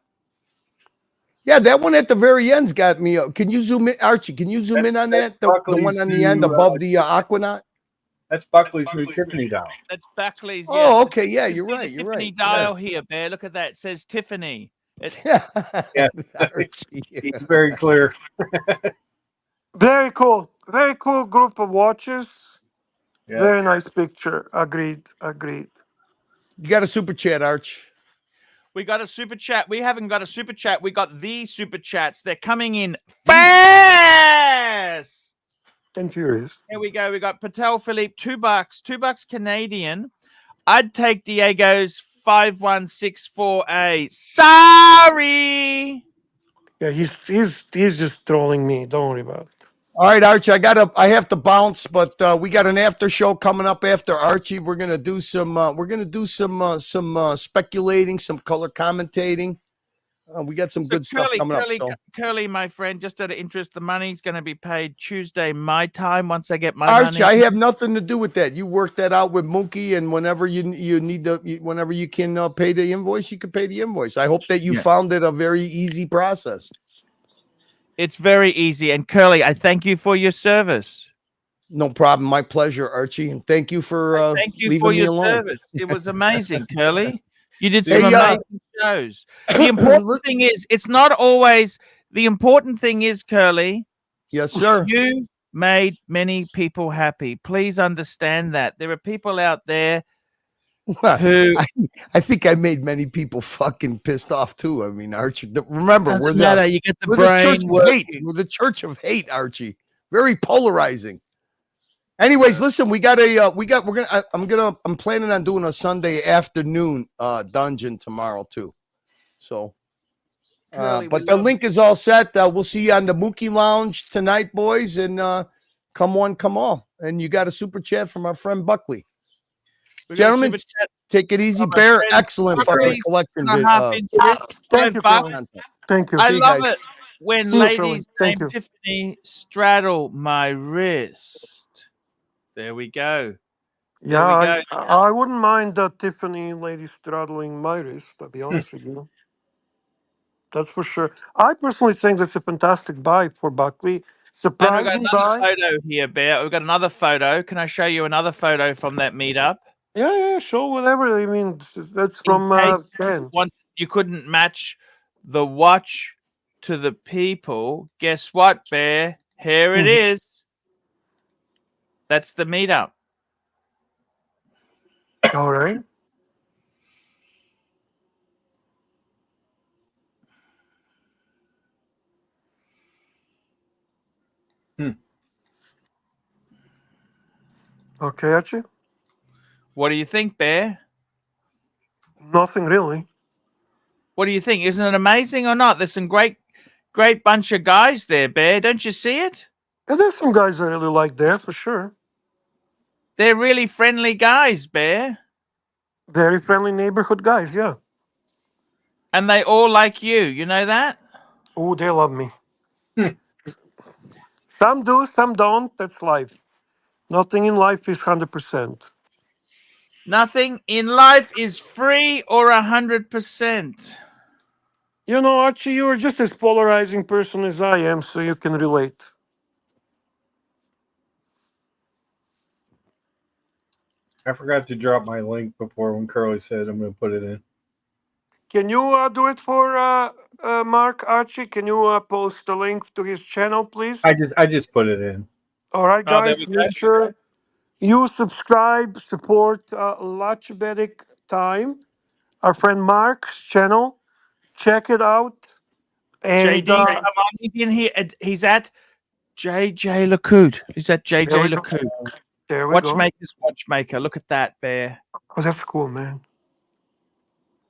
Yeah, that one at the very end's got me. Can you zoom in, Archie? Can you zoom in on That's that? The one Buckley's on the end new, above the Aquanaut. That's Buckley's new Tiffany dial. That's Buckley's. Oh, yeah. okay. Yeah, You you're see the right. You're Tiffany right. dial here, Bear. Look at that. It says Tiffany. Yeah. Yeah. Archie. It's very clear. Very cool. Very cool group of watches. Yeah. Very nice picture. Agreed. You got a super chat, Arch. We got a super chat. We haven't got a super chat. We got the super chats. They're coming in fast. And furious. Here we go. We got Patel Philippe, $2, $2 Canadian. I'd take Diego's 5164A. Sorry. Yeah, he's just trolling me. Don't worry about it. All right, Archie, I have to bounce, but we got an after show coming up after Archie. We're gonna do some speculating, some color commentating. We got some good stuff coming up. So. Curly, my friend, just out of interest, the money's going to be paid Tuesday my time once I get my Archie, money. I have nothing to do with that. You work that out with Mookie, and whenever you need to, whenever you can pay the invoice, you can pay the invoice. I hope that you found it a very easy process. It's very easy. And Curly, I thank you for your service. No problem. My pleasure, Archie. And thank you for thank you leaving for me your alone. service. It was amazing, Curly. You did Hey, some amazing shows. The important thing is, it's not always the important thing is, Curly. Yes, sir. You made many people happy. Please understand that. There are people out there who I think I made many people fucking pissed off too. I mean, Archie, remember, we're the you get the brain church of hate. We're the church of hate, Archie. Very polarizing. Anyways, listen, I'm planning on doing a Sunday afternoon dungeon tomorrow too. So but the link is all set. We'll see you on the Mookie Lounge tonight, boys, and come one, come all. And you got a super chat from our friend Buckley. Gentlemen, take it easy. Bear, excellent fucking collection. Thank you, Philly. Thank you. I love it when ladies named Tiffany straddle my wrist. There we go. Yeah, I wouldn't mind that Tiffany lady straddling my wrist, to be honest with you. That's for sure. I personally think that's a fantastic buy for Buckley. Surprising and we've got another photo here, Bear. We've got another photo. Can I show you another photo from that meetup? Yeah, show whatever. I mean, that's from Ben. You couldn't match the watch to the people. Guess what, Bear? Here it is. That's the meetup. All right. Okay, Archie. What do you think, Bear? Nothing really. What do you think? Isn't it amazing or not? There's some great bunch of guys there, Bear. Don't you see it? Yeah, there's some guys I really like there for sure. They're really friendly guys, Bear. Very friendly neighborhood guys, yeah. And they all like you. You know that? Oh, they love me. Some do, some don't. That's life. Nothing in life is 100%. Nothing in life is free or 100%. You know, Archie, you're just as polarizing person as I am, so you can relate. I forgot to drop my link before when Curly said I'm going to put it in. Can you do it for Mark, Archie? Can you post the link to his channel, please? I just put it in. All right, guys, make sure you subscribe, support Lachbedic Time, our friend Mark's channel. Check it out. And JD, come on, he's in here. He's at JJ Lacoute. He's at JJ Lacoute. There we go. Watchmaker's watchmaker. Look at that, Bear. Oh, that's cool, man.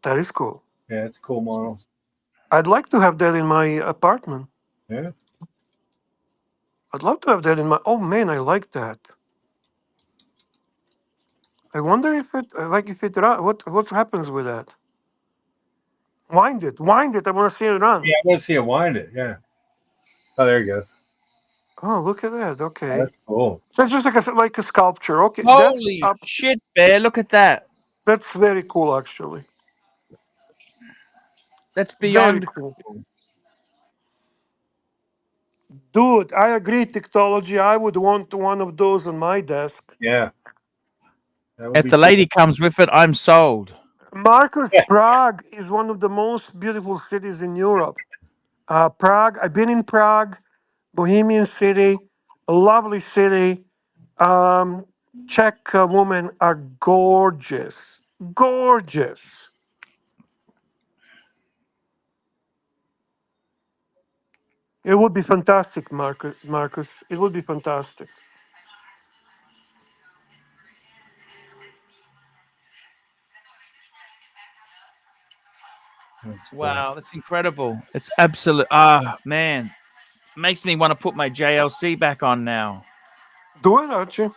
That is cool. Yeah, it's a cool model. I'd like to have that in my apartment. Yeah. I'd love to have that in my. Oh man, I like that. I wonder if it what happens with that. Wind it. I want to see it run. Yeah, I want to see it wind it. Yeah. Oh, there he goes. Oh, look at that. Okay. That's cool. That's just like a sculpture. Okay. Holy shit, Bear! Look at that. That's very cool, actually. That's beyond cool. Dude, I agree, Technology. I would want one of those on my desk. Yeah. If the lady comes with it, I'm sold. Marcus, Prague is one of the most beautiful cities in Europe. Prague, I've been in Prague, Bohemian city, a lovely city. Czech women are gorgeous. Gorgeous. It would be fantastic, Marcus. It would be fantastic. That's cool. Wow, that's incredible. It's absolute. Ah, man, makes me want to put my JLC back on now. Do it, Archie.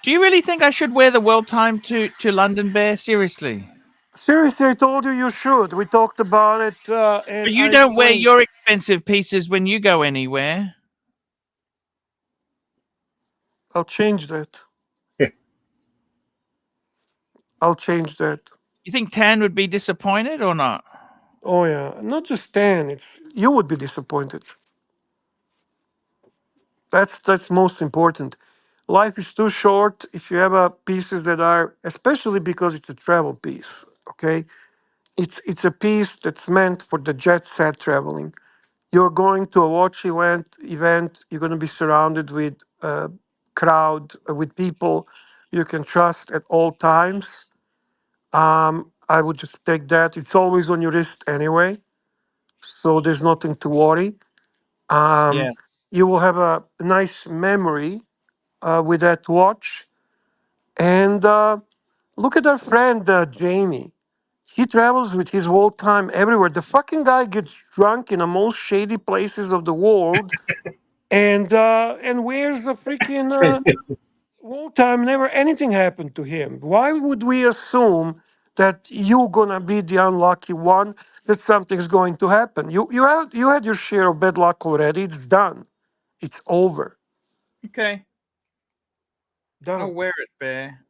Do you really think I should wear the world time to London, Bear? Seriously? Seriously, I told you you should. We talked about it, and But you I don't wear explained. your expensive pieces when you go anywhere. I'll change that. I'll change that. You think Tan would be disappointed or not? Oh yeah, not just Stan. It's you would be disappointed. That's most important. Life is too short if you have pieces that are, especially because it's a travel piece. Okay, it's a piece that's meant for the jet set traveling. You're going to a watch event. You're going to be surrounded with a crowd, with people you can trust at all times. I would just take that. It's always on your wrist anyway, so there's nothing to worry. Yeah. You will have a nice memory with that watch. And look at our friend Jamie. He travels with his whole time everywhere. The fucking guy gets drunk in the most shady places of the world, and wears the freaking whole time. Never anything happened to him. Why would we assume that you're gonna be the unlucky one? That something's going to happen. You had your share of bad luck already. It's done. It's over. Okay. I'll Done. wear it, Bear.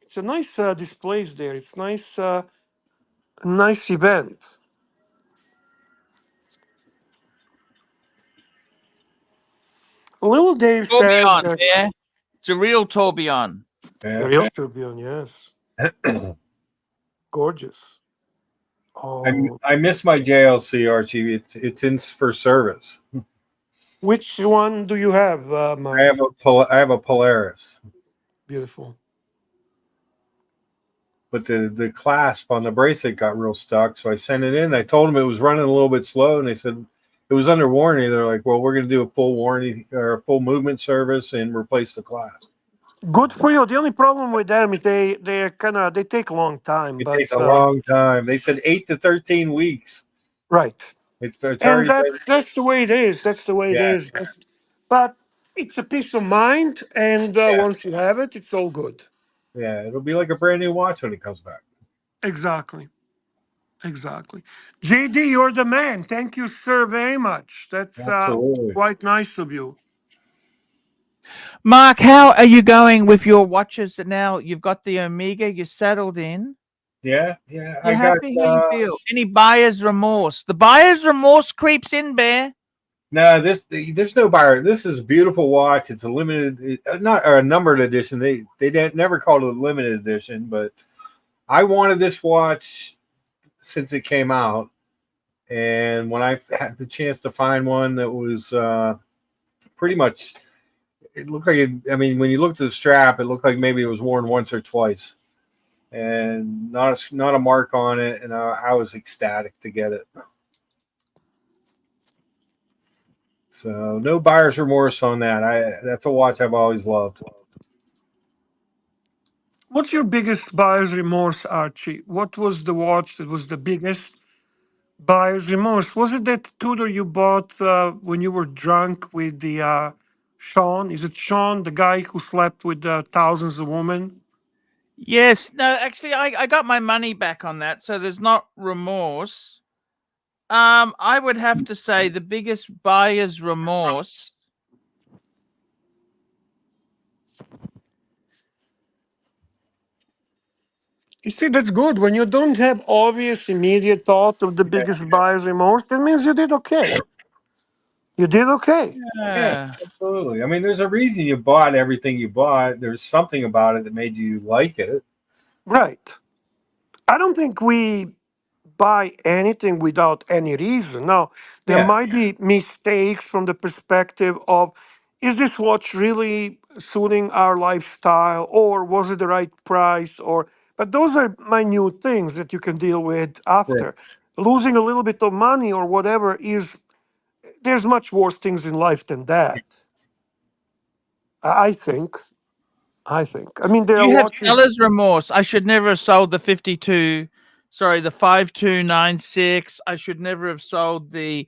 It's a nice displays there. It's nice, nice event. Little Dave says Tourbillon, that Bear. It's a real tourbillon. the real Tribune, yes, gorgeous. Oh, I miss my JLC, Archie. It's in for service. which one do you have, Mike? I have a Polaris, Beautiful. but the clasp on the bracelet got real stuck, so I sent it in. I told them it was running a little bit slow, and they said it was under warranty. They're like, "Well, we're going to do a full warranty or a full movement service and replace the clasp." Good for you. The only problem with them is they take a long time. It But takes a long time. They said 8 to 13 weeks. right, It's and already that's the way it is. That's the way it yeah. is. But it's a peace of mind, and Yeah. once you have it, it's all good. Yeah, it'll be like a brand new watch when it comes back. Exactly. Exactly. JD, you're the man. Thank you, sir, very much. That's Absolutely. quite nice of you. Mark, how are you going with your watches now? You've got the Omega, you're settled in. Yeah. You I happy? got How you feel? Any buyer's remorse? The buyer's remorse creeps in, Bear. no. There's no buyer. This is a beautiful watch. It's a limited, not or a numbered edition. They never called it a limited edition, but I wanted this watch since it came out, and when I had the chance to find one that was pretty much, it looked like I mean, when you looked at the strap, it looked like maybe it was worn once or twice, and not a mark on it, and I was ecstatic to get it. So no buyer's remorse on that. That's a watch I've always loved. What's your biggest buyer's remorse, Archie? What was the watch that was the biggest buyer's remorse? Was it that Tudor you bought when you were drunk with the Sean? Is it Sean, the guy who slept with thousands of women? Yes. No, actually, I got my money back on that, so there's not remorse. I would have to say the biggest buyer's remorse. You see, that's good. When you don't have obvious, immediate thought of the biggest buyer's remorse, that means you did okay. You did okay. Yeah, absolutely. I mean, there's a reason you bought everything you bought. There's something about it that made you like it. Right. I don't think we buy anything without any reason. Now, there Yeah. might be mistakes from the perspective of is this watch really suiting our lifestyle or was it the right price or but those are minute things that you can deal with after. Losing a little bit of money or whatever is there's much worse things in life than that. I think. I think. I mean, there Do are you have watches. seller's remorse? I should never have sold the 52 Sorry, the 5296. I should never have sold the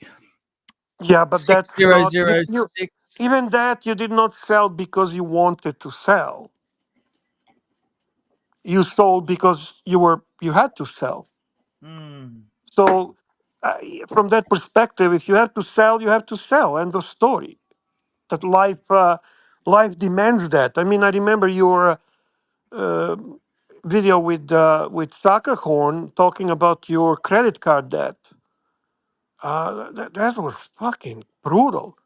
Yeah, but that's not you, 6006. even that you did not sell because you wanted to sell. You sold because you had to sell. Hmm. So, from that perspective, if you have to sell, you have to sell. End of story. That life demands that. I mean, I remember your video with Sackerhorn talking about your credit card debt. That was fucking brutal.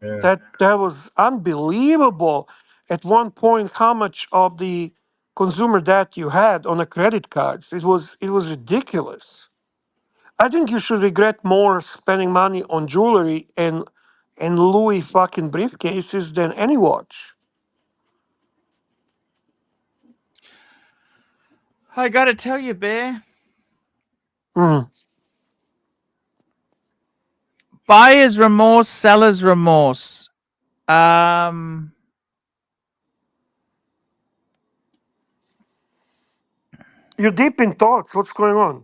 Yeah. That was unbelievable. At one point, how much of the consumer debt you had on the credit cards? It was ridiculous. I think you should regret more spending money on jewelry and Louis fucking briefcases than any watch. I gotta tell you, Bear. Mm. Buyer's remorse, seller's remorse. Um, You're deep in thoughts. What's going on?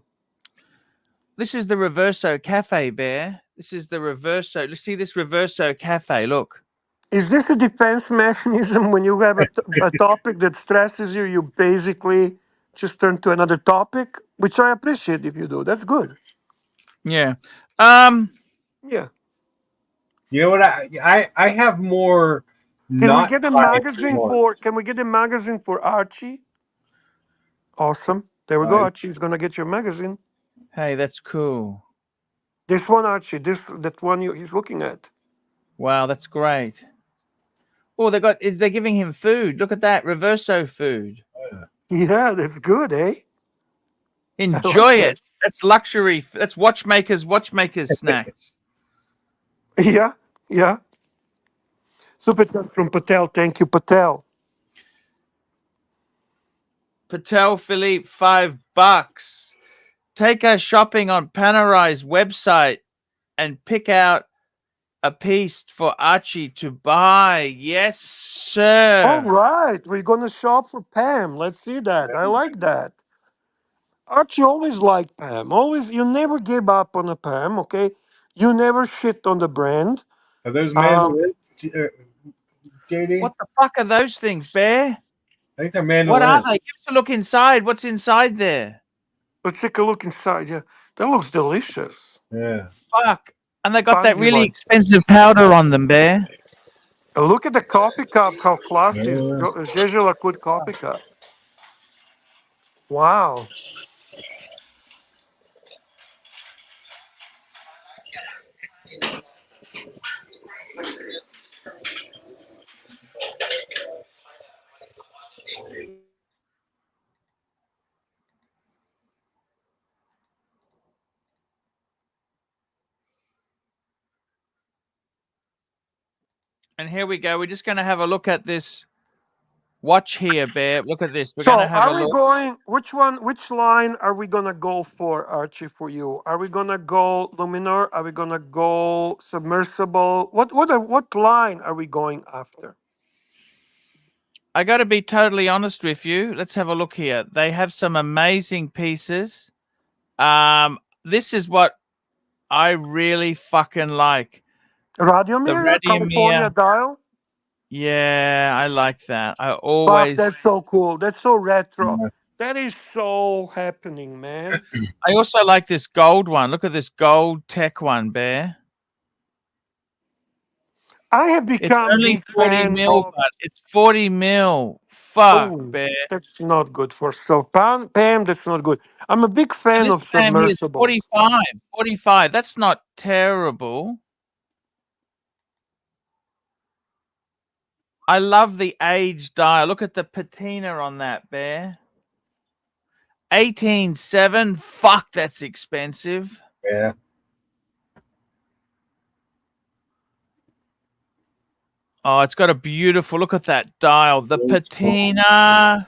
this is the Reverso Cafe, Bear. This is the Reverso. Let's see this Reverso Cafe. Look. Is this a defense mechanism when you have a topic that stresses you? You basically just turn to another topic, which I appreciate if you do. That's good. Yeah. Yeah. You know what? I have more. Can we Not get a buyer's magazine remorse. for? Can we get a magazine for Archie? Awesome. There we go. Archie's gonna get your magazine. Hey, that's cool. This one, Archie. That one he's looking at. Wow, that's great. Oh, they're giving him food. Look at that Reverso food. Yeah, that's good, eh? Enjoy that. it. That's luxury. That's watchmakers snacks. Yeah, yeah. Super chat from Patel. Thank you, Patel. Patel Philippe, $5. Take us shopping on Panerai website and pick out a piece for Archie to buy. Yes, sir. All right, we're gonna shop for Pam. Let's see that. I like that. Archie always liked Pam. Always, you never gave up on a Pam. Okay, you never shit on the brand. Are those mandolins, JD? What the fuck are those things, Bear? I think they're What mandolins. are they? Give us a look inside. What's inside there? Let's take a look inside. Yeah, that looks delicious. Yeah. Fuck. And they got that Spongy really like. expensive powder on them, Bear. Look at the coffee cup. How classy! Yeah. Jeju Lakud coffee cup. Wow. And here we go. We're just going to have a look at this watch here, Bear. Look at this. We're So, going to have a are we look. going? Which line are we gonna go for, Archie? For you, are we gonna go Luminar? Are we gonna go submersible? What line are we going after? I got to be totally honest with you. Let's have a look here. They have some amazing pieces. This is what I really fucking like. Radiomir, California Radiomir. dial. Yeah, I like that. I Fuck, always. that's so cool. That's so retro. That is so happening, man. I also like this gold one. Look at this gold tech one, Bear. I have It's become only big 40 fan mil, of. but it's 40 mil. Fuck, Oh, Bear. that's not good for so Pam. That's not good. I'm a big And fan this of Pam here is submersibles. 45. That's not terrible. I love the age dial. Look at the patina on that, Bear. 18.7. Fuck, that's expensive. Yeah. Oh, it's got a beautiful look at that dial. The patina.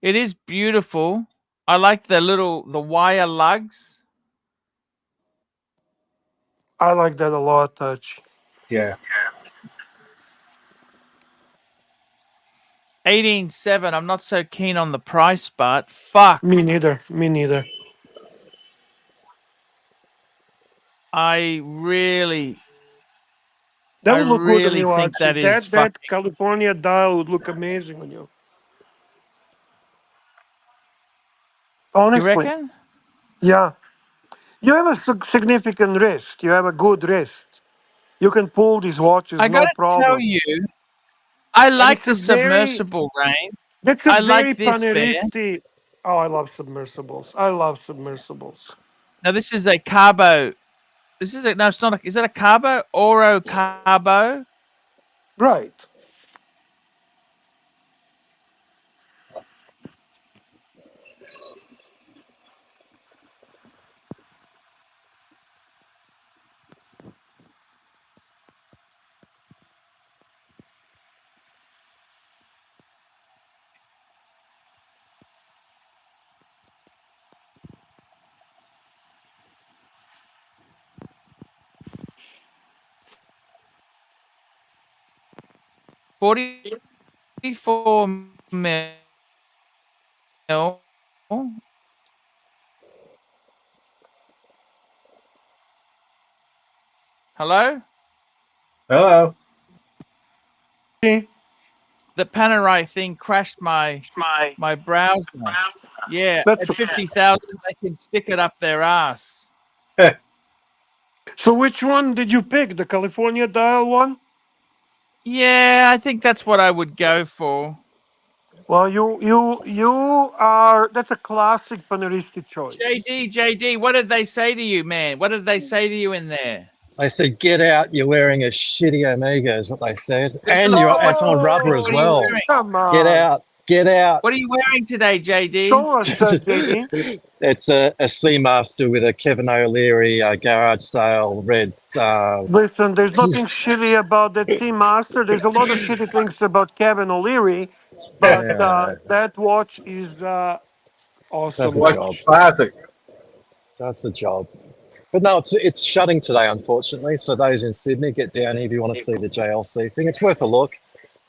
It is beautiful. I like the wire lugs. I like that a lot, Touch. Yeah. 18.7. I'm not so keen on the price, but fuck. Me neither. Me neither. I really That I would look good on really you, think Archie. that is fuck. That California dial would look amazing on you. You Honestly, reckon? yeah. You have a significant wrist. You have a good wrist. You can pull these watches, I no gotta tell problem. you, I And like it's the a very, submersible range. that's a I very like this bear. paneristi. Oh, I love submersibles. I love submersibles. Now this is a carbo. This is a no. It's not. Is that a carbo? Oro carbo. Right. $44 mil. Hello. Hello. See? The Panerai thing crashed my browser. Yeah, That's at 50,000, they can stick it up their ass. So which one did you pick? The California dial one? Yeah, I think that's what I would go for. Well, you are. That's a classic paneristi choice. JD, what did they say to you, man? What did they say to you in there? They said, "Get out! You're wearing a shitty Omega," is what they said, and Lord, it's on rubber as what are you well. wearing? Come on. Get out! Get out! What are you wearing today, JD? Show us, JD. It's a Seamaster with a Kevin O'Leary garage sale red. Listen, there's nothing shitty about that Seamaster. There's a lot of shitty things about Kevin O'Leary, but that watch is awesome That's the Watch job. watch. classic. That's the job. But no, it's shutting today, unfortunately. So those in Sydney, get down here if you want to see the JLC thing. It's worth a look.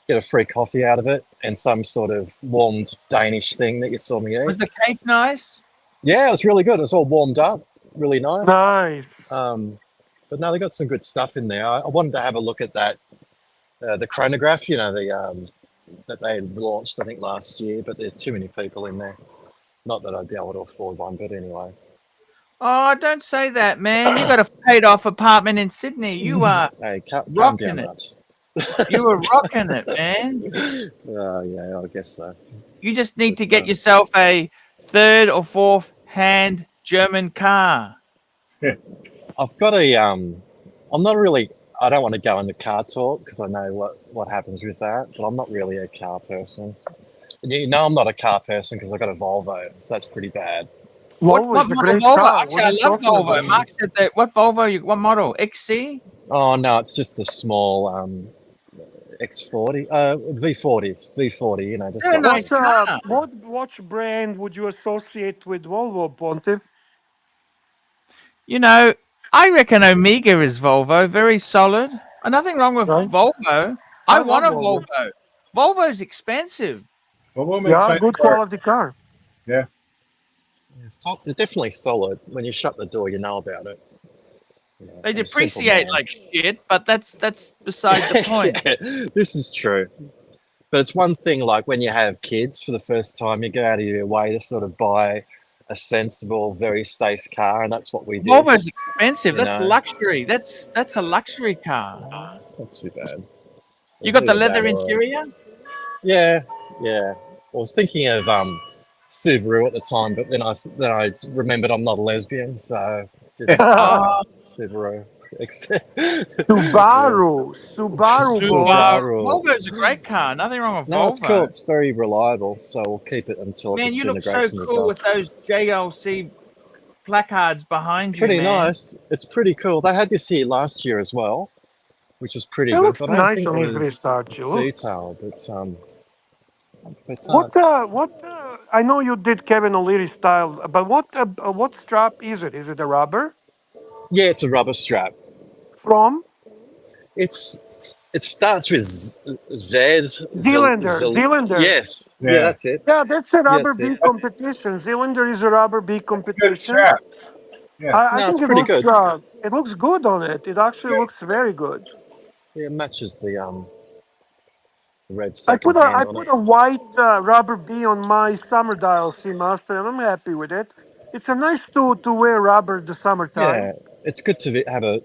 Get a free coffee out of it and some sort of warmed Danish thing that you saw me Was eat. the cake nice? Yeah, it was really good. It was all warmed up, really nice. Nice. But no, they got some good stuff in there. I wanted to have a look at that, the chronograph, you know, the that they launched, I think, last year. But there's too many people in there. Not that I'd be able to afford one, but anyway. Oh, don't say that, man. You got a paid-off apartment in Sydney. You are Hey, calm rocking down, it. much. You are rocking it, man. Yeah, I guess so. You just need to It's, get yourself a third or fourth hand German car. I've got a I'm not really. I don't want to go into car talk because I know what happens with that. But I'm not really a car person. And you know, I'm not a car person because I got a Volvo, so that's pretty bad. What What was a model great Volvo? car? Actually, What are I you love talking Volvo. about? Mark said that. What Volvo? What model? XC? Oh no, it's just a small X40, V40. You know, just Very like nice car. What watch brand would you associate with Volvo, Ponte? You know, I reckon Omega is Volvo. Very solid. Nothing wrong with Right. Volvo. I I want a love Volvo. Volvo. Volvo's expensive. Volvo makes Yeah, nice good cars. quality car. Yeah. it's definitely solid. When you shut the door, you know about it. You know, They I'm a simple depreciate man. like shit, but that's beside the point. Yeah, this is true. But it's one thing, like when you have kids for the first time, you go out of your way to sort of buy a sensible, very safe car, and that's what we did. Volvo's expensive. You That's know. luxury. That's a luxury car. It's not too bad. You It's got the either leather that or- interior? Yeah. I was thinking of Subaru at the time, but then I remembered I'm not a lesbian, so didn't Oh. Subaru. Subaru. Subaru. Subaru. Volvo's a great car. Nothing wrong with No, Volvo. it's cool. It's very reliable, so we'll keep it until it Man, you look so disintegrates and it cool with does. those JLC placards behind you, Pretty man. nice. It's pretty cool. They had this here last year as well, which was pretty It good. looks But I don't nice think on it his was wrist, Archie. Look. detailed. But I know you did Kevin O'Leary style, but what strap is it? Is it a rubber yeah, it's a rubber strap. from? It's It starts with Z. Zealander. Yes. Yeah. Yeah, that's it. Yeah, that's a rubber that's it. bee competition. Zealander is a rubber bee Good competition. strap. Yeah. I No, think it's pretty good. it looks good on it. It actually Yeah. looks very good. Yeah, it matches the red I second hand I on put it. a white rubber bee on my summer dial Seamaster, and I'm happy with it. It's a nice to wear rubber the summertime. Yeah, it's good to have a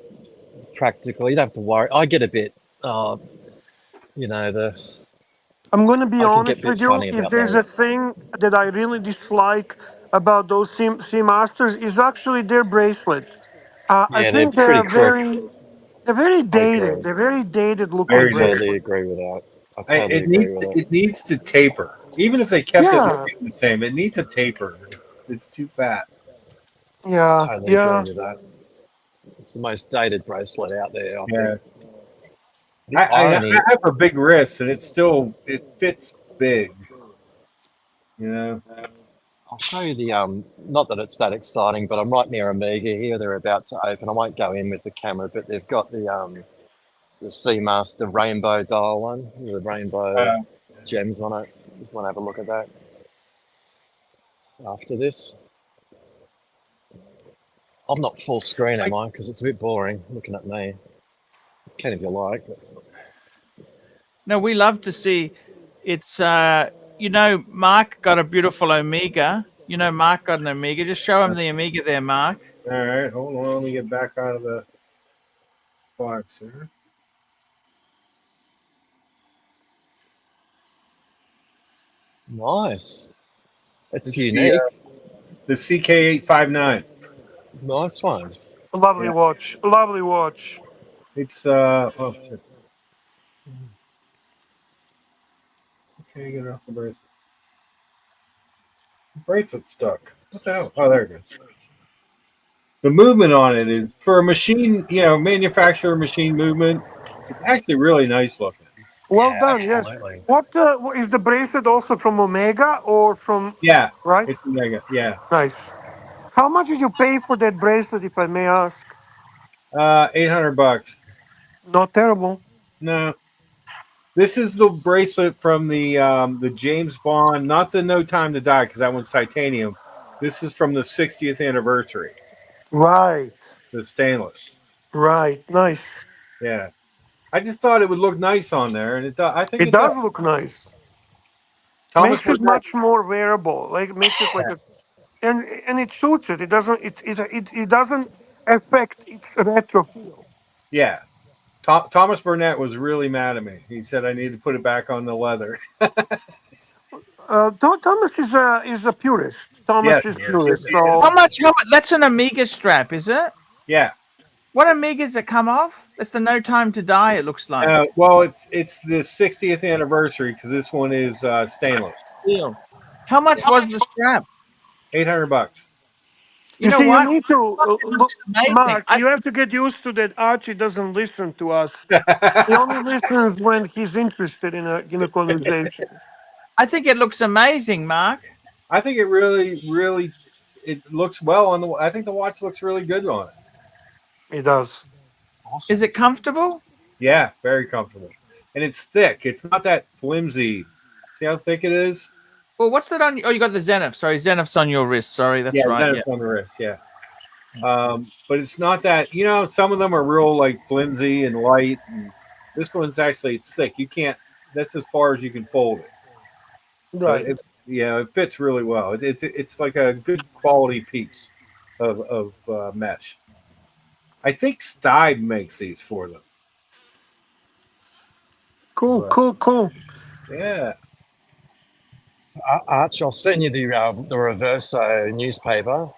practical. You don't have to worry. I get a bit, you know, I'm going to be I can get honest a bit with you. funny If about there's a those. thing that I really dislike about those Seamasters, is actually their bracelets. I Yeah, they're think pretty crook. they're very I dated. agree. They're very dated I looking Very bracelets. totally agree with that. I I- totally It agree needs with it. it needs to taper. Even if they kept it Yeah, looking the same, it needs a taper. It's too fat. yeah, Totally agree yeah. with that. It's the most dated bracelet out there, I Yeah. think. The irony, I have a big wrist, and it fits big. You know. I'll show you the not that it's that exciting, but I'm right near Amiga here. They're about to open. I won't go in with the camera, but they've got the Seamaster rainbow dial one with the rainbow Uh, gems on it. If you want to have a look at that after this. I'm not full screen, am I? Because it's a bit boring looking at me. You can if you like. But No, we love to see. It's you know, Mark got a beautiful Omega. You know, Mark got an Omega. Just show him the Omega there, Mark. all right, hold on. Let me get back out of the box here. nice. It's It's unique. the CK859. Nice one. Lovely Yeah. watch. Lovely watch. It's oh shit. Okay, get it off the bracelet. The bracelet's stuck. What the hell? Oh, there it goes. The movement on it is for a machine, manufacturer machine movement. It's actually really nice looking. Well Yeah, done. Yes. absolutely. What is the bracelet also from Omega or from Yeah, right? it's a mega. Yeah, Nice. How much did you pay for that bracelet, if I may ask? $800. Not terrible. No, this is the bracelet from the James Bond, not the No Time to Die because that one's titanium. This is from the 60th anniversary, Right. the stainless. Right. Nice. Yeah, I just thought it would look nice on there, and I think It it does. does look nice. Thomas Makes it Burnett. much more wearable. Like makes it like a and it suits it. It doesn't affect its retro feel. Yeah, Thomas Burnett was really mad at me. He said I need to put it back on the leather. Thomas is a purist. Yes, Thomas is purist. How So much? That's an Amiga strap, is it? yeah. What Amigas that come off? That's the No Time to Die. It looks like. Well, it's the 60th anniversary because this one is stainless. Deal. How much was the strap? $800. You know see, what? you need to It looks amazing. Mark. You have to get used to that. Archie doesn't listen to us. He only listens when he's interested in a conversation. I think it looks amazing, Mark. I think it really, really, it looks well on the. I think the watch looks really good on it. It does. Awesome. Is it comfortable? Yeah, very comfortable, and it's thick. It's not that flimsy. See how thick it is? Well, what's that on? Oh, you got the Zenith. Sorry, Zenith's on your wrist. Sorry, that's Yeah, right. then Yeah. it's on the wrist. Yeah, but it's not that. Some of them are real like flimsy and light, and this one's actually it's thick. You can't. That's as far as you can fold it. Right. So it fits really well. It's like a good quality piece of mesh. I think Stibe makes these for them. Cool. Right. Cool. Yeah. Arch, I'll send you the Reverso newspaper.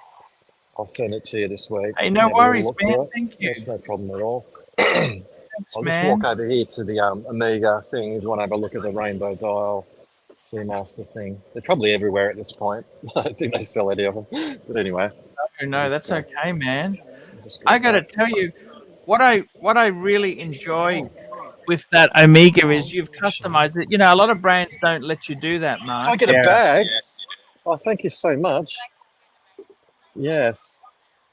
I'll send it to you this week. Hey, You no can have a little worries, look man. through it. Thank you. That's no problem at all. Thanks, I'll just man. walk over here to the Amiga thing if you want to have a look at the rainbow dial Seamaster thing. They're probably everywhere at this point. I think they sell any of them. But anyway. No, that's okay, man. Just I got to tell you, what I really enjoy with that Omega is you've customized it. A lot of brands don't let you do that, Mark. I get Yeah. a bag. Oh, thank you so much. Yes.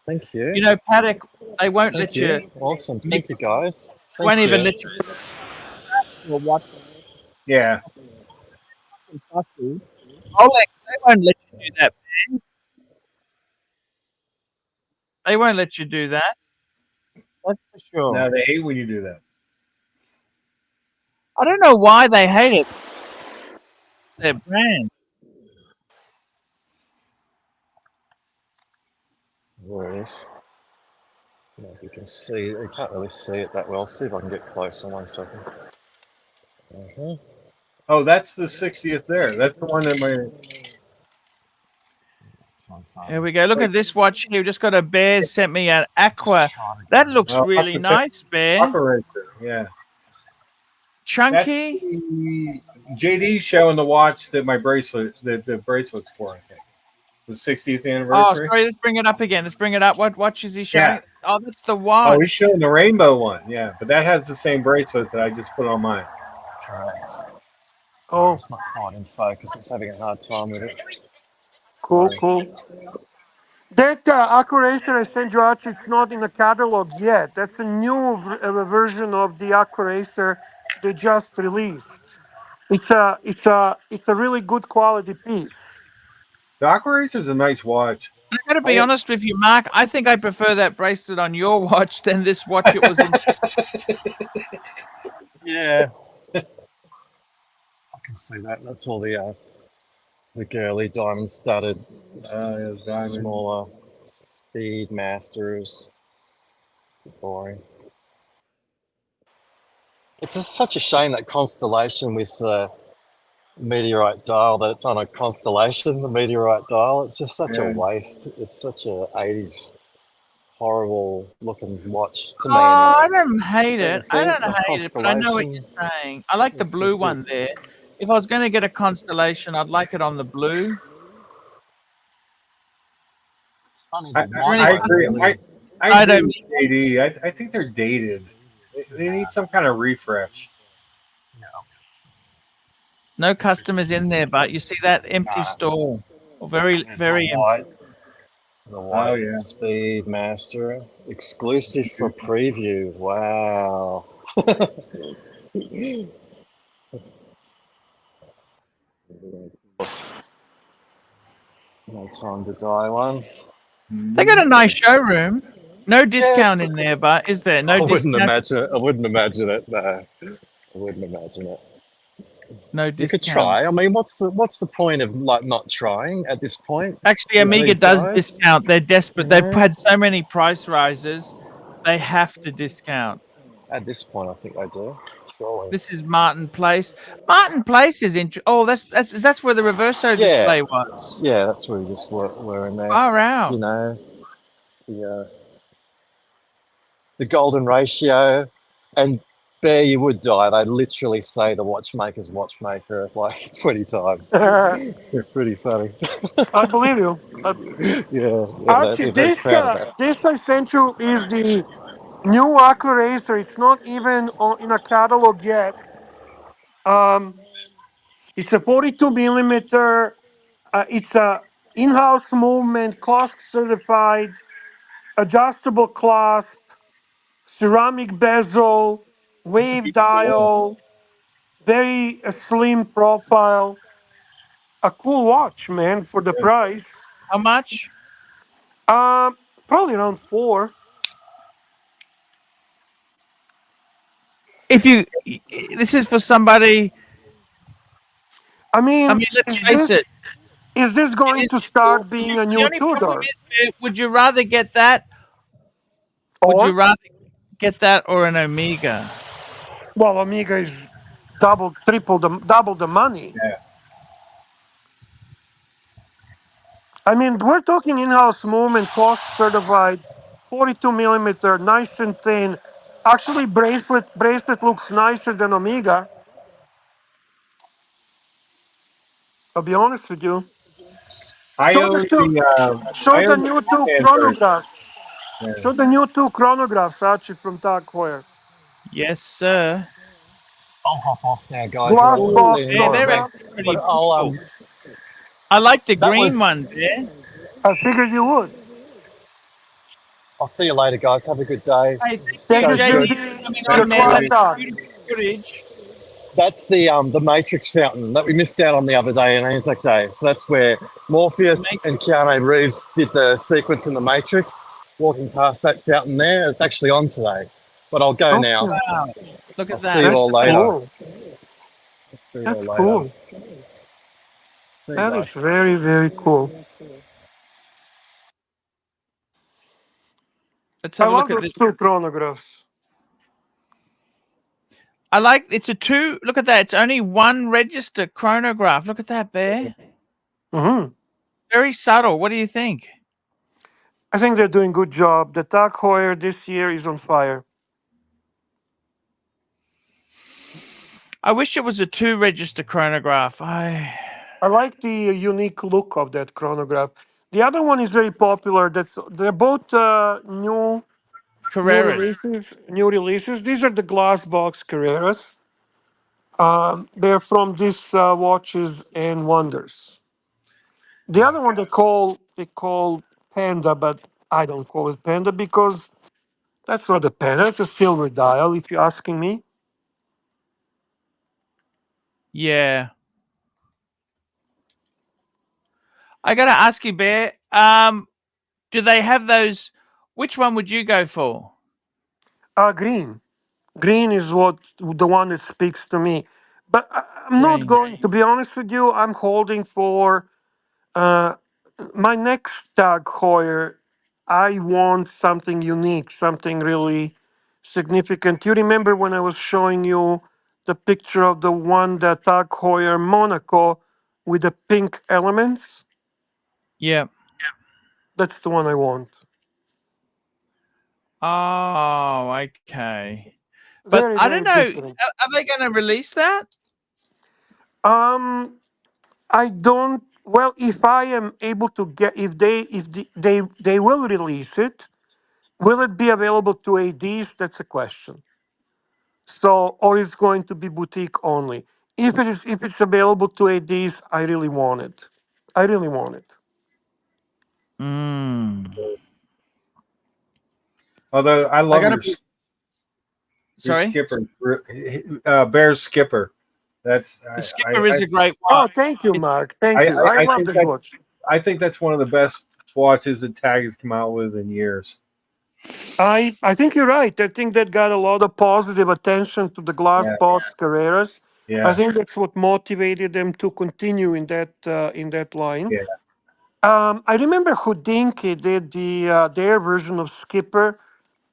Thank you. Paddock, they won't Thank let you. Awesome. Thank you, guys. Won't Thank even you. let you who are watching this. Yeah. Fucking fussy. Rolex, they won't let you do that, man. They won't let you do that. That's for sure. No, they hate when you do that. I don't know why they hate it. Their brand. There it is. Yeah, you can see, you can't really see it that well. See if I can get closer. 1 second. Oh, that's the 60th there. That's the one that my. Here we go. Look at this watch here. We just got a Bear sent me an Aqua. That looks Oh, really nice, Bear. Operator. Yeah. Chunky. JD's showing the watch that my bracelet, the bracelet's for, I think. The 60th Oh, anniversary. sorry. Let's bring it up again. Let's bring it up. What watch is he showing? Yeah. Oh, that's the Oh, watch. he's showing the rainbow one. Yeah, but that has the same bracelet that I just put on mine. Correct. Oh, It's not quite in focus. It's having a hard time with it. cool, cool. That accuracy I sent you, Archie, it's not in the catalog yet. That's a new version of the accuracy they just released. It's a really good quality piece. The Aquaracer's a nice watch. I got to be honest with you, Mark. I think I prefer that bracelet on your watch than this watch. It was in. Yeah. I can see that. That's all the girly diamond studded Diamonds. smaller speed masters. Boring. It's such a shame that constellation with the meteorite dial, that it's on a constellation, the meteorite dial. It's just such a waste. It's such a 80s horrible looking watch to me. I Anyway. don't hate Don't you it. I think? don't The hate it, but I know what you're constellation, saying. I like the it's a blue bit- one there. If I was going to get a constellation, I'd like it on the blue. It's funny, I the white one agree. really- I I agree don't- with JD. I think they're dated. They need some kind of refresh. No customers in there, but you see that empty store. Or very, There's very the empty. white, the white yeah. Speed Master, exclusive for preview. Wow. No time to die one. They got a nice showroom. No discount in there, but is there? No I wouldn't discount. imagine. I wouldn't imagine it. No, I wouldn't imagine it. No You discount. could try. I mean, what's the point of like not trying at this point? Actually, You know, Amiga these does guys? discount. They're desperate. They've Yeah. had so many price rises. They have to discount. At this point, I think they do. Surely. This is Martin Place. Martin Place is interesting. Oh, that's where the Reverso display was. Yeah, that's where we just were in there. Far out. You know, the golden ratio, and there you would die. They literally say the watchmaker's watchmaker like 20 times. It's pretty funny. I believe you. Yeah, Archie, they're very proud of that. this I sent you is the new accuracy. It's not even in a catalog yet. It's a 42 millimeter. It's a in-house movement, cost certified, adjustable clasp, ceramic bezel, wave dial, very slim profile. A cool watch, man, for the price. How much? Probably around 4. If you, this is for somebody. I mean, Let's face it. Is this going to start being a The new only problem Tudor? is, would you rather get that? Would you rather get that or an Omega? Well, Omega is double the money. Yeah. I mean, we're talking in-house movement, cost certified, 42 millimeter, nice and thin. Actually, bracelet looks nicer than Omega. I'll be honest with you. I Show own the two, the show I the own new the two Japan chronographs. version. Show the new 2 chronographs, Archie, from Tag Heuer. Yes, sir. I'll hop off now, guys. Glass I don't box want to see any more of they're that. actually pretty But I'll cool. I like the that green was- one there. I figured you would. I'll see you later, guys. Have a good day. Hey, Thank you, Show's JD, good. for coming Good on, man. That's quality. beautiful footage. That's the Matrix fountain that we missed out on the other day in Anzac Day. So that's where Morpheus and Keanu Reeves did the sequence in the Matrix, walking past that fountain there. It's actually on today. But I'll go now. Okay. Wow. Look I'll at see you that. all That's later. cool. I'll see you all That's later. cool. See you That is guys. very, very cool. Let's I have a love look at those this. two chronographs. I like it's a two. Look at that. It's only one register chronograph. Look at that, Bear. Hmm. Very subtle. What do you think? I think they're doing good job. The Tag Heuer this year is on fire. I wish it was a two register chronograph. I like the unique look of that chronograph. The other one is very popular. They're both new Carreras. releases. These are the glass box Carreras. They're from this Watches and Wonders. The other one they call Panda, but I don't call it Panda because that's not a Panda. It's a silver dial, if you're asking me. Yeah. I gotta ask you, Bear. Do they have those? Which one would you go for? Green. Green is what the one that speaks to me. But I'm not Green. going to be honest with you. I'm holding for uh, my next Tag Heuer. I want something unique, something really significant. You remember when I was showing you the picture of the one that Tag Heuer Monaco with the pink elements? Yeah. That's the one I want. Oh, okay. But Very, I don't very know. different. Are they going to release that? Um, I don't. Well, if I am able to get, if they will release it, will it be available to ADs? That's a question. So, or it's going to be boutique only. If it's available to ADs, I really want it. I really want it. Mm. Although I I love gotta your, be. your Sorry, skipper, Bear's skipper. That's the Skipper is a great Oh, watch. thank you, It's Mark. Thank you. I I love think that that watch. I think that's one of the best watches that Tag has come out with in years. I think you're right. I think that got a lot of positive attention to the glass Yeah, box Carreras. I yeah, think that's what motivated them to continue in that line. yeah. I remember Houdinki did their version of Skipper,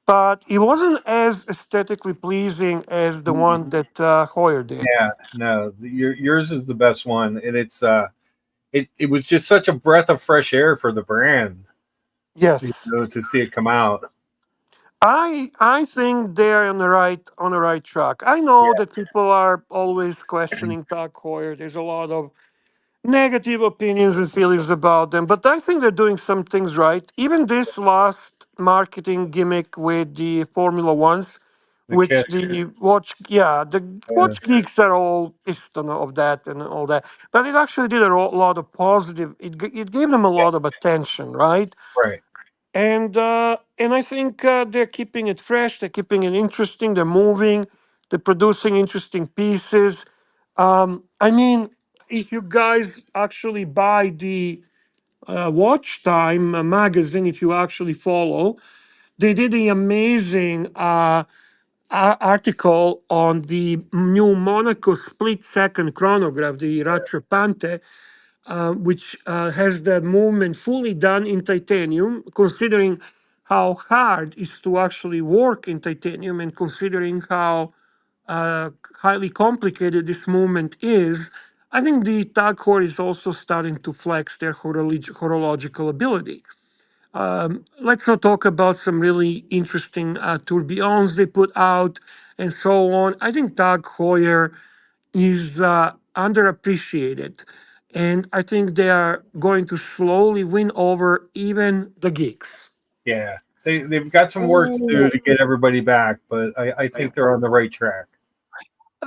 but it wasn't as aesthetically pleasing as the one that Hoyer did. Yeah, no, yours is the best one, and it was just such a breath of fresh air for the brand, Yes, to see it come out. I think they're on the right track. I know that people are always questioning Tag Heuer. There's a lot of negative opinions and feelings about them, but I think they're doing some things right. Even this last marketing gimmick with the Formula Ones, The which kit, the yeah, watch geeks are all pissed of that and all that, but it actually did a lot of positive. It gave them a lot of attention, right? right, And I think they're keeping it fresh. They're keeping it interesting. They're moving. They're producing interesting pieces. I mean, if you guys actually buy the Watch Time magazine, if you actually follow, they did an amazing article on the new Monaco split-second chronograph, the Rattrapante, which has the movement fully done in titanium, considering how hard it is to actually work in titanium and considering how highly complicated this movement is. I think the Tag Heuer is also starting to flex their horological ability. Let's not talk about some really interesting tourbillons they put out and so on. I think Tag Heuer is underappreciated. And I think they are going to slowly win over even the geeks. yeah. They've got some work to do to get everybody back, but I think they're on the right track.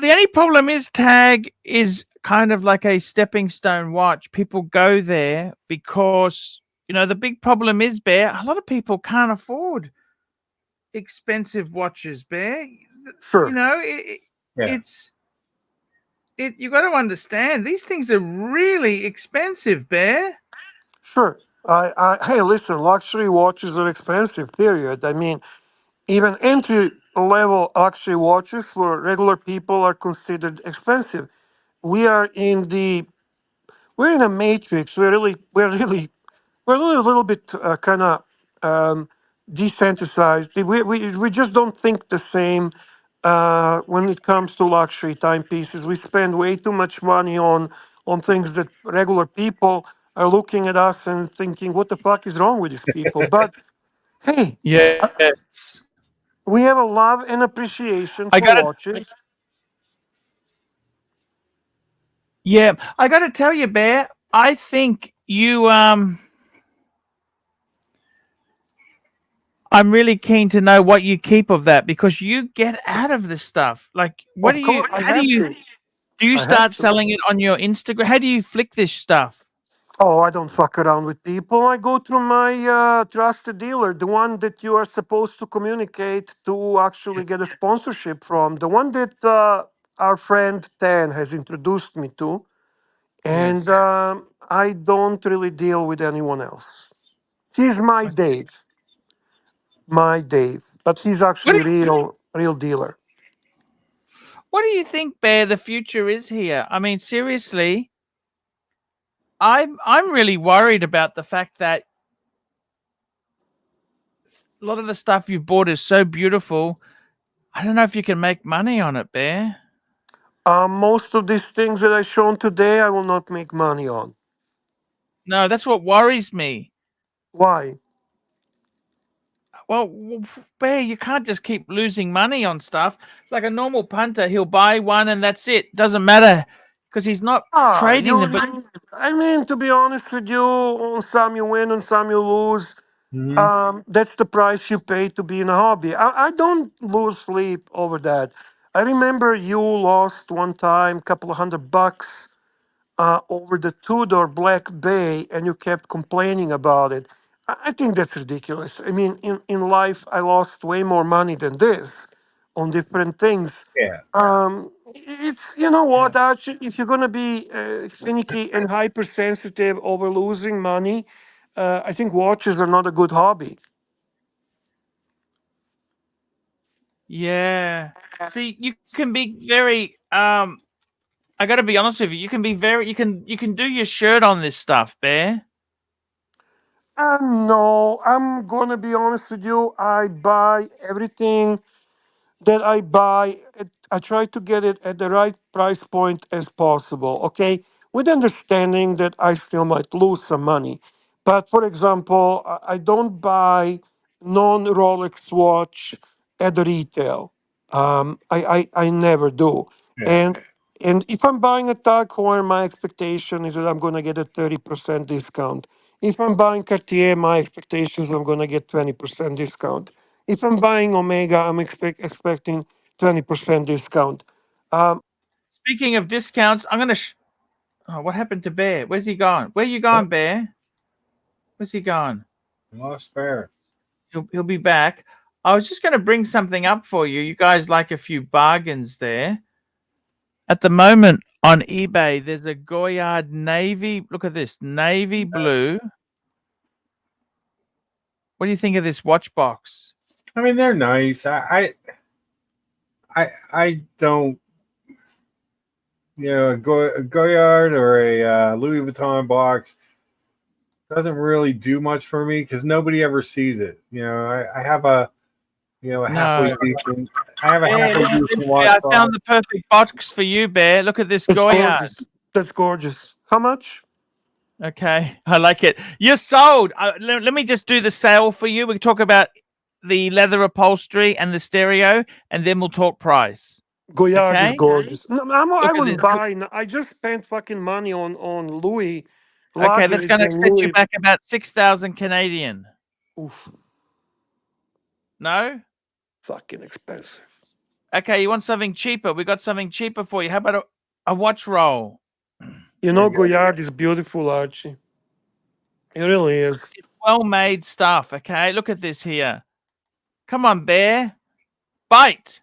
The only problem is Tag is kind of like a stepping stone watch. People go there because, the big problem is, Bear, a lot of people can't afford expensive watches, Bear. Sure. You know, it, Yeah. it's You got to understand, these things are really expensive, Bear. Sure. Hey, listen, luxury watches are expensive, period. I mean, even entry level luxury watches for regular people are considered expensive. We are in the we're in a matrix. We're a little bit kind of desensitized. We just don't think the same when it comes to luxury timepieces. We spend way too much money on things that regular people are looking at us and thinking, "What the fuck is wrong with these people?" But hey, Yes. we have a love and appreciation I for got to watches. Yeah, I got to tell you, Bear, I think you I'm really keen to know what you keep of that, because you get out of this stuff. Like, what do Of you course, I how do have you to. do you I have start to. selling it on your Instagram? How do you flick this stuff? Oh, I don't fuck around with people. I go through my trusted dealer, the one that you are supposed to communicate to actually get a sponsorship from, the one that our friend Tan has introduced me to. And Yes. I don't really deal with anyone else. He's I see. My Dave, but he's What do actually real dealer. what do you think, Bear, the future is here? I mean, seriously, I'm really worried about the fact that a lot of the stuff you've bought is so beautiful. I don't know if you can make money on it, Bear. Most of these things that I shown today, I will not make money on. No, that's what worries me. Why? Well, Bear, you can't just keep losing money on stuff. Like a normal punter, he'll buy one and that's it. Doesn't matter because he's not Ah, trading them. But I mean, to be honest with you, on some you win, on some you lose. Mhm. That's the price you pay to be in a hobby. I don't lose sleep over that. I remember you lost one time, couple of $100 over the two-door Black Bay, and you kept complaining about it. I think that's ridiculous. I mean, in life, I lost way more money than this on different things. Yeah. It's you know yeah, what, Archie, if you're gonna be finicky and hypersensitive over losing money, I think watches are not a good hobby. yeah. See, you can be very. I got to be honest with you. You can be very. You can do your shirt on this stuff, Bear. No, I'm gonna be honest with you. I buy everything that I buy. I try to get it at the right price point as possible. Okay, with understanding that I still might lose some money. But for example, I don't buy non-Rolex watch at the retail. I never do. Yeah. And if I'm buying a Tag Heuer, my expectation is that I'm going to get a 30% discount. If I'm buying Cartier, my expectation is I'm going to get 20% discount. If I'm buying Omega, I'm expecting 20% discount. Um, Speaking of discounts, I'm gonna. Oh, what happened to Bear? Where's he gone? Where you gone, Bear? Where's he gone? Lost Bear. He'll be back. I was just going to bring something up for you. You guys like a few bargains there. At the moment on eBay, there's a Goyard navy. Look at this navy blue. What do you think of this watch box? I mean, they're nice. I don't, a Goyard or a Louis Vuitton box doesn't really do much for me because nobody ever sees it. I have a halfway No. decent. I have a Yeah, halfway decent watch I box. found the perfect box for you, Bear. Look at this it's Goyard. gorgeous. That's gorgeous. How much? Okay, I like it. You're sold. Let me just do the sale for you. We can talk about the leather upholstery and the stereo, and then we'll talk price. Goyard is Okay? gorgeous. No, I Look at this. wouldn't buy. I just spent fucking money on Louis Okay, that's luggage going to and set you Louis. back about 6,000 Canadian. Oof, No? fucking expensive. Okay, you want something cheaper? We got something cheaper for you. How about a watch roll? You know, Goyard is beautiful, Archie. It really is. It's well-made stuff. Okay, look at this here. Come on, Bear, bite.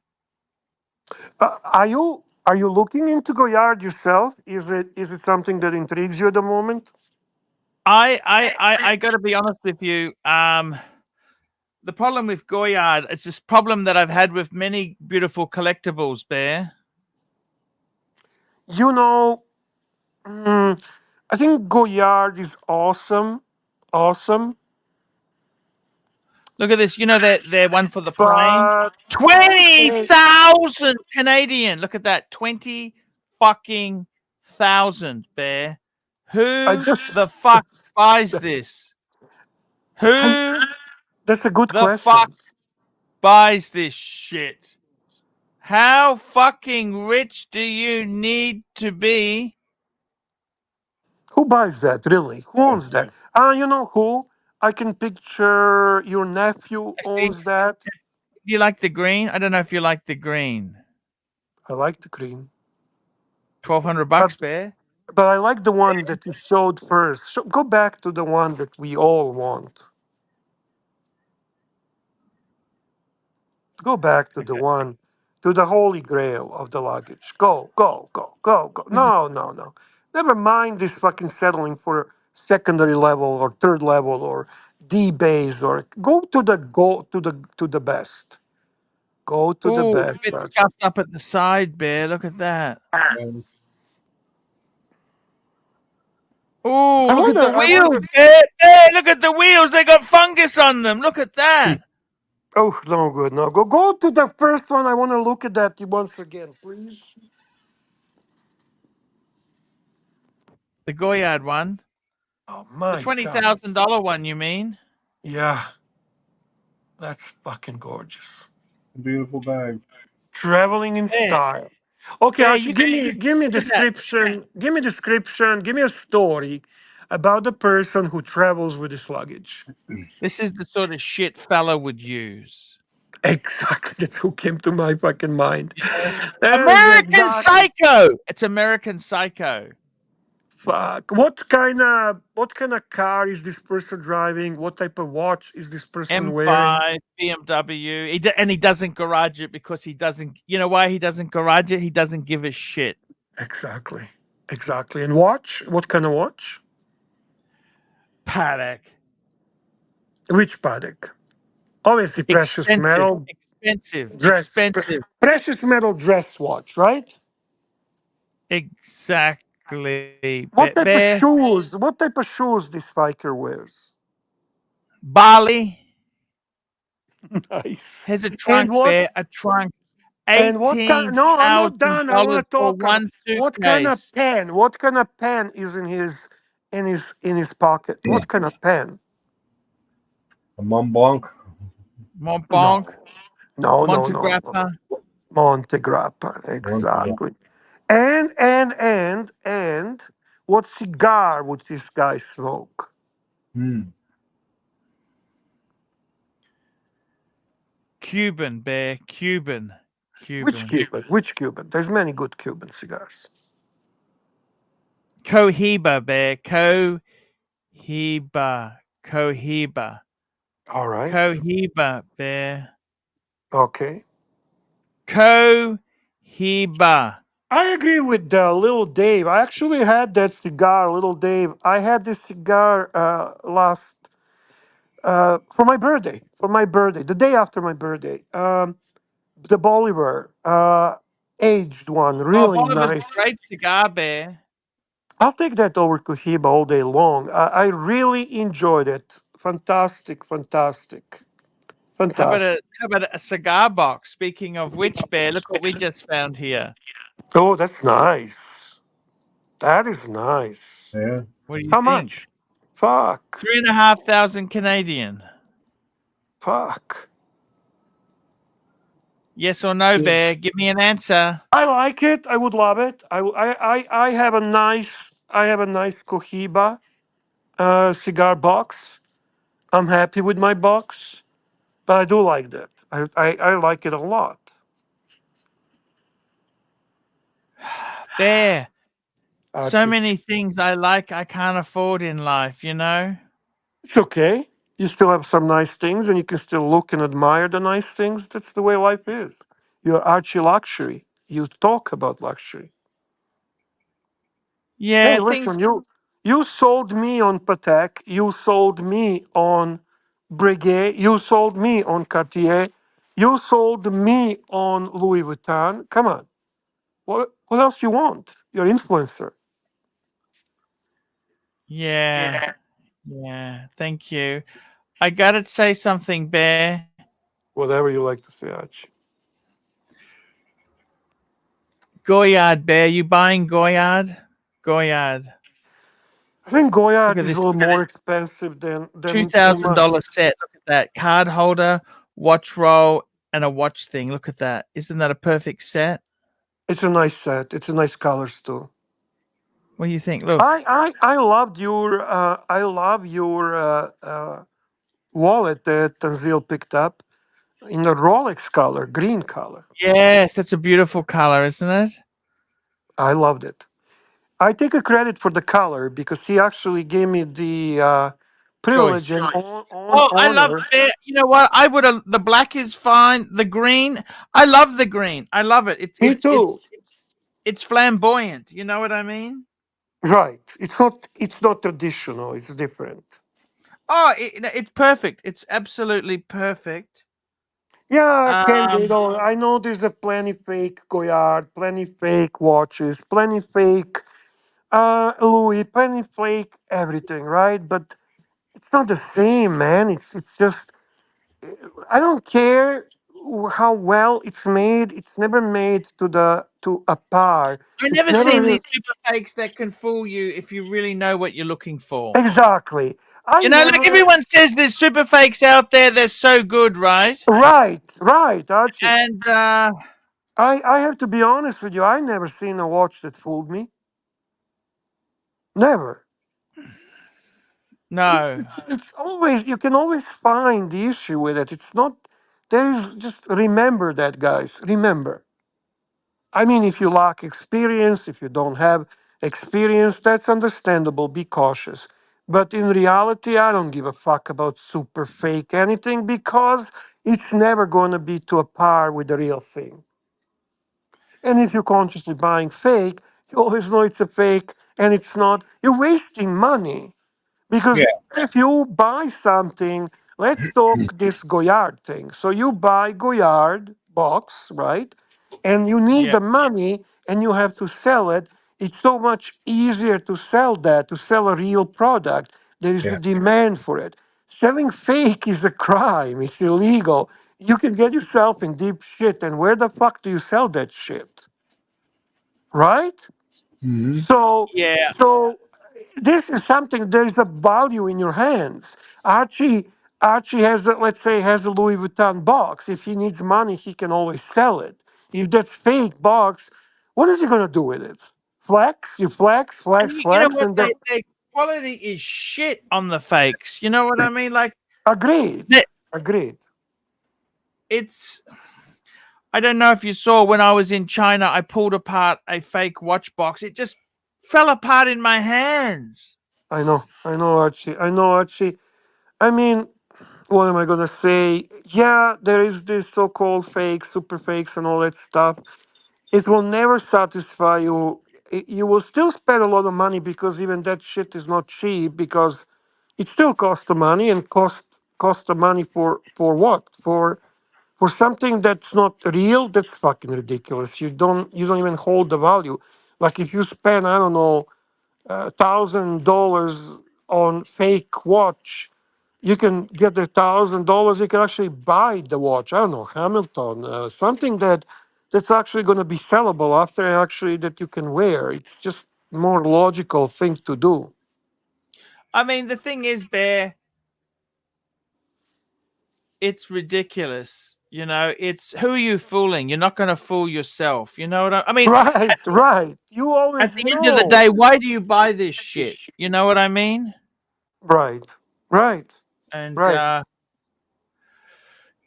Are you Are you looking into Goyard yourself? Is it something that intrigues you at the moment? I got to be honest with you. The problem with Goyard, it's this problem that I've had with many beautiful collectibles, Bear. You know, I think Goyard is awesome, awesome. Look at this. You know that they're one for the plane. But 20,000 Canadian. Look at that. 20 fucking thousand, Bear. I Who just the fuck buys this? Who that's a good the question. fuck buys this shit? How fucking rich do you need to be? Who buys that, really? Who owns that? You know who? I can picture your nephew Actually, owns that. do you like the green? I don't know if you like the green. I like the green. $1,200, Bear. But I like the one that you showed first. Go back to the one that we all want. Go back to the Okay. one, to the holy grail of the luggage. Go, go, go, go, go. No, no, no. Never mind this fucking settling for secondary level or third level or D base or go to the best. Go to the Ooh, a best. bit Archie. scuffed up at the side, Bear. Look at that. Um, Ooh, I look at the wonder- I wheels, wonder- Bear. Bear, look at the wheels. They got fungus on them. Look at that. Oh, no good. No, go to the first one. I want to look at that once again, please. The Goyard one. Oh The my $20,000 one, you mean? Yeah, that's fucking gorgeous. beautiful bag. Traveling in Yeah. style. Okay, Yeah, Archie, you- give me a look at that. description. Give me a description. Give me a story about the person who travels with his luggage. This is the sort of shit fella would use. Exactly, that's who came to my fucking mind. That is American exactly- Psycho. It's American Psycho. Fuck. What kind of car is this person driving? What type of watch is this person wearing? M5, BMW. And he doesn't garage it because he doesn't. You know why he doesn't garage it? He doesn't give a shit. Exactly. Exactly. And watch? What kind of watch? Patek. Which Patek? Obviously, precious metal. Expensive. Dress. Expensive. Precious metal dress watch, right? Exactly. What type Bear. of shoes? What type of shoes this biker wears? Bali. Nice. Here's a trunk, what- Bear. A trunk. And what kind? No, I'm not done. I want to for talk. one What kind of suitcase. pen? What kind of pen is in his pocket? What kind of pen? A Mont Blanc. Mont Blanc. No, Montegrappa. Montegrappa, exactly. And what cigar would this guy smoke? Cuban, Bear. Cuban. Which Cuban? Which Cuban? There's many good Cuban cigars. Cohiba, Bear. Cohiba. All right. Cohiba, Bear. Okay. Cohiba. I agree with Little Dave. I actually had that cigar, Little Dave. I had this cigar last for my birthday. The day after my birthday. The Bolivar, aged one, really Bolivar's nice. a great cigar, Bear. I'll take that over Cohiba all day long. I really enjoyed it. Fantastic. How about a cigar box? Speaking of which, Bear, look what we just found here. Oh, that's nice. That is nice. Yeah. What do you How think? much? Fuck. 3,500 Canadian. Fuck. Yes or no, Bear? Give me an answer. I like it. I would love it. I have a nice Cohiba cigar box. I'm happy with my box, but I do like that. I like it a lot. Bear. So Archie. many things I like I can't afford in life, you know? It's okay. You still have some nice things, and you can still look and admire the nice things. That's the way life is. You're ArchieLuxury. You talk about luxury. Yeah, Hey, listen, you sold me on Patek, you sold me on Breguet, you sold me on Cartier, you sold me on Louis Vuitton. Come on. What else you want? You're influencer. yeah, yeah. Thank you. I gotta say something, Bear. Whatever you like to say, Archie. Goyard, Bear. You buying Goyard? Goyard. I think Look Goyard at is a this. little more expensive Two than thousand Puma. dollar set. Look at that card holder, watch roll, and a watch thing. Look at that. Isn't that a perfect set? It's a nice set. It's a nice colors too. What do you think? Look. I loved your wallet that Tanzil picked up in a Rolex color, green color. Yes, that's a beautiful color, isn't it? I loved it. I take a credit for the color because he actually gave me the privilege Choice. and Oh, I love honor. it. You know what? I would have. The black is fine. The green, I love the green. I love it. Me too. It's flamboyant. You know what I mean? Right. It's not traditional. It's different. Oh, it's perfect. It's absolutely perfect. Yeah, Um, Candido. I know there's a plenty fake Goyard, plenty fake watches, plenty fake Louis, plenty fake everything, right? But it's not the same, man. It's just I don't care how well it's made. It's never made to a par. I It's never never seen these super fakes that can fool you if you really know what you're looking for. exactly. I You know, like never. everyone says, there's super fakes out there. They're so good, right? Right, Archie. And I have to be honest with you. I never seen a watch that fooled me. Never. no, It's always you can always find the issue with it. It's not there is just remember that, guys. Remember. I mean, if you lack experience, if you don't have experience, that's understandable. Be cautious. But in reality, I don't give a fuck about super fake anything because it's never going to be to a par with the real thing. And if you're consciously buying fake, you always know it's a fake and it's not. You're wasting money. Because Yeah. if you buy something, let's talk this Goyard thing. So you buy Goyard box, right? And you need yeah, the money and you have to sell it. It's so much easier to sell that, to sell a real product. There is Yeah. a demand for it. Selling fake is a crime. It's illegal. You can get yourself in deep shit. And where the fuck do you sell that shit? Right? Hmm. So, yeah. so this is something. There is a value in your hands. Archie has, let's say, has a Louis Vuitton box. If he needs money, he can always sell it. If that's fake box, what is he gonna do with it? Flex? You flex, And flex, you know flex, what? and then Their quality is shit on the fakes. You know what I mean? Like agreed, the- agreed. it's. I don't know if you saw when I was in China, I pulled apart a fake watch box. It just fell apart in my hands. I know, Archie. I know, Archie. I mean, what am I gonna say? Yeah, there is this so-called fake, super fakes, and all that stuff. It will never satisfy you. You will still spend a lot of money because even that shit is not cheap because it still costs the money and cost the money for what? For something that's not real. That's fucking ridiculous. You don't even hold the value. Like if you spend I don't know $1,000 on fake watch, you can get the $1,000. You can actually buy the watch. I don't know, Hamilton, something that's actually going to be sellable after actually that you can wear. It's just more logical thing to do. I mean, the thing is, Bear, it's ridiculous. You know, it's who are you fooling? You're not going to fool yourself. You know what I mean? Right, right. You At always the end of the know. day, why do you buy this shit? You know what I mean? Right, right, And right.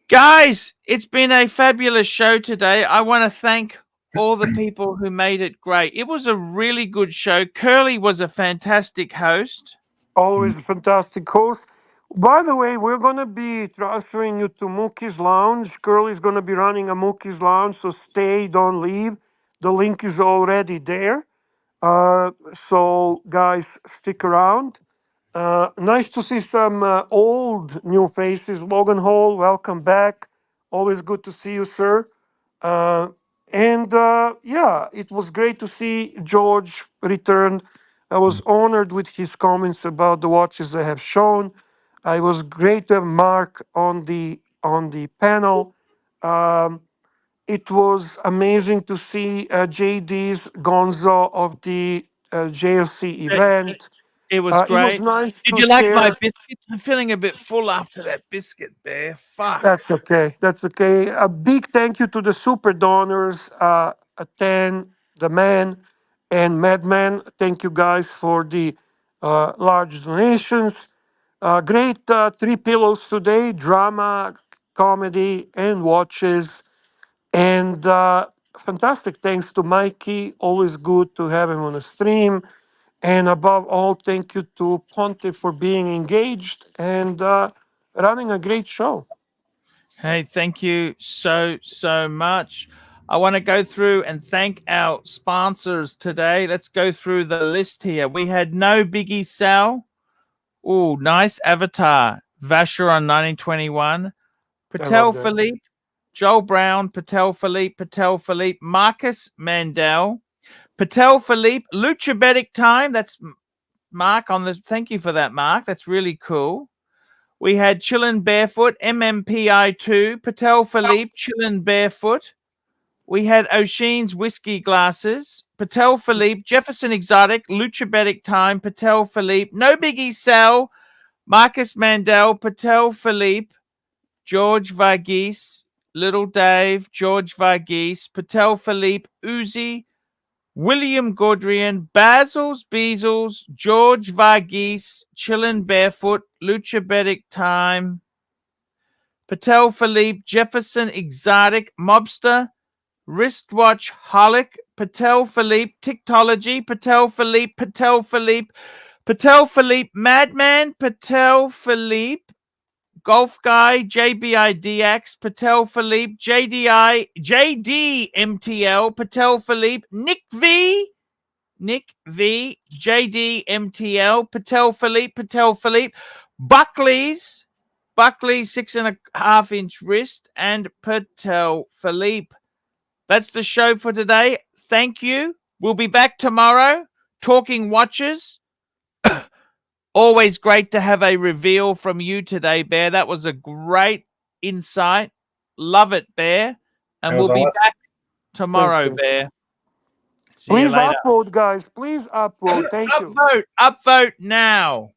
guys, it's been a fabulous show today. I want to thank all the people who made it great. It was a really good show. Curly was a fantastic host. Always a fantastic host. By the way, we're going to be transferring you to Mookie's Lounge. Curly's going to be running a Mookie's Lounge, so stay, don't leave. The link is already there. So guys, stick around. Nice to see some old new faces. Logan Hall, welcome back. Always good to see you, sir. Uh, and yeah, it was great to see George return. I was honored with his comments about the watches I have shown. I was great to have Mark on the panel. Um, it was amazing to see JD's Gonzo of the JLC event. It was It was great. nice Did to you like my share. biscuits? I'm feeling a bit full after that biscuit, Bear. Fuck. That's okay. That's okay. A big thank you to the super donors, Atan, the man, and Madman. Thank you guys for the large donations. Great 3 pillows today: drama, comedy, and watches. And fantastic. Thanks to Mikey. Always good to have him on the stream. And above all, thank you to Ponte for being engaged and running a great show. Hey, thank you so much. I want to go through and thank our sponsors today. Let's go through the list here. We had No Biggie Sal. Oh, nice avatar. Vacheron 1921. Patel that. Philippe. Joel Brown. Patel Philippe. Marcus Mandel. Patel Philippe. Luchabetic Time. That's Mark on the. Thank you for that, Mark. That's really cool. We had Chillin' Barefoot, MMPI2, Patel Philippe, Chillin' Barefoot. We had O'Sheen's Whiskey Glasses, Patel Philippe, Jefferson Exotic, Luchabetic Time, Patel Philippe, No Biggie Sal, Marcus Mandel, Patel Philippe, George Varghese, Little Dave, George Varghese, Patel Philippe, Uzi, William Gaudrian, Basil's Beazles, George Varghese, Chillin' Barefoot, Luchabetic Time, Patel Philippe, Jefferson Exotic, Mobster, Wristwatch Holic, Patel Philippe, Tiktology, Patel Philippe, Madman, Patel Philippe, Golf Guy, JBIDX, Patel Philippe, JDMTL, Patel Philippe, Nick V, JDMTL, Patel Philippe, Buckley's 6.5-inch wrist, and Patel Philippe. That's the show for today. Thank you. We'll be back tomorrow talking watches. Always great to have a reveal from you today, Bear. That was a great insight. Love it, Bear. And That we'll was be awesome. back tomorrow, Thanks, Bear. See you Please later. upvote, guys. Please upvote. Thank you. Upvote now.